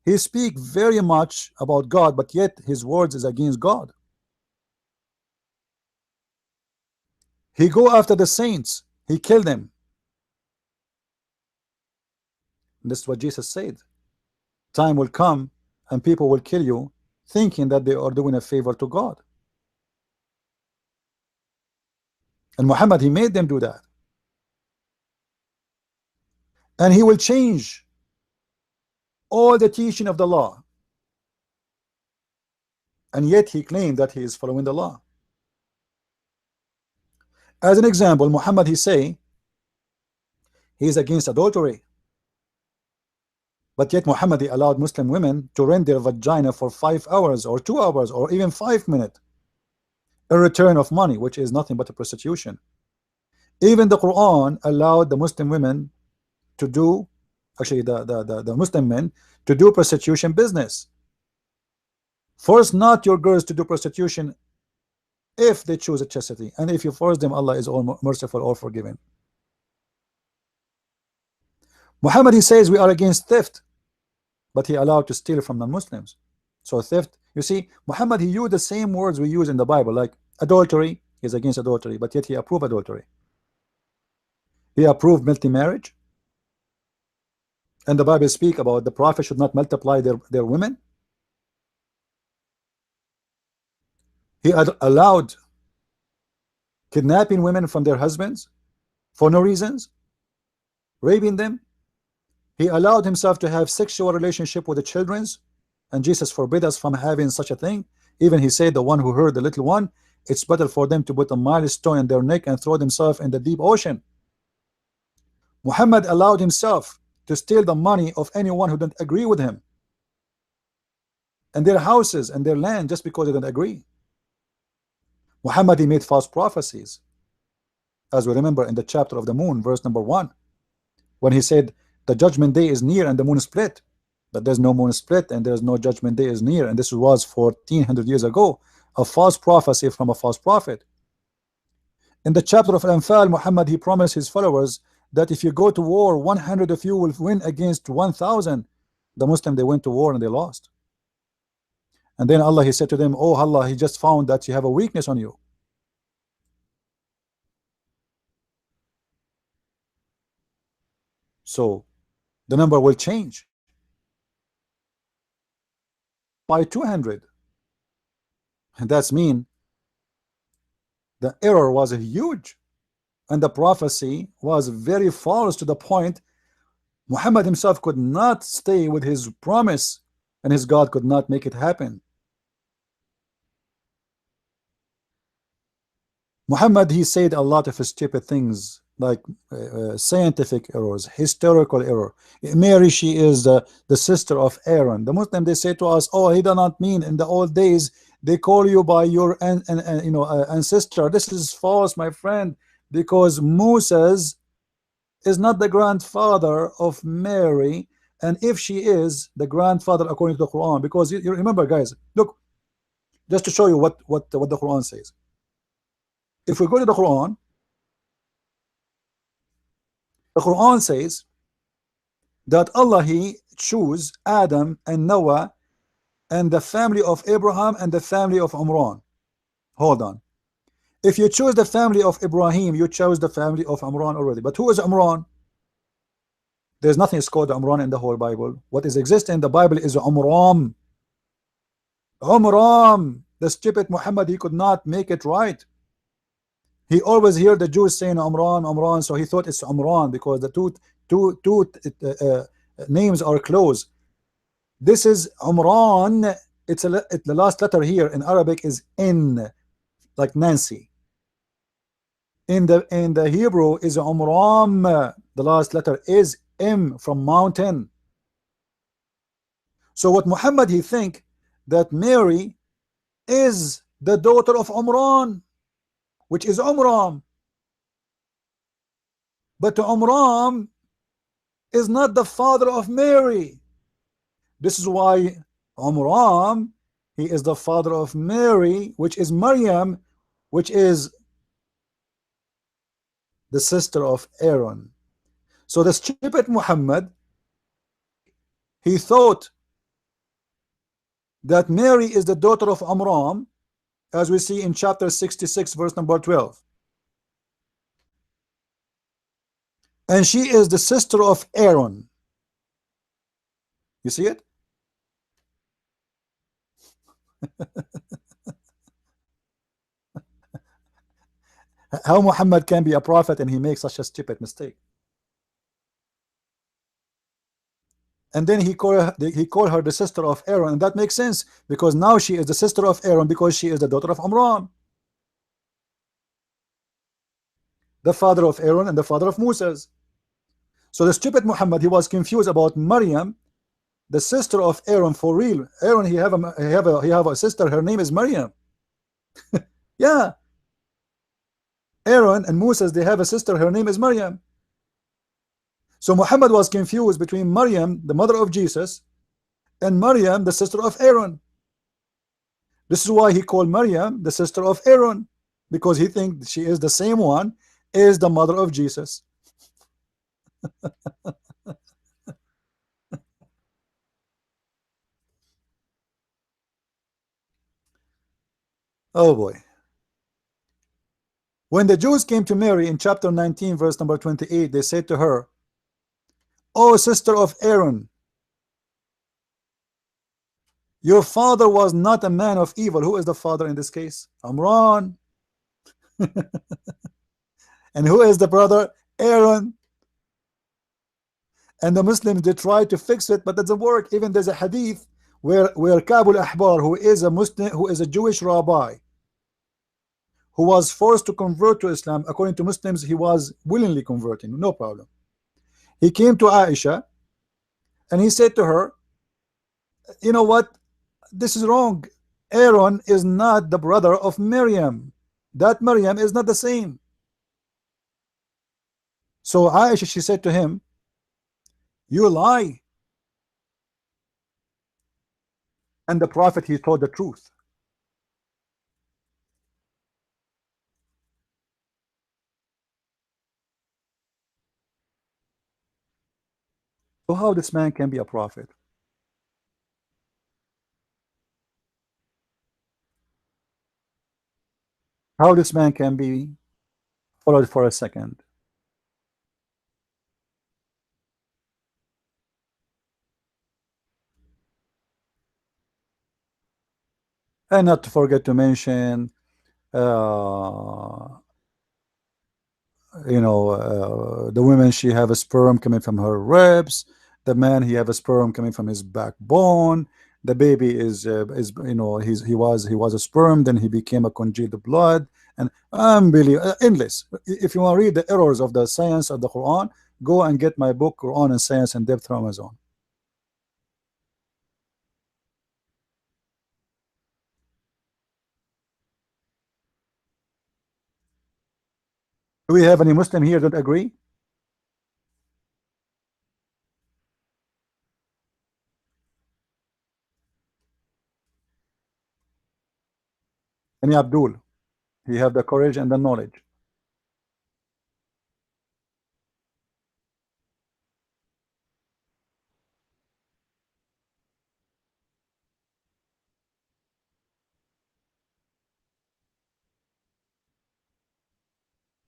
He speaks very much about God, but yet his words is against God. He go after the saints. He killed them. And this is what Jesus said. Time will come and people will kill you thinking that they are doing a favor to God. And Muhammad, he made them do that. And he will change all the teaching of the law. And yet he claimed that he is following the law. As an example, Muhammad, he say he is against adultery. But yet Muhammad, he allowed Muslim women to rent their vagina for 5 hours or 2 hours or even 5 minutes in return of money, which is nothing but a prostitution. Even the Quran allowed the Muslim women to do, actually the Muslim men, to do prostitution business. Force not your girls to do prostitution if they choose a chastity, and if you force them, Allah is all merciful, all forgiving. Muhammad, he says we are against theft, but he allowed to steal from non-Muslims. So theft, you see, Muhammad, he used the same words we use in the Bible, like adultery. He's against adultery, but yet he approved adultery. He approved multi-marriage, and the Bible speak about the prophet should not multiply their women. He allowed kidnapping women from their husbands for no reasons, raping them. He allowed himself to have sexual relationship with the children's, and Jesus forbid us from having such a thing. Even he said, the one who heard the little one, it's better for them to put a milestone in their neck and throw themselves in the deep ocean. Muhammad allowed himself to steal the money of anyone who didn't agree with him, and their houses and their land, just because they didn't agree. Muhammad, he made false prophecies, as we remember in the chapter of the moon, verse number 1, when he said the judgment day is near and the moon is split. But there's no moon split and there's no judgment day is near, and this was 1400 years ago, a false prophecy from a false prophet. In the chapter of Al-Anfal, Muhammad, he promised his followers that if you go to war, 100 of you will win against 1000. The Muslim, they went to war and they lost. And then Allah, he said to them, oh Allah, he just found that you have a weakness on you. So the number will change by 200, and that's mean the error was huge, and the prophecy was very false to the point Muhammad himself could not stay with his promise, and his God could not make it happen. Muhammad, he said a lot of stupid things like scientific errors, historical error. Mary, she is the sister of Aaron. The Muslim, they say to us, oh, he did not mean in the old days they call you by your ancestor. This is false, my friend, because Moses is not the grandfather of Mary, and if she is the grandfather according to the Quran, because you remember, guys, look, just to show you what the Quran says. If we go to the Quran says that Allah, he chose Adam and Noah and the family of Abraham and the family of Imran. Hold on. If you choose the family of Ibrahim, you chose the family of Imran already. But who is Imran? There's nothing is called Imran in the whole Bible. What is existing in the Bible is Umram. Umram. The stupid Muhammad, he could not make it right. He always hear the Jews saying Umran, Umran, so he thought it's Umran because the two names are close. This is Umran. The last letter here in Arabic is N, like Nancy. In the Hebrew is Umram. The last letter is M from mountain. So what Muhammad, he think that Mary is the daughter of Umran, which is Umram. But Umram is not the father of Mary. This is why Umram, he is the father of Mary, which is Maryam, which is the sister of Aaron. So the stupid Muhammad, he thought that Mary is the daughter of Amram, as we see in chapter 66, verse number 12. And she is the sister of Aaron. You see it? How Muhammad can be a prophet and he makes such a stupid mistake? And then he called her the sister of Aaron, and that makes sense because now she is the sister of Aaron because she is the daughter of Amram, the father of Aaron and the father of Moses. So the stupid Muhammad, he was confused about Maryam, the sister of Aaron. For real, Aaron, he have a sister, her name is Maryam. Yeah, Aaron and Moses, they have a sister, her name is Maryam. So Muhammad was confused between Maryam, the mother of Jesus, and Maryam, the sister of Aaron. This is why he called Maryam the sister of Aaron, because he thinks she is the same one as the mother of Jesus. Oh boy. When the Jews came to Mary in chapter 19, verse number 28, they said to her, "O sister of Aaron, your father was not a man of evil." Who is the father in this case? Amran. And who is the brother? Aaron. And the Muslims, they try to fix it, but that doesn't work. Even there's a hadith where Kabul Ahbar, who is a Muslim, who is a Jewish rabbi, who was forced to convert to Islam. According to Muslims, he was willingly converting, no problem. He came to Aisha and he said to her, you know what, this is wrong. Aaron is not the brother of Miriam. That Miriam is not the same. So Aisha, she said to him, you lie. And the prophet, he told the truth. So how this man can be a prophet? How this man can be followed for a second? And not to forget to mention uh, the women, she have a sperm coming from her ribs. The man, he have a sperm coming from his backbone. The baby is he was a sperm, then he became a congealed blood, and unbelievable, endless. If you want to read the errors of the science of the Quran, go and get my book Quran and Science in Depth from Amazon. Do we have any Muslim here that agree? Any Abdul? He have the courage and the knowledge.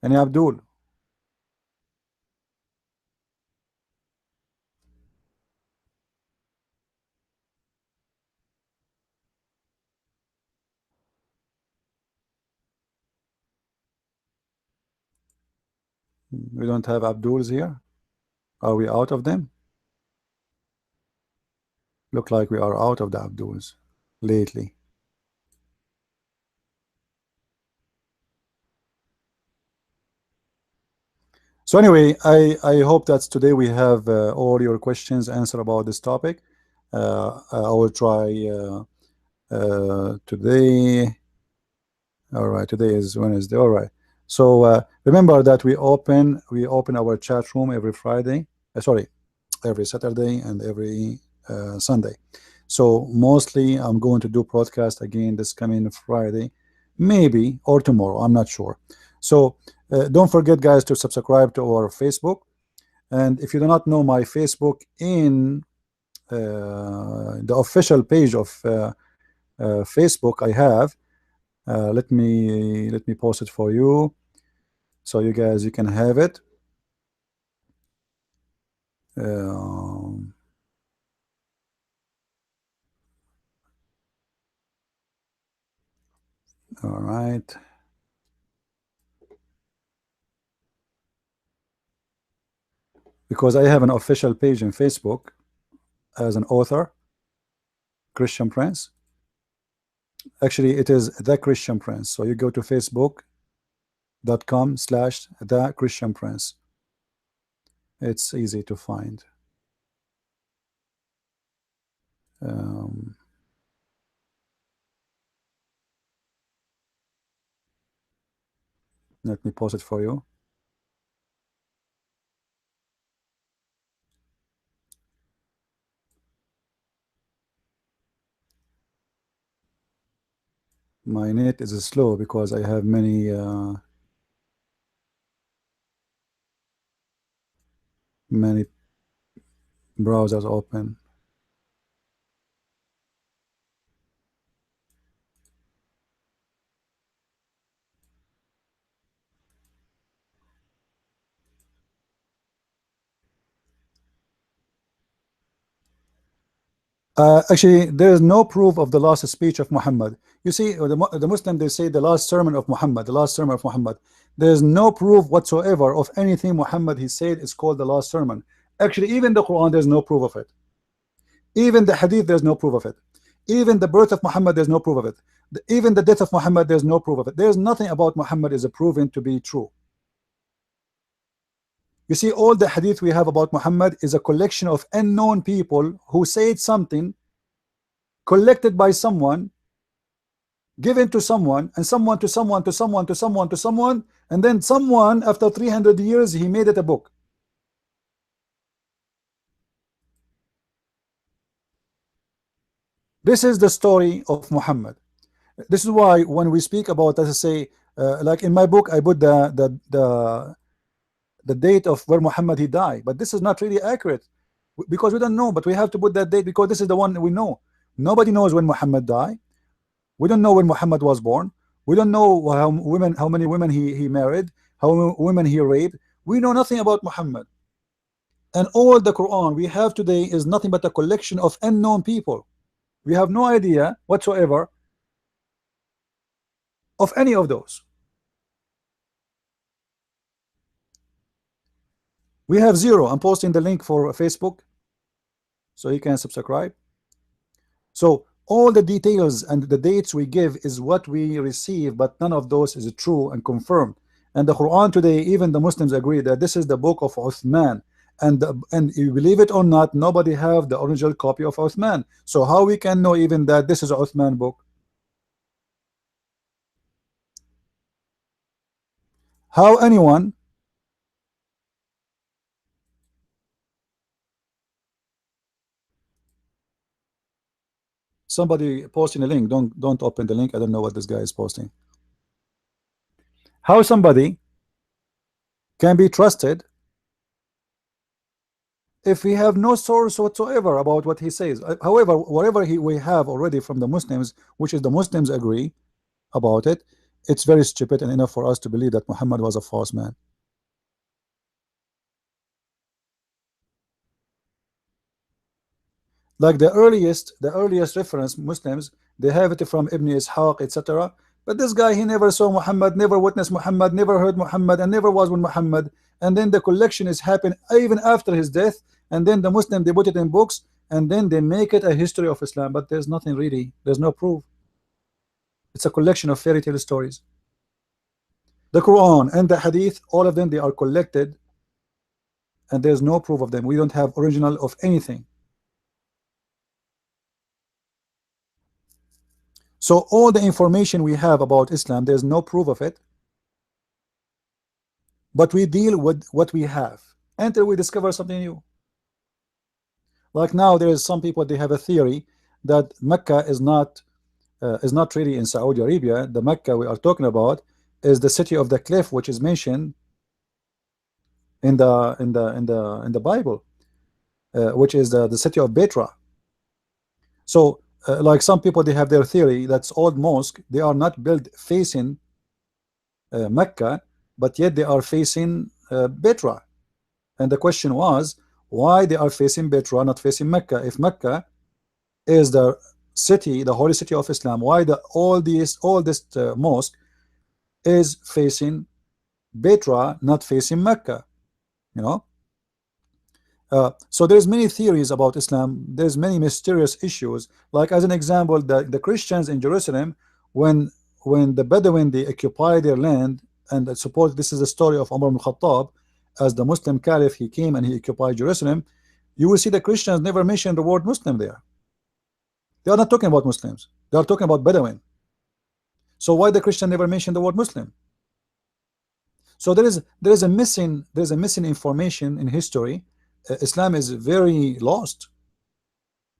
Any Abdul? We don't have Abduls here. Are we out of them? Look like we are out of the Abduls lately. So anyway, I hope that today we have all your questions answered about this topic. I will try today. All right, today is Wednesday. All right. So remember that we open our chat room every Friday. Sorry, every Saturday and every Sunday. So mostly I'm going to do podcast again this coming Friday, maybe, or tomorrow. I'm not sure. So don't forget, guys, to subscribe to our Facebook. And if you do not know my Facebook, in the official page of Facebook, I have. Let me post it for you, so you can have it. Um, all right. Because I have an official page in Facebook as an author, Christian Prince. Actually, it is The Christian Prince. So you go to facebook.com/The Christian Prince. It's easy to find. Um, Let me post it for you. My net is slow because I have many browsers open. Actually, there is no proof of the last speech of Muhammad. You see, the Muslim, they say the last sermon of Muhammad, the last sermon of Muhammad. There is no proof whatsoever of anything Muhammad he said is called the last sermon. Actually, even the Quran, there's no proof of it. Even the Hadith, there's no proof of it. Even the birth of Muhammad, there's no proof of it. Even the death of Muhammad, there's no proof of it. There's nothing about Muhammad is proven to be true. You see, all the Hadith we have about Muhammad is a collection of unknown people who said something, collected by someone, given to someone, and someone to someone to someone to someone to someone, and then someone after 300 years he made it a book. This is the story of Muhammad. This is why when we speak about, as I say, like in my book, I put the date of where Muhammad he died, but this is not really accurate because we don't know. But we have to put that date because this is the one we know. Nobody knows when Muhammad died. We don't know when Muhammad was born. We don't know how many women he married, how many women he raped. We know nothing about Muhammad. And all the Quran we have today is nothing but a collection of unknown people. We have no idea whatsoever of any of those. We have zero. I'm posting the link for Facebook so you can subscribe. So all the details and the dates we give is what we receive, but none of those is true and confirmed. And the Quran today, even the Muslims agree that this is the book of Uthman. And you believe it or not, nobody have the original copy of Uthman. So how we can know even that this is a Uthman book? How anyone, somebody posting a link, don't open the link. I don't know what this guy is posting. How somebody can be trusted if we have no source whatsoever about what he says? However, whatever we have already from the Muslims, which is the Muslims agree about it, it's very stupid and enough for us to believe that Muhammad was a false man. Like the earliest reference Muslims, they have it from Ibn Ishaq, etc. But this guy, he never saw Muhammad, never witnessed Muhammad, never heard Muhammad, and never was with Muhammad. And then the collection is happened even after his death, and then the Muslim, they put it in books, and then they make it a history of Islam. But there's nothing really, there's no proof. It's a collection of fairy tale stories. The Quran and the Hadith, all of them, they are collected, and there's no proof of them. We don't have original of anything. So all the information we have about Islam, there's no proof of it, but we deal with what we have until we discover something new. Like now, there is some people, they have a theory that Mecca is not really in Saudi Arabia. The Mecca we are talking about is the city of the cliff, which is mentioned in the Bible, which is the city of Petra. So like some people, they have their theory that's old mosque, they are not built facing Mecca, but yet they are facing Petra. And the question was, why they are facing Petra, not facing Mecca? If Mecca is the city, the holy city of Islam, why all this mosque is facing Petra, not facing Mecca? You know. So there's many theories about Islam. There's many mysterious issues. Like as an example, the Christians in Jerusalem, when the Bedouin, they occupy their land, and I suppose this is the story of Umar ibn Khattab, as the Muslim Caliph, he came and he occupied Jerusalem. You will see the Christians never mention the word Muslim there. They are not talking about Muslims. They are talking about Bedouin. So why the Christian never mention the word Muslim? So there is a missing information in history. Islam is very lost.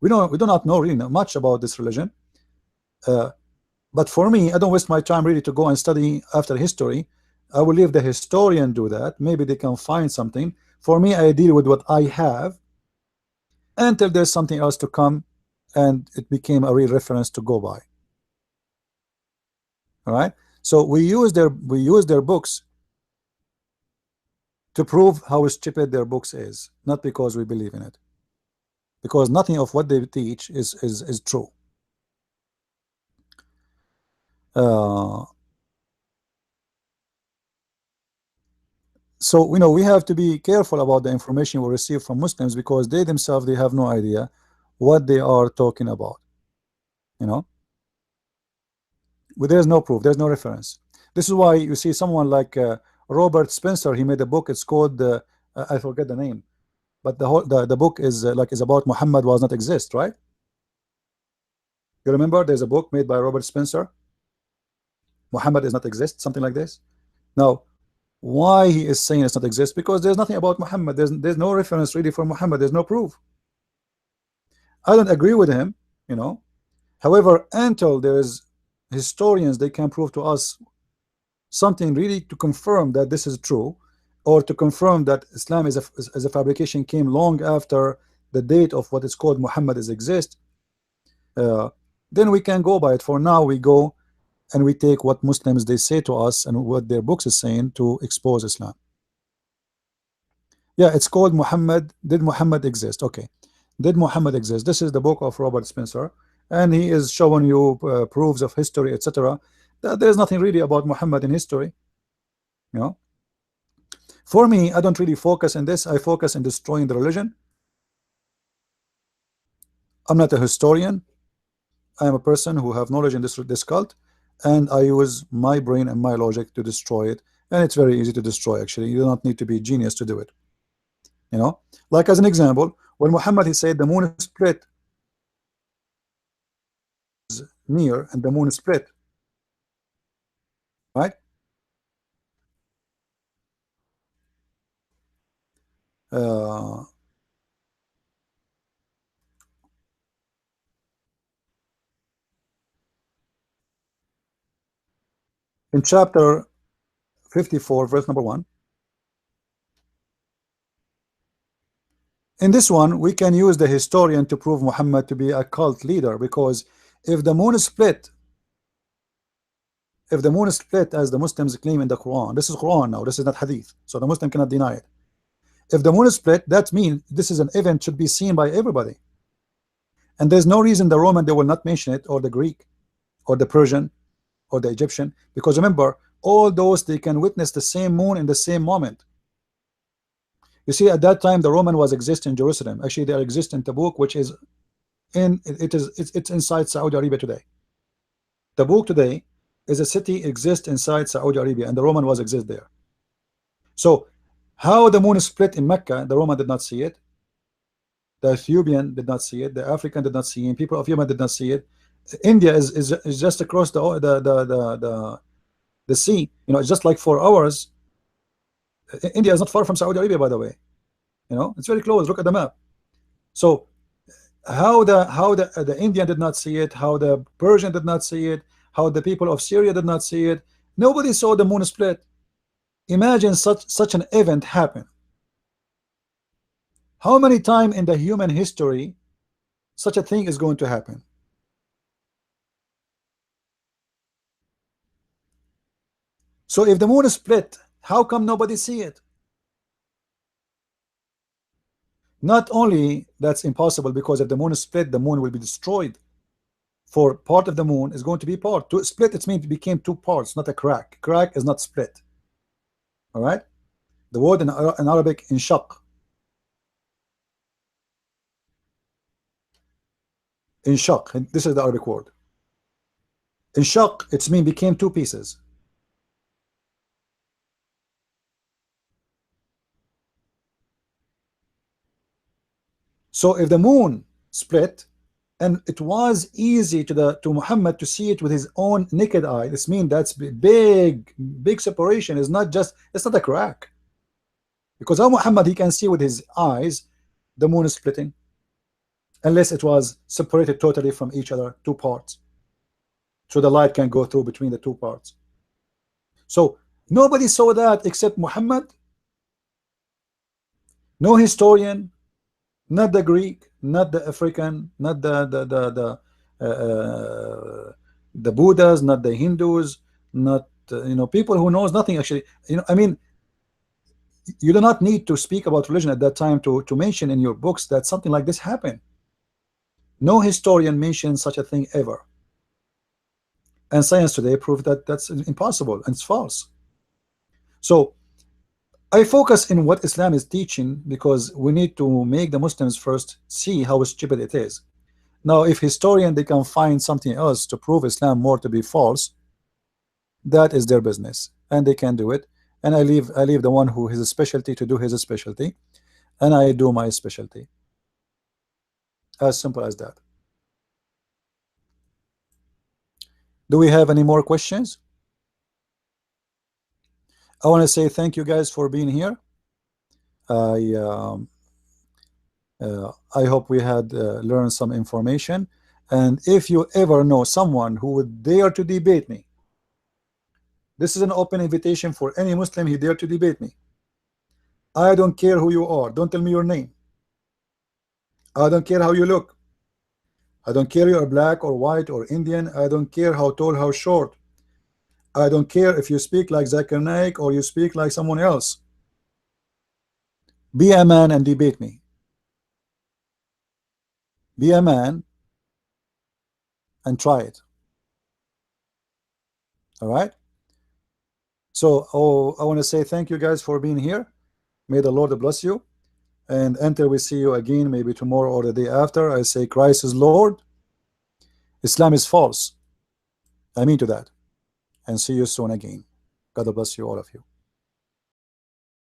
We do not know really much about this religion. Uh, but for me, I don't waste my time really to go and study after history. I will leave the historian do that. Maybe they can find something. For me, I deal with what I have until there's something else to come, and it became a real reference to go by. All right. So we use their books to prove how stupid their books is, not because we believe in it, because nothing of what they teach is true. Uh, so we have to be careful about the information we receive from Muslims, because they themselves, they have no idea what they are talking about. You know, there's no proof, there's no reference. This is why you see someone like Robert Spencer. He made a book. It's called I forget the name, but the book is about Muhammad was not exist, right? You remember there's a book made by Robert Spencer, Muhammad is not exist, something like this. Now, why he is saying it's not exist? Because there's nothing about Muhammad. There's no reference really for Muhammad. There's no proof. I don't agree with him, you know. However, until there is historians, they can prove to us something really to confirm that this is true, or to confirm that Islam is a fabrication, came long after the date of what is called Muhammad is exist. Then we can go by it. For now, we go and we take what Muslims they say to us and what their books is saying to expose Islam. Yeah, it's called Muhammad. Did Muhammad exist? Okay, did Muhammad exist? This is the book of Robert Spencer, and he is showing you proofs of history, etc. That there's nothing really about Muhammad in history. You know, For me, I don't really focus on this. I focus on destroying the religion. I'm not a historian. I am a person who have knowledge in this cult, and I use my brain and my logic to destroy it. And it's very easy to destroy. Actually, you do not need to be a genius to do it. You know, like as an example, when Muhammad he said the moon split near and the moon split, right? Uh, in chapter 54, verse number 1. In this one, we can use the historian to prove Muhammad to be a cult leader, because if the moon split, if the moon split as the Muslims claim in the Quran, this is Quran now, this is not Hadith, so the Muslim cannot deny it. If the moon split, that means this is an event should be seen by everybody, and there's no reason the Roman they will not mention it, or the Greek, or the Persian, or the Egyptian, because remember, all those they can witness the same moon in the same moment. You see, at that time the Roman was exist in Jerusalem. Actually, they exist in Tabuk, which is it's inside Saudi Arabia today. Tabuk today is a city exists inside Saudi Arabia, and the Roman was exist there. So how the moon split in Mecca, the Roman did not see it, the Ethiopian did not see it, the African did not see it, people of Yemen did not see it. India is just across the sea. You know, it's just like 4 hours. India is not far from Saudi Arabia, by the way. You know, it's very close. Look at the map. So how the Indian did not see it, how the Persian did not see it, how the people of Syria did not see it. Nobody saw the moon split. Imagine such an event happen. How many times in the human history such a thing is going to happen? So if the moon is split, how come nobody see it? Not only that's impossible, because if the moon is split, the moon will be destroyed. For part of the moon is going to be part. To split, it means it became 2 parts, not a crack. Crack is not split. All right. The word in Arabic, inshaq. Inshaq. This is the Arabic word. Inshaq, it's mean became 2 pieces. So if the moon split, and it was easy to Muhammad to see it with his own naked eye, this means that's big separation. Is not just, it's not a crack, because how Muhammad he can see with his eyes the moon is splitting, unless it was separated totally from each other, 2 parts, so the light can go through between the 2 parts. So nobody saw that except Muhammad. No historian, not the Greek, not the African, not the Buddhas, not the Hindus, not people who knows nothing actually. I mean, you do not need to speak about religion at that time to mention in your books that something like this happened. No historian mentions such a thing ever, and science today proved that that's impossible and it's false. So I focus in what Islam is teaching, because we need to make the Muslims first see how stupid it is. Now, if historian they can find something else to prove Islam more to be false, that is their business, and they can do it. And I leave the one who has a specialty to do his specialty, and I do my specialty. As simple as that. Do we have any more questions? I want to say thank you guys for being here. I I hope we had learned some information. And if you ever know someone who would dare to debate me, this is an open invitation for any Muslim who dare to debate me. I don't care who you are. Don't tell me your name. I don't care how you look. I don't care you are black or white or Indian. I don't care how tall, how short. I don't care if you speak like Zakir Naik or you speak like someone else. Be a man and debate me. Be a man and try it. All right. So, I want to say thank you guys for being here. May the Lord bless you. And until we see you again, maybe tomorrow or the day after, I say Christ is Lord, Islam is false. I mean to that. And see you soon again. God bless you, all of you.